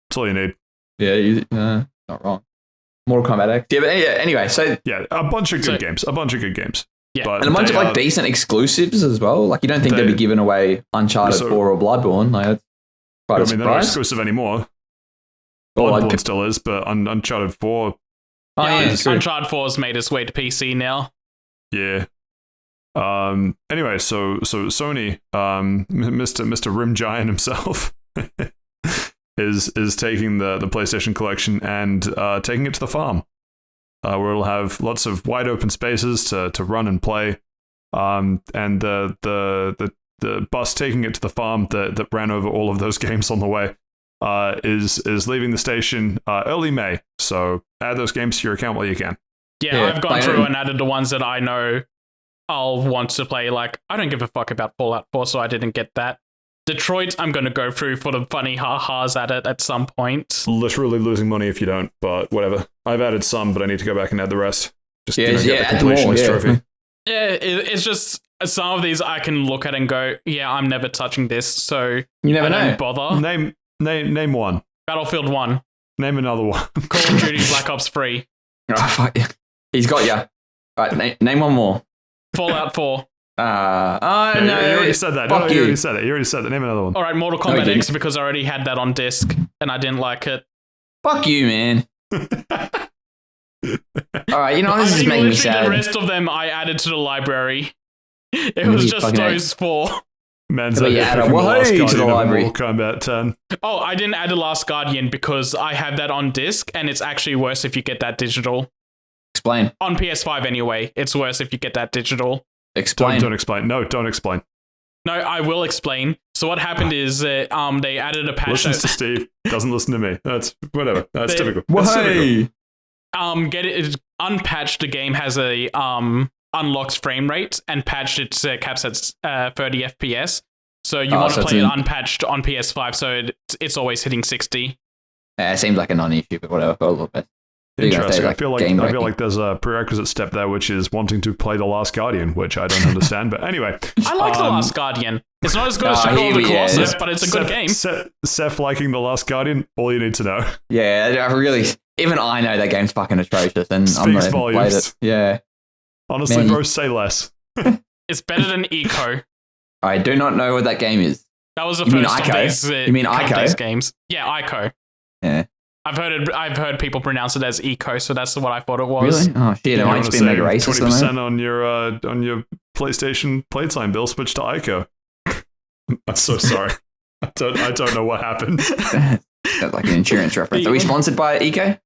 Speaker 1: That's all you need.
Speaker 3: Yeah, not wrong. Mortal Kombat X. Yeah, but anyway, so...
Speaker 1: Yeah, a bunch of good games.
Speaker 2: Yeah.
Speaker 1: But
Speaker 3: and a bunch of like decent exclusives as well. Like you don't think they'd be giving away Uncharted 4 or Bloodborne. Like, that's quite a surprise. They're not exclusive
Speaker 1: anymore. Bloodborne still is, but Uncharted 4...
Speaker 2: Uncharted 4's made its way to PC now.
Speaker 1: Yeah. Anyway, so Sony, Mr. Rim Giant himself, is taking the PlayStation collection and taking it to the farm, where it'll have lots of wide open spaces to run and play. And the bus taking it to the farm that ran over all of those games on the way is leaving the station early May. So add those games to your account while you can.
Speaker 2: Yeah, I've gone through and added the ones that I know I'll want to play. Like, I don't give a fuck about Fallout 4, so I didn't get that. Detroit, I'm going to go through for the funny ha-has at it at some point.
Speaker 1: Literally losing money if you don't, but whatever. I've added some, but I need to go back and add the rest. Just get the completionist trophy.
Speaker 2: Yeah, it's just some of these I can look at and go, yeah, I'm never touching this, so
Speaker 3: you never
Speaker 2: don't bother.
Speaker 1: Name one.
Speaker 2: Battlefield 1.
Speaker 1: Name another one.
Speaker 2: Call of Duty Black Ops 3.
Speaker 3: Oh, fuck. He's got you. Right, name one more.
Speaker 2: Fallout 4.
Speaker 3: No.
Speaker 1: You already said that. You already said that. Name another one.
Speaker 2: All right, Mortal Kombat X, because I already had that on disc and I didn't like it.
Speaker 3: Fuck you, man. All right, you know, this is making me sad.
Speaker 2: The rest of them I added to the library. It was just those 4.
Speaker 1: Man's like WAHEY to the library. Mortal Kombat 10.
Speaker 2: Oh, I didn't add The Last Guardian because I have that on disc, and it's actually worse if you get that digital.
Speaker 3: Explain.
Speaker 2: On PS5 anyway, it's worse if you get that digital.
Speaker 3: Explain.
Speaker 1: Don't explain. No, don't explain.
Speaker 2: No, I will explain. So what happened is they added a patch.
Speaker 1: Listens to Steve, doesn't listen to me. That's whatever. That's typical.
Speaker 3: WAHEY.
Speaker 2: Get it unpatched. The game has a unlocked frame rate, and patched it caps at 30 FPS. So you want to play it unpatched on PS5, so it's always hitting 60.
Speaker 3: It seems like a non-issue, but whatever. A little bit.
Speaker 1: Interesting. I feel like there's a prerequisite step there, which is wanting to play The Last Guardian, which I don't understand. But anyway,
Speaker 2: I like The Last Guardian. It's not as good as Shadow of the Colossus, but it's a good game.
Speaker 1: Seth liking The Last Guardian, all you need to know.
Speaker 3: Yeah, I really. Even I know that game's fucking atrocious, and I'm not even played it. Yeah.
Speaker 1: Honestly, bro, say less.
Speaker 2: It's better than Eco.
Speaker 3: I do not know what that game is.
Speaker 2: That was the first of these.
Speaker 3: You mean Ico?
Speaker 2: Games. Yeah, Ico.
Speaker 3: Yeah.
Speaker 2: I've heard people pronounce it as Eco, so that's what I thought it was.
Speaker 3: Really? Oh shit! It might just be mega racist.
Speaker 1: 20% on your PlayStation playtime bill. Switch to Ico. I'm so sorry. I don't know what happened.
Speaker 3: That's like an insurance reference. Are we sponsored by Eco?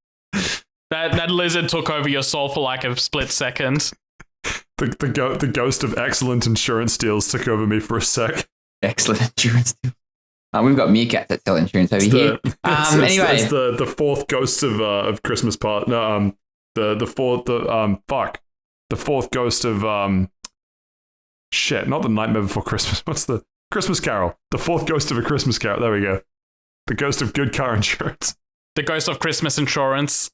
Speaker 2: That lizard took over your soul for like a split second.
Speaker 1: The ghost of excellent insurance deals took over me for a sec.
Speaker 3: Excellent insurance deals. We've got meerkats that sell insurance over here. Anyway,
Speaker 1: it's the fourth ghost of Christmas part. No, the fourth ghost of shit. Not the Nightmare Before Christmas. What's the Christmas Carol? The fourth ghost of A Christmas Carol. There we go. The ghost of good car insurance.
Speaker 2: The ghost of Christmas insurance.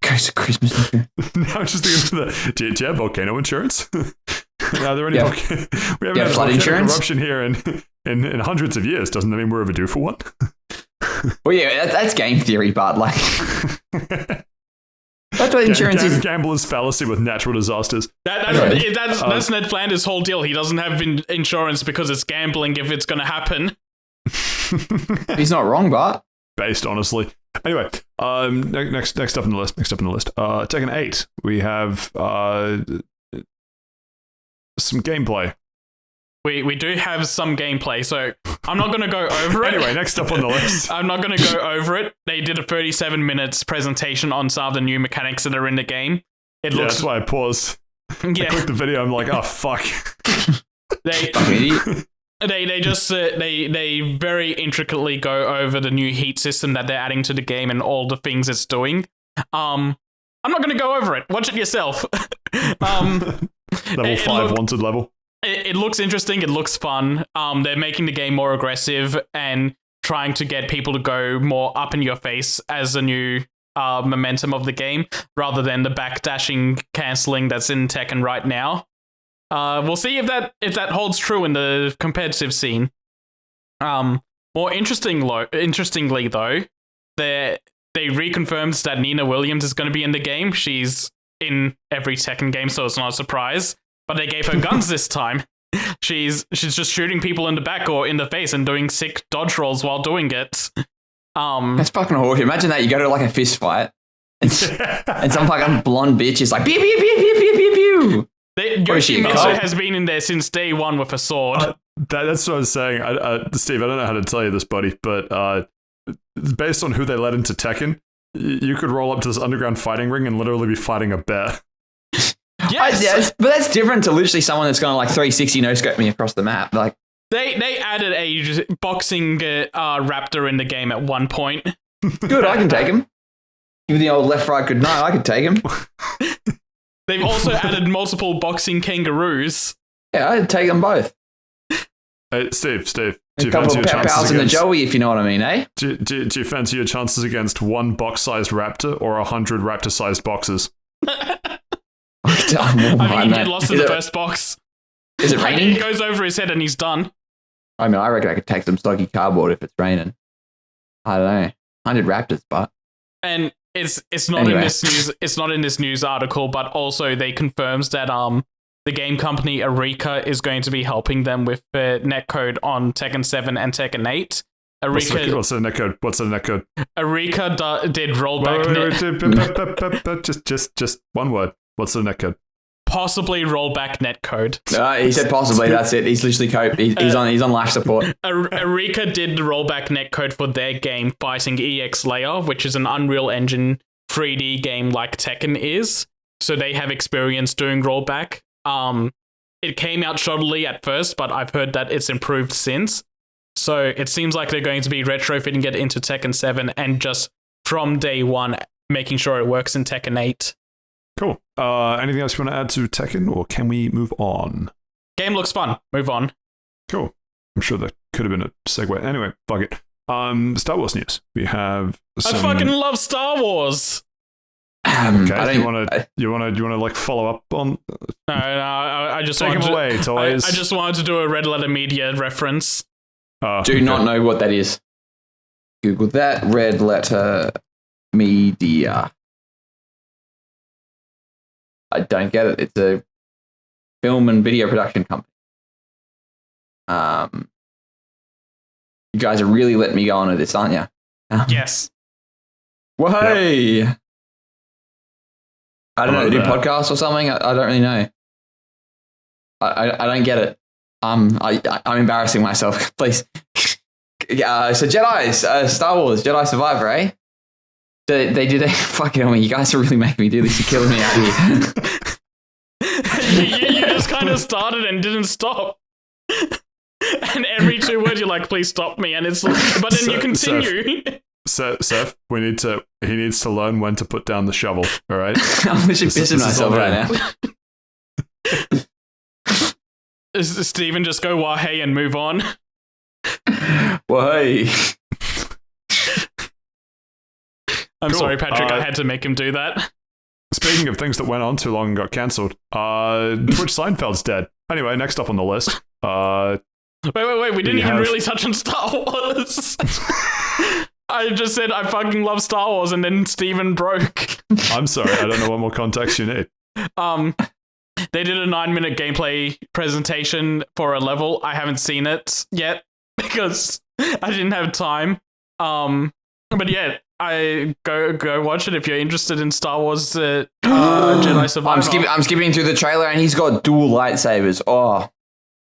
Speaker 3: Ghost of Christmas insurance.
Speaker 1: Now I'm just thinking of the. Do you have volcano insurance? Are there any? We haven't had
Speaker 3: flood insurance
Speaker 1: eruption here in hundreds of years. Doesn't that mean we're overdue for one?
Speaker 3: Well, yeah, that's game theory, but like that's what insurance is.
Speaker 1: Gambler's fallacy with natural disasters.
Speaker 2: That's Ned Flanders' whole deal. He doesn't have insurance because it's gambling if it's going to happen.
Speaker 3: He's not wrong, but
Speaker 1: based honestly. Anyway, next up on the list. Tekken 8. We have some gameplay.
Speaker 2: We do have some gameplay, so I'm not going to go over it.
Speaker 1: Anyway, next up on the list.
Speaker 2: I'm not going to go over it. They did a 37 minutes presentation on some of the new mechanics that are in the game. That's
Speaker 1: why I paused. I clicked the video. I'm like, oh fuck.
Speaker 2: They just they very intricately go over the new heat system that they're adding to the game and all the things it's doing. I'm not going to go over it. Watch it yourself.
Speaker 1: Level 5 wanted level.
Speaker 2: It looks interesting. It looks fun. They're making the game more aggressive and trying to get people to go more up in your face as the new momentum of the game, rather than the backdashing cancelling that's in Tekken right now. We'll see if that holds true in the competitive scene. More interestingly though, they reconfirmed that Nina Williams is going to be in the game. She's in every Tekken game, so it's not a surprise. But they gave her guns this time. She's just shooting people in the back or in the face and doing sick dodge rolls while doing it.
Speaker 3: That's fucking horrible. Imagine that you go to like a fist fight and some fucking blonde bitch is like pew pew pew pew pew pew pew.
Speaker 2: Yoshimitsu has been in there since day one with a sword.
Speaker 1: That's what I was saying. Steve, I don't know how to tell you this, buddy, but based on who they let into Tekken, you could roll up to this underground fighting ring and literally be fighting a bear.
Speaker 3: Yes, but that's different to literally someone that's going to like 360 no-scope me across the map. Like
Speaker 2: they added a boxing raptor in the game at one point.
Speaker 3: Good, I can take him. Give the old left-right good night, I could take him.
Speaker 2: They've also added multiple boxing kangaroos.
Speaker 3: Yeah, I'd take them both.
Speaker 1: Hey, Steve, do
Speaker 3: you fancy your chances against... in the Joey, if you know what I mean, eh?
Speaker 1: Do you fancy your chances against one box-sized raptor or 100 raptor-sized boxes?
Speaker 2: I think he get lost in the first box.
Speaker 3: Is it raining?
Speaker 2: It goes over his head and he's done.
Speaker 3: I mean, I reckon I could take some soggy cardboard if it's raining. I don't know. 100 raptors, but...
Speaker 2: And it's not in this news. It's not in this news article, but also they confirms that the game company Eureka is going to be helping them with netcode on Tekken 7 and Tekken 8.
Speaker 1: What's the netcode?
Speaker 2: Eureka did rollback.
Speaker 1: Just one word. What's the netcode?
Speaker 2: Possibly rollback netcode.
Speaker 3: He said possibly. That's it. He's literally coped. He's on life support.
Speaker 2: Eureka did the rollback netcode for their game Fighting EX Layer, which is an Unreal Engine 3D game like Tekken is. So they have experience doing rollback. It came out shoddily at first, but I've heard that it's improved since. So it seems like they're going to be retrofitting it into Tekken 7 and just from day one making sure it works in Tekken 8.
Speaker 1: Cool. Anything else you want to add to Tekken, or can we move on?
Speaker 2: Game looks fun. Move on.
Speaker 1: Cool. I'm sure that could have been a segue. Anyway, fuck it. Star Wars news. We have some...
Speaker 2: I fucking love Star Wars.
Speaker 1: Okay. You want to like follow up on?
Speaker 2: No. I just
Speaker 1: take him away, toys.
Speaker 2: I just wanted to do a Red Letter Media reference.
Speaker 3: Do not know what that is. Google that. Red Letter Media. I don't get it. It's a film and video production company. You guys are really letting me go on with this, aren't you?
Speaker 2: Yes.
Speaker 3: WAHEY! Yep. I don't know, do podcasts or something? I don't really know. I don't get it. I'm embarrassing myself. Please. So Jedi, Star Wars, Jedi Survivor, eh? They did a fucking hell, you guys are really making me do this. You're killing me out
Speaker 2: here. you just kind of started and didn't stop. and every 2 words you're like, please stop me, and it's but then you continue.
Speaker 1: Seth, he needs to learn when to put down the shovel. All right.
Speaker 3: I'm literally pissing myself right now.
Speaker 2: Steven, just go WAHEY and move on.
Speaker 3: WAHEY.
Speaker 2: I'm sorry, Patrick. I had to make him do that.
Speaker 1: Speaking of things that went on too long and got cancelled, Twitch Seinfeld's dead. Anyway, next up on the list.
Speaker 2: Wait. We didn't even really touch on Star Wars. I just said I fucking love Star Wars, and then Steven broke.
Speaker 1: I'm sorry. I don't know what more context you need.
Speaker 2: They did a 9-minute gameplay presentation for a level. I haven't seen it yet because I didn't have time. But yeah, I go watch it if you're interested in Star Wars Jedi Survivor.
Speaker 3: I'm skipping through the trailer, and he's got dual lightsabers. Oh,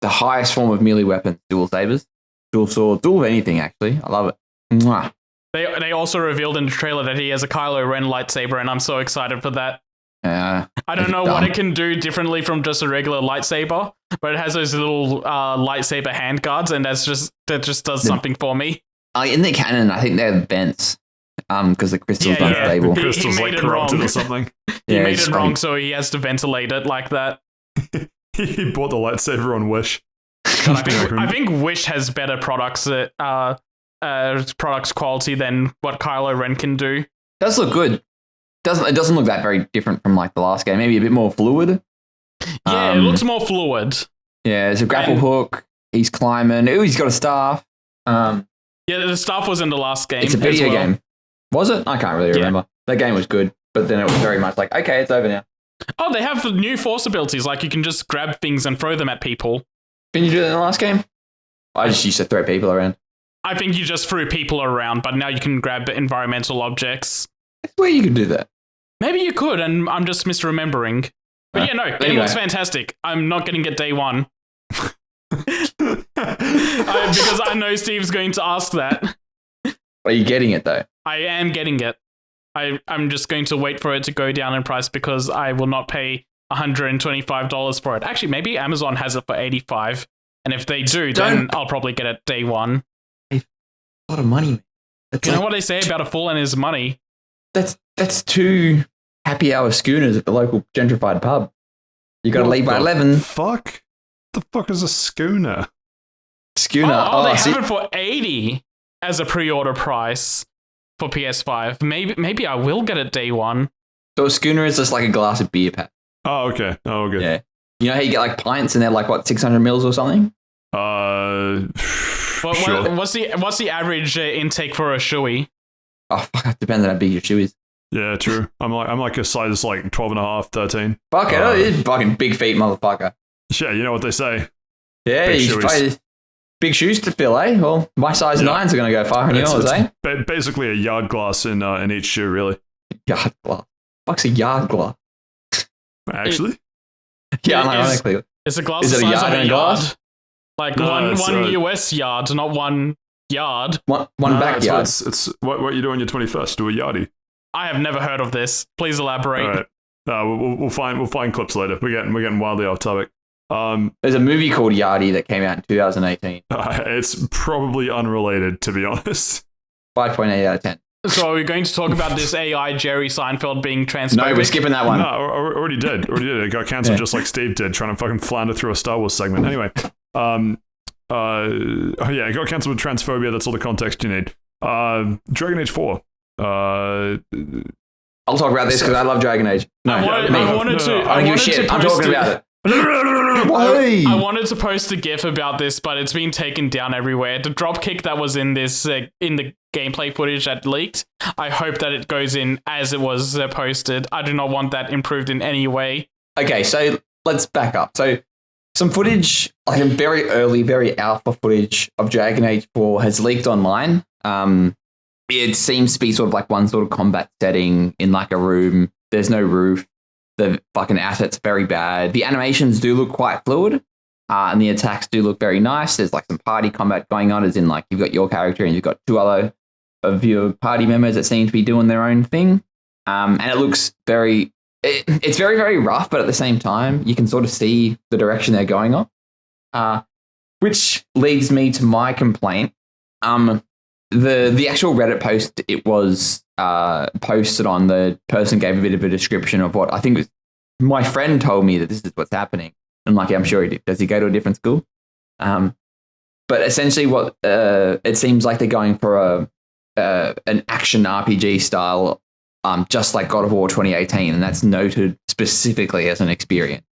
Speaker 3: the highest form of melee weapon. Dual sabers, dual sword, dual anything. Actually, I love it. Mwah.
Speaker 2: They also revealed in the trailer that he has a Kylo Ren lightsaber, and I'm so excited for that. I don't know what it can do differently from just a regular lightsaber, but it has those little lightsaber handguards, and that just does something for me.
Speaker 3: In the canon, I think they're vents, because the crystal's unstable.
Speaker 1: The crystal's like corrupted or something.
Speaker 2: He made it wrong, so he has to ventilate it like that.
Speaker 1: He bought the lightsaber on Wish.
Speaker 2: I think Wish has better products quality than what Kylo Ren can do.
Speaker 3: It does look good. It doesn't look that very different from like the last game. Maybe a bit more fluid.
Speaker 2: Yeah, it looks more fluid.
Speaker 3: Yeah, there's a grapple hook. He's climbing. Ooh, he's got a staff.
Speaker 2: Yeah, the staff was in the last game.
Speaker 3: It's a video game. Was it? I can't really remember. That game was good, but then it was very much like, okay, it's over now.
Speaker 2: Oh, they have new force abilities. Like you can just grab things and throw them at people.
Speaker 3: Can you do that in the last game? I just used to throw people around.
Speaker 2: I think you just threw people around, but now you can grab environmental objects.
Speaker 3: That's where you could do that.
Speaker 2: Maybe you could, and I'm just misremembering. But it looks fantastic. I'm not getting it day one. Because I know Steve's going to ask that.
Speaker 3: Are you getting it, though?
Speaker 2: I am getting it. I'm just going to wait for it to go down in price because I will not pay $125 for it. Actually, maybe Amazon has it for $85. And if they do, then I'll probably get it day one.
Speaker 3: A lot of money.
Speaker 2: You know what they say about a fool and his money?
Speaker 3: That's 2 happy hour schooners at the local gentrified pub. You got to leave by 11.
Speaker 1: Fuck? The fuck is a schooner?
Speaker 3: Schooner.
Speaker 2: They have it for $80 as a pre-order price for PS5. Maybe I will get it day one.
Speaker 3: So a schooner is just like a glass of beer pack.
Speaker 1: Oh, okay. Oh, good.
Speaker 3: Yeah. You know how you get like pints and they're like, what, 600 mils or something?
Speaker 2: Sure. What's the average intake for a shoey?
Speaker 3: Oh, fuck, it depends on how big your shoe is.
Speaker 1: Yeah, true. I'm like a size like 12 and a half, 13.
Speaker 3: Fuck it, it's fucking big feet, motherfucker.
Speaker 1: Yeah, you know what they say.
Speaker 3: Yeah, big shoes to fill, eh? Well, my size 9s are going to go far in yours, eh?
Speaker 1: Basically a yard glass in each shoe, really.
Speaker 3: Yard glass. Fuck's a yard glass?
Speaker 1: Actually?
Speaker 3: Ironically.
Speaker 2: It's a glass the size of a yard. Like one US yard, not one yard.
Speaker 3: One backyard.
Speaker 1: It's what you do on your 21st. Do a yardie.
Speaker 2: I have never heard of this. Please elaborate.
Speaker 1: All right. We'll find clips later. We're getting wildly off topic.
Speaker 3: There's a movie called Yardie that came out in 2018.
Speaker 1: It's probably unrelated, to be honest.
Speaker 3: 5.8 out of 10.
Speaker 2: So are we going to talk about this AI Jerry Seinfeld being transphobic?
Speaker 3: No, we're skipping that one.
Speaker 1: No, already did. It got cancelled just like Steve did, trying to fucking flounder through a Star Wars segment. Anyway, it got cancelled with transphobia. That's all the context you need. Dragon Age 4.
Speaker 3: I'll talk about this because I love Dragon Age.
Speaker 2: I don't give a shit.
Speaker 3: I'm talking about it.
Speaker 2: I wanted to post a GIF about this, but it's been taken down everywhere. The dropkick that was in this in the gameplay footage that leaked, I hope that it goes in as it was posted. I do not want that improved in any way.
Speaker 3: Okay, so let's back up. So some footage, like a very early, very alpha footage of Dragon Age 4 has leaked online. It seems to be sort of like one sort of combat setting in like a room. There's no roof. The fucking asset's very bad. The animations do look quite fluid, and the attacks do look very nice. There's like some party combat going on, as in like you've got your character and you've got 2 other of your party members that seem to be doing their own thing. And it looks it's very, very rough, but at the same time, you can sort of see the direction they're going on. Which leads me to my complaint. The actual Reddit post, it was posted on, the person gave a bit of a description of what I think was, my friend told me that this is what's happening. I'm like, I'm sure he did. Does he go to a different school? But essentially what it seems like they're going for an action RPG style, just like God of War 2018, and that's noted specifically as an experience.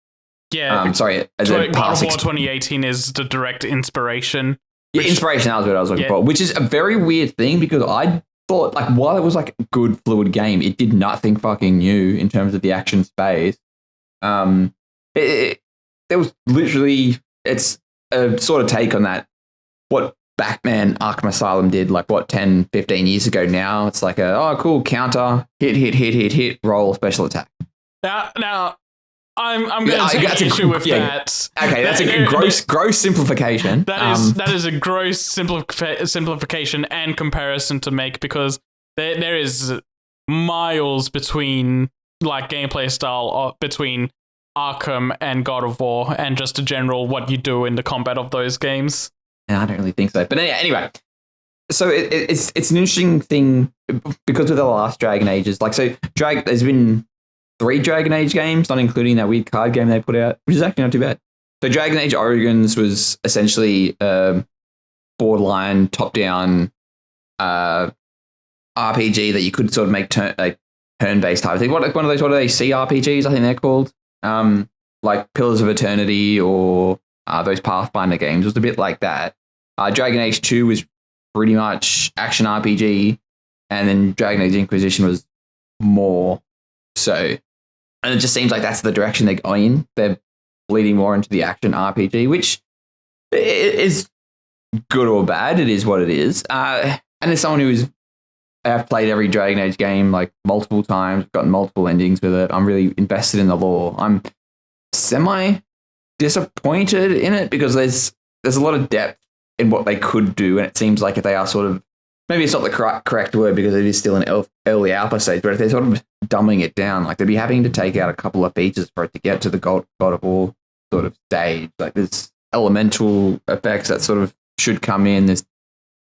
Speaker 2: Yeah.
Speaker 3: As
Speaker 2: God
Speaker 3: a past
Speaker 2: of War 2018 is the direct inspiration.
Speaker 3: Yeah, inspiration, that was what I was looking for, which is a very weird thing because I thought, like, while it was like a good fluid game, it did nothing fucking new in terms of the action space. There was literally, it's a sort of take on that, what Batman Arkham Asylum did, like, 10, 15 years ago now. It's like cool, counter, hit, roll, special attack.
Speaker 2: Now I'm going to take issue with that.
Speaker 3: Okay, that's a gross simplification.
Speaker 2: That is a gross simplification and comparison to make, because there is miles between, like, gameplay style between Arkham and God of War, and just a general what you do in the combat of those games.
Speaker 3: I don't really think so. But anyway, so it's an interesting thing because of the last Dragon Ages. Like, so there's been 3 Dragon Age games, not including that weird card game they put out, which is actually not too bad. So Dragon Age Origins was essentially borderline top-down RPG that you could sort of make turn-based type. I think one of those, what are they, CRPGs, I think they're called. Like Pillars of Eternity or those Pathfinder games. It was a bit like that. Dragon Age 2 was pretty much action RPG, and then Dragon Age Inquisition was more so. And it just seems like that's the direction they're going in. They're bleeding more into the action RPG, which is good or bad. It is what it is. And as someone I've played every Dragon Age game like multiple times, gotten multiple endings with it, I'm really invested in the lore. I'm semi disappointed in it because there's a lot of depth in what they could do, and it seems like if they are sort of, maybe it's not the correct word because it is still an early alpha stage, but if they're sort of dumbing it down, like they'd be having to take out a couple of features for it to get to the God of War sort of stage. Like there's elemental effects that sort of should come in. There's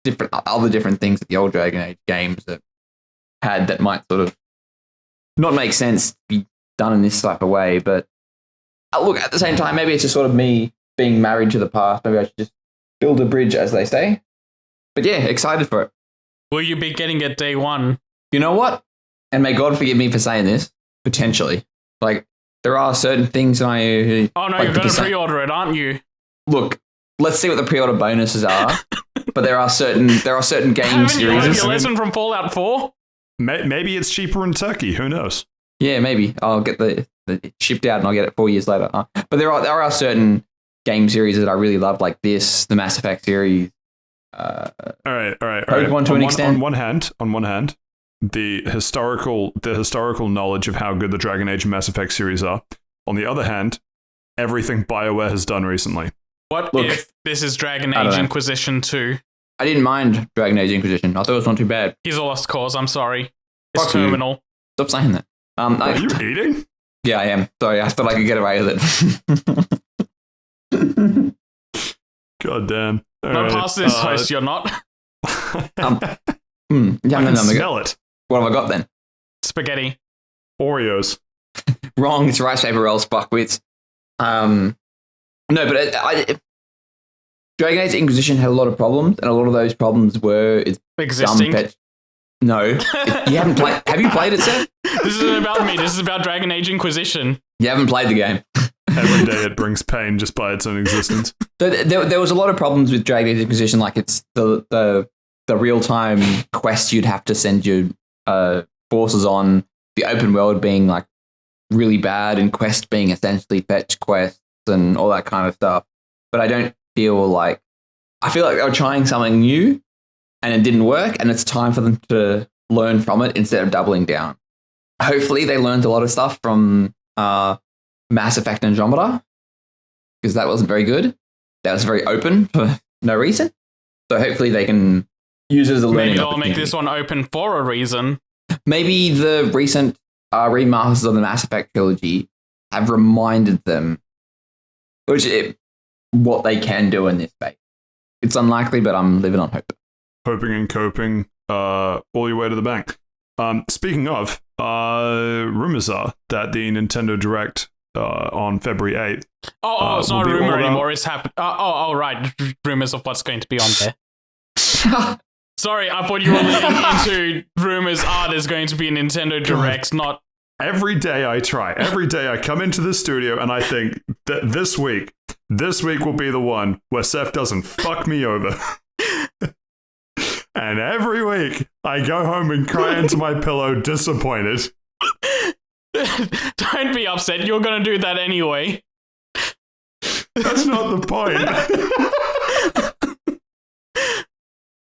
Speaker 3: different things that the old Dragon Age games that had that might sort of not make sense to be done in this type of way. But look, at the same time, maybe it's just sort of me being married to the past. Maybe I should just build a bridge, as they say. But yeah, excited for it.
Speaker 2: Will you be getting it day one?
Speaker 3: You know what? And may God forgive me for saying this, potentially. Like, there are certain things I...
Speaker 2: Oh no, you're going to pre-order it, aren't you?
Speaker 3: Look, let's see what the pre-order bonuses are. But there are certain game
Speaker 2: Haven't
Speaker 3: series.
Speaker 2: You learned your lesson from Fallout 4?
Speaker 1: Maybe it's cheaper in Turkey. Who knows?
Speaker 3: Yeah, maybe. I'll get the shipped out and I'll get it 4 years later. But there are certain game series that I really love, like this, the Mass Effect series.
Speaker 1: All right.
Speaker 3: Pokemon to an extent.
Speaker 1: On one hand, the historical knowledge of how good the Dragon Age and Mass Effect series are. On the other hand, everything BioWare has done recently.
Speaker 2: Look, if this is Dragon Age Inquisition 2?
Speaker 3: I didn't mind Dragon Age Inquisition. I thought it was not too bad.
Speaker 2: He's a lost cause, I'm sorry. It's terminal.
Speaker 3: Stop saying that.
Speaker 1: Are you eating?
Speaker 3: Yeah, I am. Sorry, I thought I could get away with it.
Speaker 1: God damn.
Speaker 2: No, past this host, you're not.
Speaker 1: I can smell it.
Speaker 3: What have I got then?
Speaker 2: Spaghetti.
Speaker 1: Oreos.
Speaker 3: Wrong, it's rice paper rolls, fuckwits. No, but Dragon Age Inquisition had a lot of problems, and a lot of those problems were
Speaker 2: existing.
Speaker 3: No, you haven't played. Have you played it, Seth?
Speaker 2: This isn't about me. This is about Dragon Age Inquisition.
Speaker 3: You haven't played the game.
Speaker 1: Every day it brings pain just by its own existence.
Speaker 3: So there was a lot of problems with Dragon Age Inquisition, like it's the real time quest you'd have to send your forces on, the open world being like really bad, and quest being essentially fetch quests and all that kind of stuff. But I feel like they were trying something new and it didn't work, and it's time for them to learn from it instead of doubling down. Hopefully they learned a lot of stuff from Mass Effect Andromeda, because that wasn't very good. That was very open for no reason. So hopefully they can use it as a learning opportunity.
Speaker 2: Maybe they'll make this one open for a reason.
Speaker 3: Maybe the recent remasters of the Mass Effect trilogy have reminded them, which what they can do in this space. It's unlikely, but I'm living on hope.
Speaker 1: Hoping and coping all your way to the bank. Speaking of, rumors are that the Nintendo Direct on February 8th.
Speaker 2: It's not a rumor anymore. It's happened. Right. Rumors of what's going to be on there. Sorry, I thought you were leading into rumors. There's going to be a Nintendo Direct, not...
Speaker 1: Every day I try. Every day I come into the studio and I think that this week will be the one where Saif doesn't fuck me over. And every week I go home and cry into my pillow disappointed.
Speaker 2: Don't be upset. You're going to do that anyway.
Speaker 1: That's not the point.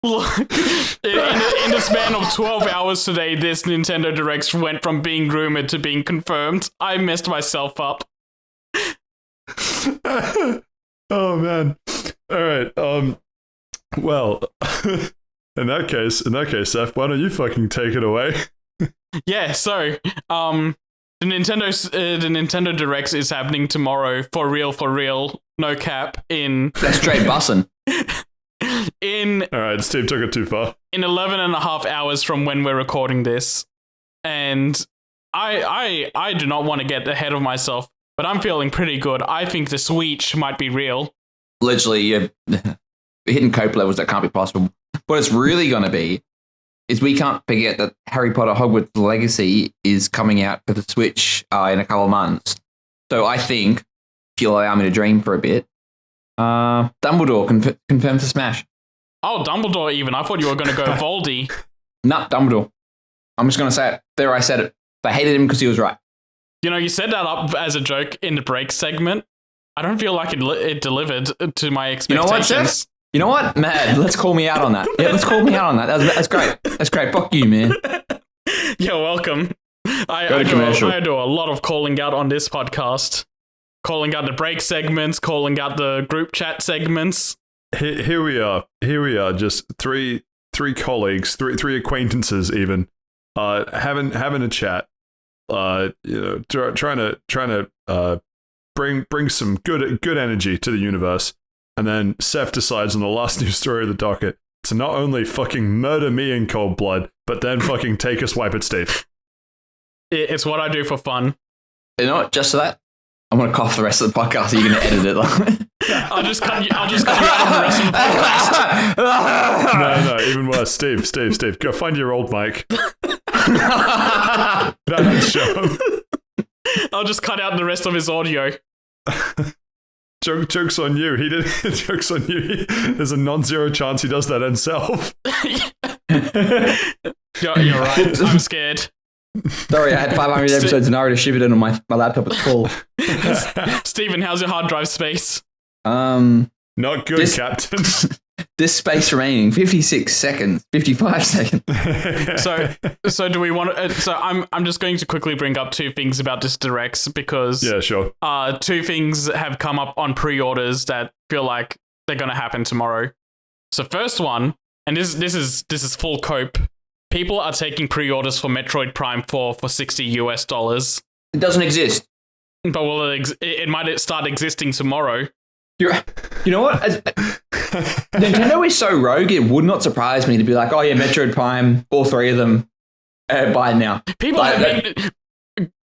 Speaker 2: Look, in the span of 12 hours today, this Nintendo Direct went from being rumored to being confirmed. I messed myself up.
Speaker 1: Oh, man. All right. Well, in that case, Saif, why don't you fucking take it away?
Speaker 2: Yeah, so, the Nintendo Direct is happening tomorrow, for real, no cap, in...
Speaker 3: That's straight bussin'.
Speaker 1: Alright, Steve took it too far.
Speaker 2: In 11 and a half hours from when we're recording this. And I do not want to get ahead of myself, but I'm feeling pretty good. I think the Switch might be real.
Speaker 3: Literally, you're hitting cope levels that can't be possible. What it's really going to be is we can't forget that Harry Potter Hogwarts Legacy is coming out for the Switch in a couple of months. So I think, if you'll allow me to dream for a bit, Dumbledore confirmed to Smash.
Speaker 2: Oh, Dumbledore even. I thought you were going to go Voldy.
Speaker 3: Nah, Dumbledore. I'm just going to say it. There I said it. They hated him because he was right.
Speaker 2: You know, you set that up as a joke in the break segment. I don't feel like it delivered to my expectations.
Speaker 3: You know what? Mad. Let's call me out on that. Yeah, let's call me out on that. That's great. That's great. Fuck you, man.
Speaker 2: You're welcome. I do a lot of calling out on this podcast. Calling out the break segments, calling out the group chat segments.
Speaker 1: Here we are, just three colleagues, three acquaintances even, having a chat, trying to bring some good energy to the universe. And then Saif decides on the last news story of the docket to not only fucking murder me in cold blood, but then fucking take a swipe at Steve.
Speaker 2: It's what I do for fun.
Speaker 3: You know what? Just for that, I'm going to cough the rest of the podcast. Are you going to edit it?
Speaker 2: I'll just cut you out of the rest of the
Speaker 1: podcast. No, even worse. Steve, go find your old mic. Back the show.
Speaker 2: I'll just cut out the rest of his audio.
Speaker 1: Joke's on you. He did. Joke's on you. There's a non-zero chance he does that himself.
Speaker 2: You're right. I'm scared.
Speaker 3: Sorry, I had 500 episodes and I already shipped it and my laptop is full.
Speaker 2: Stephen, how's your hard drive space?
Speaker 1: Not good, Captain.
Speaker 3: This space remaining 56 seconds, 55 seconds.
Speaker 2: So do we want to? So I'm just going to quickly bring up two things about this Direct because
Speaker 1: yeah, sure.
Speaker 2: Two things have come up on pre-orders that feel like they're going to happen tomorrow. So first one, and this is full cope. People are taking pre-orders for Metroid Prime 4 for $60.
Speaker 3: It doesn't exist.
Speaker 2: But it might start existing tomorrow.
Speaker 3: You know what? Nintendo is so rogue, it would not surprise me to be like, oh yeah, Metroid Prime, all three of them, buy it now.
Speaker 2: People have been...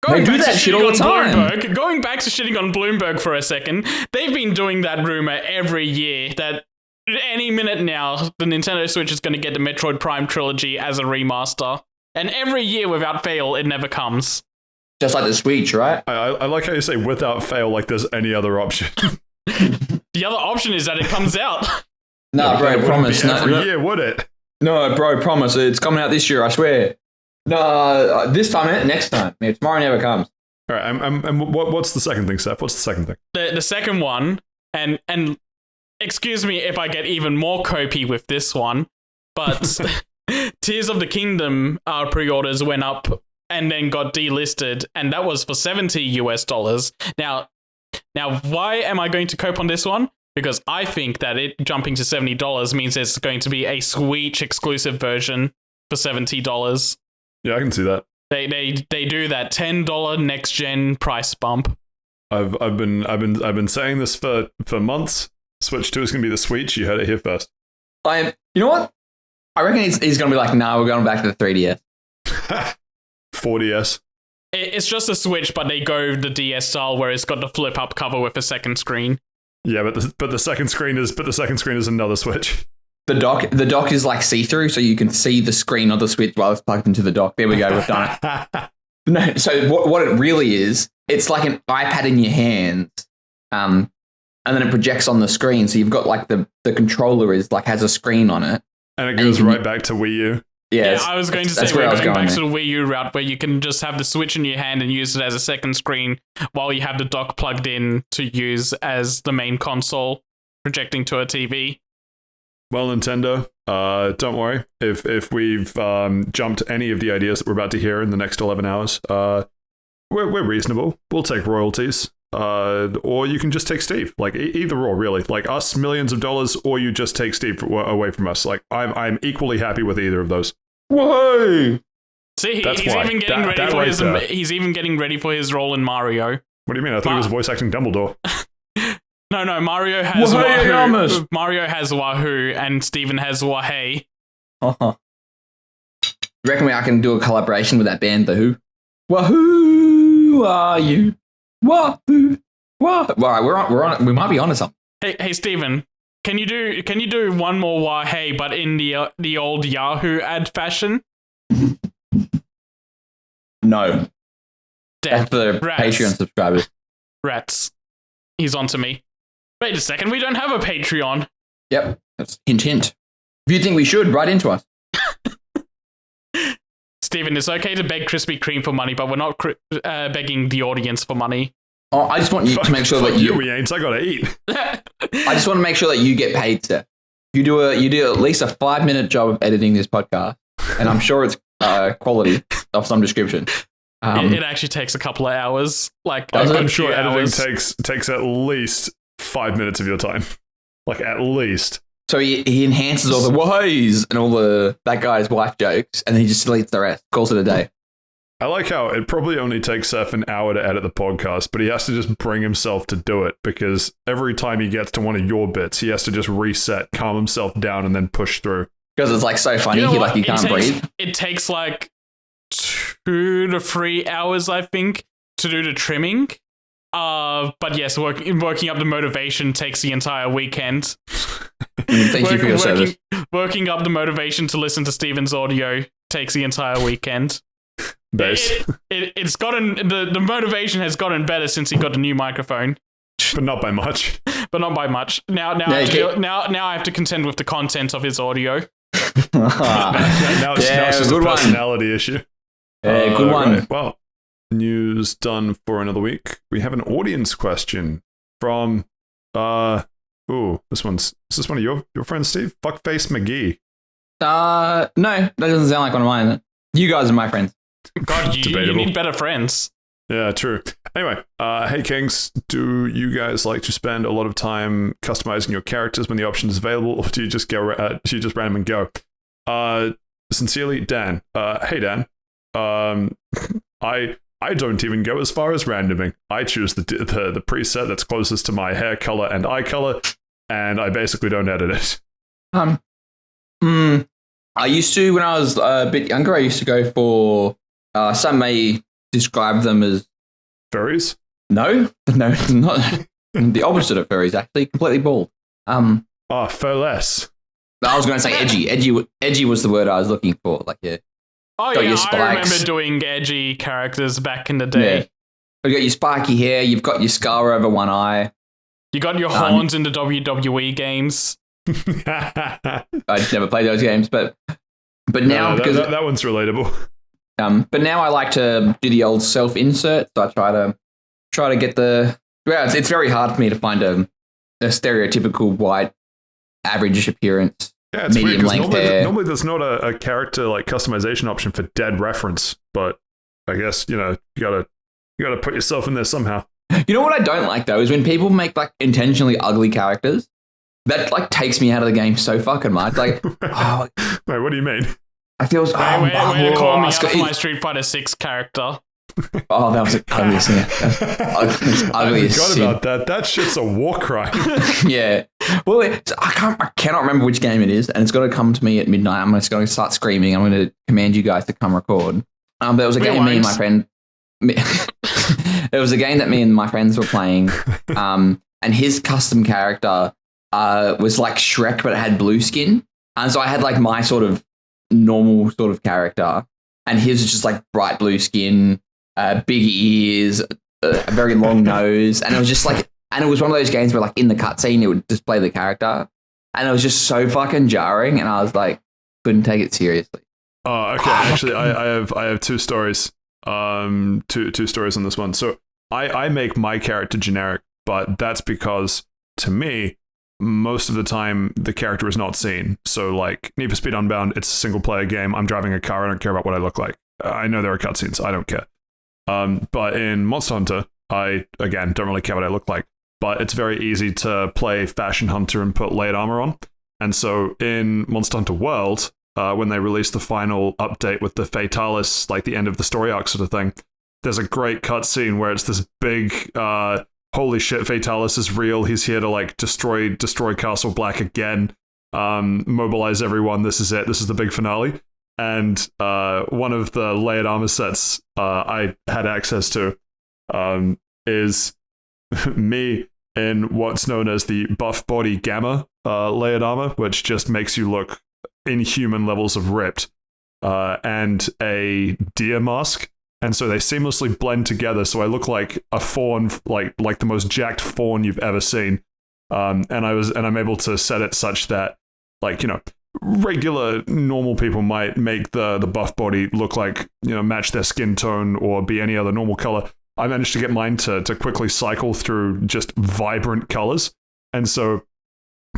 Speaker 3: They do that shit all the time.
Speaker 2: Going back to shitting on Bloomberg for a second, they've been doing that rumor every year that any minute now, the Nintendo Switch is going to get the Metroid Prime trilogy as a remaster. And every year, without fail, it never comes.
Speaker 3: Just like the Switch, right?
Speaker 1: I like how you say without fail, like there's any other option.
Speaker 2: The other option is that it comes out.
Speaker 3: No, bro, promise.
Speaker 1: Every year, would it?
Speaker 3: No, bro, promise. It's coming out this year, I swear. No, this time, next time. Yeah, tomorrow never comes.
Speaker 1: All right, and what's the second thing, Saif? What's the second thing?
Speaker 2: The second one, and excuse me if I get even more copy with this one, but Tears of the Kingdom pre-orders went up and then got delisted, and that was for $70. Now, why am I going to cope on this one? Because I think that it jumping to $70 means there's going to be a Switch exclusive version for $70.
Speaker 1: Yeah, I can see that.
Speaker 2: They do that $10 next gen price bump.
Speaker 1: I've been saying this for months. Switch 2 is going to be the Switch. You heard it here first.
Speaker 3: You know what? I reckon he's going to be like, nah, we're going back to the 3DS.
Speaker 1: 4DS.
Speaker 2: It's just a Switch, but they go the DS style where it's got the flip up cover with a second screen.
Speaker 1: Yeah, but the second screen is another Switch.
Speaker 3: The dock is like see-through, so you can see the screen of the Switch while it's plugged into the dock. There we go, we've done it. No, so what it really is, it's like an iPad in your hands, and then it projects on the screen. So you've got like the controller has a screen on it,
Speaker 1: and it goes right back to Wii U.
Speaker 2: Yeah, I was going to say we're going back to the Wii U route where you can just have the Switch in your hand and use it as a second screen while you have the dock plugged in to use as the main console projecting to a TV.
Speaker 1: Well, Nintendo, don't worry. If we've jumped any of the ideas that we're about to hear in the next 11 hours, we're reasonable. We'll take royalties. Or you can just take Steve. Like, either or, really. Like, us, millions of dollars, or you just take Steve away from us. Like, I'm equally happy with either of those.
Speaker 3: Whoa!
Speaker 2: See, he's even getting ready for his role in Mario.
Speaker 1: What do you mean? I thought he was voice acting Dumbledore.
Speaker 2: No, Mario has Wahoo. Mario has Wahoo, and Steven has WAHEY.
Speaker 3: Uh-huh. You reckon I can do a collaboration with that band, The Who? Wahoo are you? Wahoo. Wahoo. Right, we're on. We might be onto something.
Speaker 2: Hey, Steven, can you do one more WAHEY, but in the old Yahoo ad fashion?
Speaker 3: No.
Speaker 2: Damn.
Speaker 3: That's for Patreon subscribers.
Speaker 2: Rats. He's onto me. Wait a second, we don't have a Patreon.
Speaker 3: Yep, that's hint. If you think we should, write into us.
Speaker 2: Steven, it's okay to beg Krispy Kreme for money, but we're not begging the audience for money.
Speaker 3: Oh, I just want you to make sure that you...
Speaker 1: we ain't, I gotta eat.
Speaker 3: I just want to make sure that you get paid, sir. You do at least a 5-minute job of editing this podcast, and I'm sure it's quality of some description.
Speaker 2: It actually takes a couple of hours.
Speaker 1: I'm sure editing takes at least 5 minutes of your time. Like, at least.
Speaker 3: So he enhances all the whays and all that guy's wife jokes, and then he just deletes the rest, calls it a day.
Speaker 1: I like how it probably only takes Saif an hour to edit the podcast, but he has to just bring himself to do it, because every time he gets to one of your bits, he has to just reset, calm himself down, and then push through.
Speaker 3: Because it's like so funny, he can't breathe.
Speaker 2: It takes like 2 to 3 hours, I think, to do the trimming. But yes, working up the motivation takes the entire weekend.
Speaker 3: Thank you for your service.
Speaker 2: Working up the motivation to listen to Steven's audio takes the entire weekend. It's gotten the motivation has gotten better since he got a new microphone,
Speaker 1: but not by much. Now I have to contend with the content of his audio. now it's just a personality issue.
Speaker 3: Good one.
Speaker 1: Right. Well, news done for another week. We have an audience question from is this one of your friends, Steve? Fuckface McGee.
Speaker 3: No, that doesn't sound like one of mine. You guys are my friends.
Speaker 2: God, you need better friends.
Speaker 1: Yeah, true. Anyway, hey Kings, do you guys like to spend a lot of time customizing your characters when the option is available, or do you just random and go? Sincerely, Dan. Hey Dan. I don't even go as far as randoming. I choose the preset that's closest to my hair color and eye color, and I basically don't edit it.
Speaker 3: I used to, when I was a bit younger, I used to go for, some may describe them as...
Speaker 1: Furries?
Speaker 3: No, not the opposite of furries, actually, completely bald.
Speaker 1: Furless.
Speaker 3: I was going to say edgy. Edgy was the word I was looking for, like, yeah.
Speaker 2: Oh, yeah, I remember doing edgy characters back in the day. Yeah.
Speaker 3: You've got your spiky hair, you've got your scar over one eye.
Speaker 2: You got your horns in the WWE games.
Speaker 3: I never played those games, but now... because
Speaker 1: that one's relatable.
Speaker 3: But now I like to do the old self-insert, so I try to get the... Well, it's very hard for me to find a stereotypical white average appearance.
Speaker 1: Yeah, it's weird because normally there's not a character like customization option for dead reference, but I guess you gotta put yourself in there somehow.
Speaker 3: You know what I don't like though is when people make like intentionally ugly characters. That like takes me out of the game so fucking much. Like,
Speaker 1: wait, what do you mean?
Speaker 2: I feel way to call me out for my Street Fighter 6 character.
Speaker 3: Oh, that was the ugliest thing.
Speaker 1: I forgot about that. That shit's a war crime.
Speaker 3: Yeah. Well, I cannot remember which game it is, and it's got to come to me at midnight. I'm just going to start screaming. I'm going to command you guys to come record. But it was a game me and my friend. It was a game that me and my friends were playing, and his custom character was like Shrek, but it had blue skin, and so I had like my sort of normal sort of character, and his was just like bright blue skin, big ears, a very long nose, and it was just like, and it was one of those games where like in the cutscene it would display the character, and it was just so fucking jarring, and I was like, couldn't take it seriously.
Speaker 1: Oh, okay. Actually, I have two stories. Two stories on this one. So I make my character generic, but that's because to me, most of the time the character is not seen. So like Need for Speed Unbound, it's a single player game. I'm driving a car. I don't care about what I look like. I know there are cutscenes. I don't care. But in Monster Hunter, I again don't really care what I look like. But it's very easy to play Fashion Hunter and put layered armor on. And so in Monster Hunter World, when they released the final update with the Fatalis, like the end of the story arc sort of thing, there's a great cutscene where it's this big, holy shit, Fatalis is real. He's here to like destroy Castle Black again, mobilize everyone. This is it. This is the big finale. And one of the layered armor sets I had access to is me in what's known as the buff body gamma layered armor, which just makes you look inhuman levels of ripped, and a deer mask, and so they seamlessly blend together. So I look like a fawn, like the most jacked fawn you've ever seen. And I'm able to set it such that, like, you know, regular normal people might make the buff body look like, you know, match their skin tone or be any other normal color. I managed to get mine to quickly cycle through just vibrant colors, and so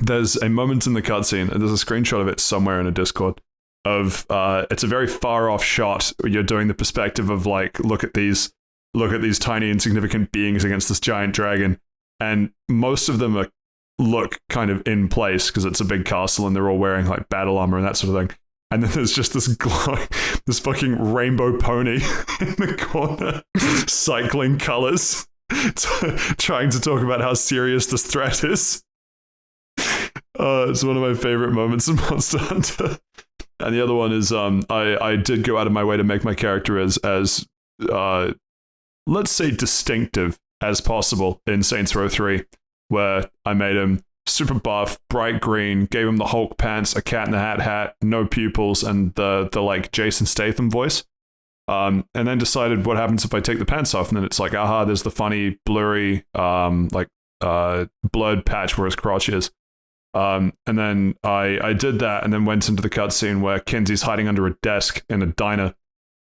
Speaker 1: there's a moment in the cutscene, and there's a screenshot of it somewhere in a Discord, of it's a very far off shot where you're doing the perspective of like, look at these tiny insignificant beings against this giant dragon, and most of them look kind of in place because it's a big castle and they're all wearing like battle armor and that sort of thing. And then there's just this fucking rainbow pony in the corner, cycling colors, trying to talk about how serious this threat is. It's one of my favorite moments in Monster Hunter. And the other one is I did go out of my way to make my character as let's say distinctive as possible in Saints Row 3, where I made him super buff, bright green, gave him the Hulk pants, a Cat in the hat, no pupils, and the like Jason Statham voice. And then decided what happens if I take the pants off, and then it's like, aha, there's the funny, blurry, blurred patch where his crotch is. And then I did that and then went into the cutscene where Kinsey's hiding under a desk in a diner.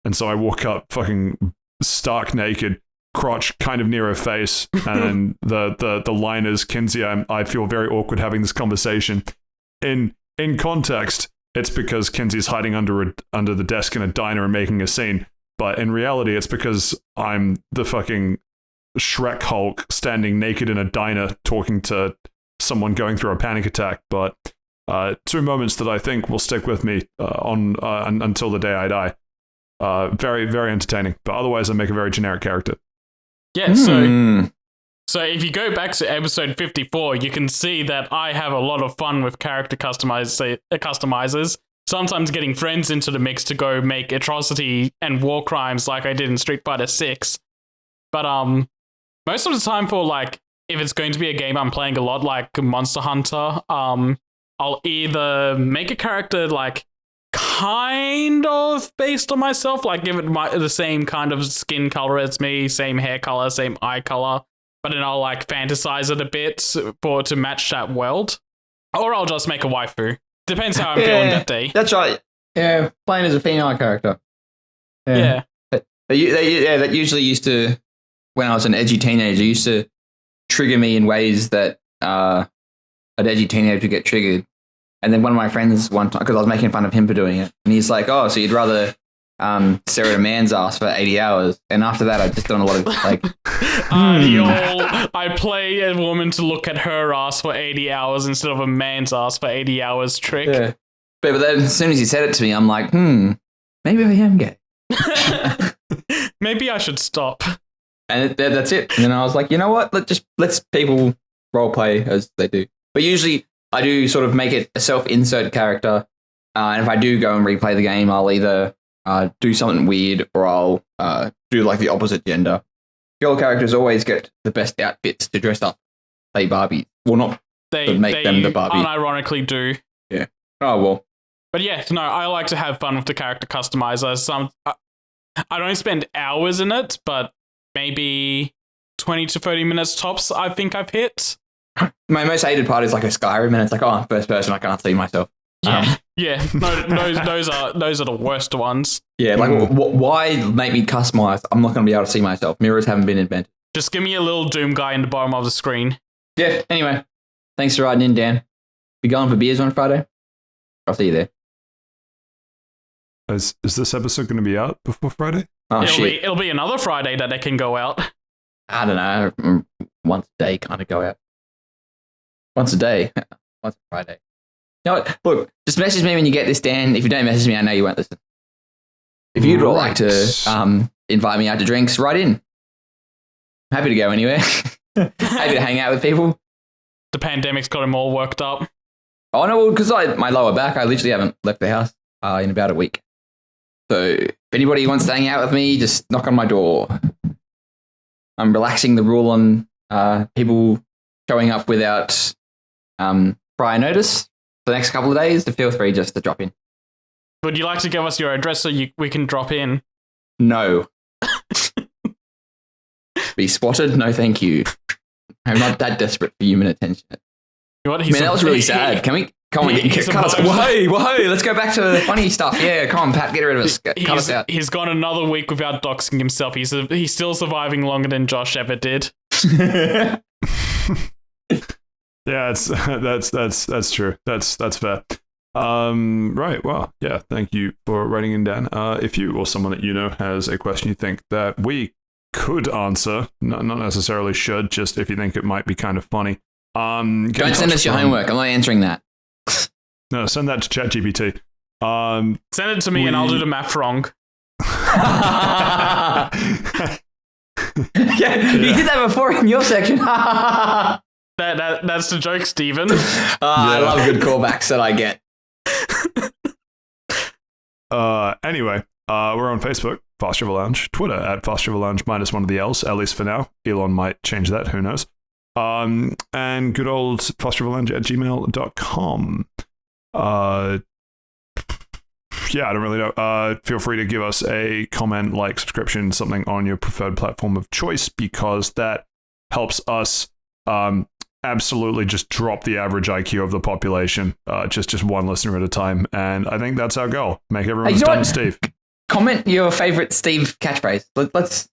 Speaker 1: And so I walk up fucking stark naked, crotch kind of near her face. And then the line is, Kinsey, I feel very awkward having this conversation. In context, it's because Kinsey's hiding under the desk in a diner and making a scene. But in reality, it's because I'm the fucking Shrek Hulk standing naked in a diner talking to someone going through a panic attack. But two moments that I think will stick with me until the day I die. Very, very entertaining. But otherwise, I make a very generic character.
Speaker 2: Yeah, so if you go back to episode 54, you can see that I have a lot of fun with character customizers, sometimes getting friends into the mix to go make atrocity and war crimes like I did in Street Fighter 6. But most of the time for, like, if it's going to be a game I'm playing a lot, like Monster Hunter, I'll either make a character, like, kind of based on myself, like give it the same kind of skin color as me, same hair color, same eye color, but then I'll like fantasize it a bit to match that world, or I'll just make a waifu. Depends how I'm feeling that day.
Speaker 3: That's right. Yeah, playing as a female character.
Speaker 2: Yeah.
Speaker 3: That usually used to, when I was an edgy teenager, used to trigger me in ways that an edgy teenager would get triggered. And then one of my friends one time, because I was making fun of him for doing it, and he's like, "Oh, so you'd rather stare at a man's ass for 80 hours?" And after that, I've just done a lot of like,
Speaker 2: I play a woman to look at her ass for 80 hours instead of a man's ass for 80 hours trick.
Speaker 3: Yeah. But then as soon as he said it to me, I'm like, maybe I am gay.
Speaker 2: Maybe I should stop.
Speaker 3: And that's it. And then I was like, you know what? Let's people role play as they do. But usually I do sort of make it a self-insert character. And if I do go and replay the game, I'll either do something weird or I'll do like the opposite gender. Girl characters always get the best outfits to dress up. Play Barbie. Well, not
Speaker 2: they
Speaker 3: make them the Barbie.
Speaker 2: Unironically do.
Speaker 3: Yeah. Oh, well.
Speaker 2: But yeah, no, I like to have fun with the character customizer. I don't spend hours in it, but maybe 20 to 30 minutes tops, I think I've hit.
Speaker 3: My most hated part is like a Skyrim, and it's like, oh, first person, I can't see myself.
Speaker 2: Yeah. No, those are the worst ones.
Speaker 3: Yeah, like why make me customize? I'm not going to be able to see myself. Mirrors haven't been invented.
Speaker 2: Just give me a little Doom guy in the bottom of the screen.
Speaker 3: Yeah. Anyway, thanks for riding in, Dan. Be going for beers on Friday. I'll see you there.
Speaker 1: Is this episode going to be out before Friday?
Speaker 3: Oh, shit.
Speaker 2: It'll be another Friday that it can go out.
Speaker 3: I don't know. Once a day kind of go out. Once a day. Once a Friday. You know what? Look, just message me when you get this, Dan. If you don't message me, I know you won't listen. If you'd like to invite me out to drinks, write in. I'm happy to go anywhere. Happy to hang out with people.
Speaker 2: The pandemic's got him all worked up.
Speaker 3: Oh, no, because my lower back, I literally haven't left the house in about a week. So if anybody wants to hang out with me, just knock on my door. I'm relaxing the rule on people showing up without prior notice for the next couple of days, to feel free just to drop in.
Speaker 2: Would you like to give us your address so we can drop in?
Speaker 3: No. Be spotted? No, thank you. I'm not that desperate for human attention. Man, that was really sad. Can we? Come on, cut us. Whoa, let's go back to the funny stuff. Yeah, come on, Pat, get rid of us. Cut us out.
Speaker 2: He's gone another week without doxing himself. He's still surviving longer than Josh ever did.
Speaker 1: Yeah, that's true. That's fair. Right. Well, yeah. Thank you for writing in, Dan. If you or someone that you know has a question you think that we could answer, not necessarily should, just if you think it might be kind of funny.
Speaker 3: Don't send us your homework. I'm not answering that.
Speaker 1: No, send that to ChatGPT.
Speaker 2: Send it to me and I'll do the math wrong.
Speaker 3: Yeah, you did that before in your section.
Speaker 2: That's the joke, Stephen.
Speaker 3: I love good callbacks that I get.
Speaker 1: Anyway, we're on Facebook, Fast Travel Lounge, Twitter at Fast Travel Lounge -1 of the L's, at least for now. Elon might change that, who knows. And good old fasttravellounge@gmail.com. Yeah, I don't really know. Feel free to give us a comment, like, subscription, something on your preferred platform of choice, because that helps us absolutely just drop the average IQ of the population, just one listener at a time. And I think that's our goal. Make everyone stand Steve.
Speaker 3: Comment your favorite Steve catchphrase. Let's.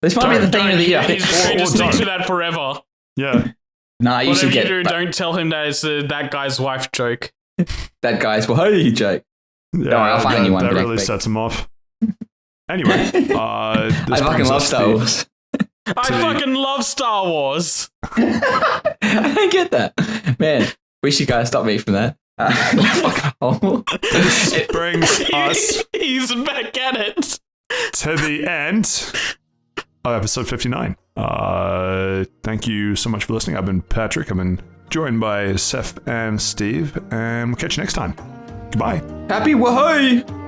Speaker 3: This might be the thing of the year.
Speaker 2: He's just stick to that forever.
Speaker 1: Yeah.
Speaker 3: Nah, you should get
Speaker 2: it. Don't tell him that it's that guy's wife joke.
Speaker 3: That guy's WAHEY joke.
Speaker 1: Yeah,
Speaker 3: no, I'll find a new one.
Speaker 1: That really sets him off. Anyway,
Speaker 3: I fucking love Star Wars.
Speaker 2: I fucking love Star Wars.
Speaker 3: I don't get that. Man, wish you guys stopped me from that.
Speaker 1: This brings us...
Speaker 2: He's back at it.
Speaker 1: To the end of episode 59. Thank you so much for listening. I've been Patrick. I've been joined by Saif and Steve. And we'll catch you next time. Goodbye.
Speaker 3: Happy WAHEY!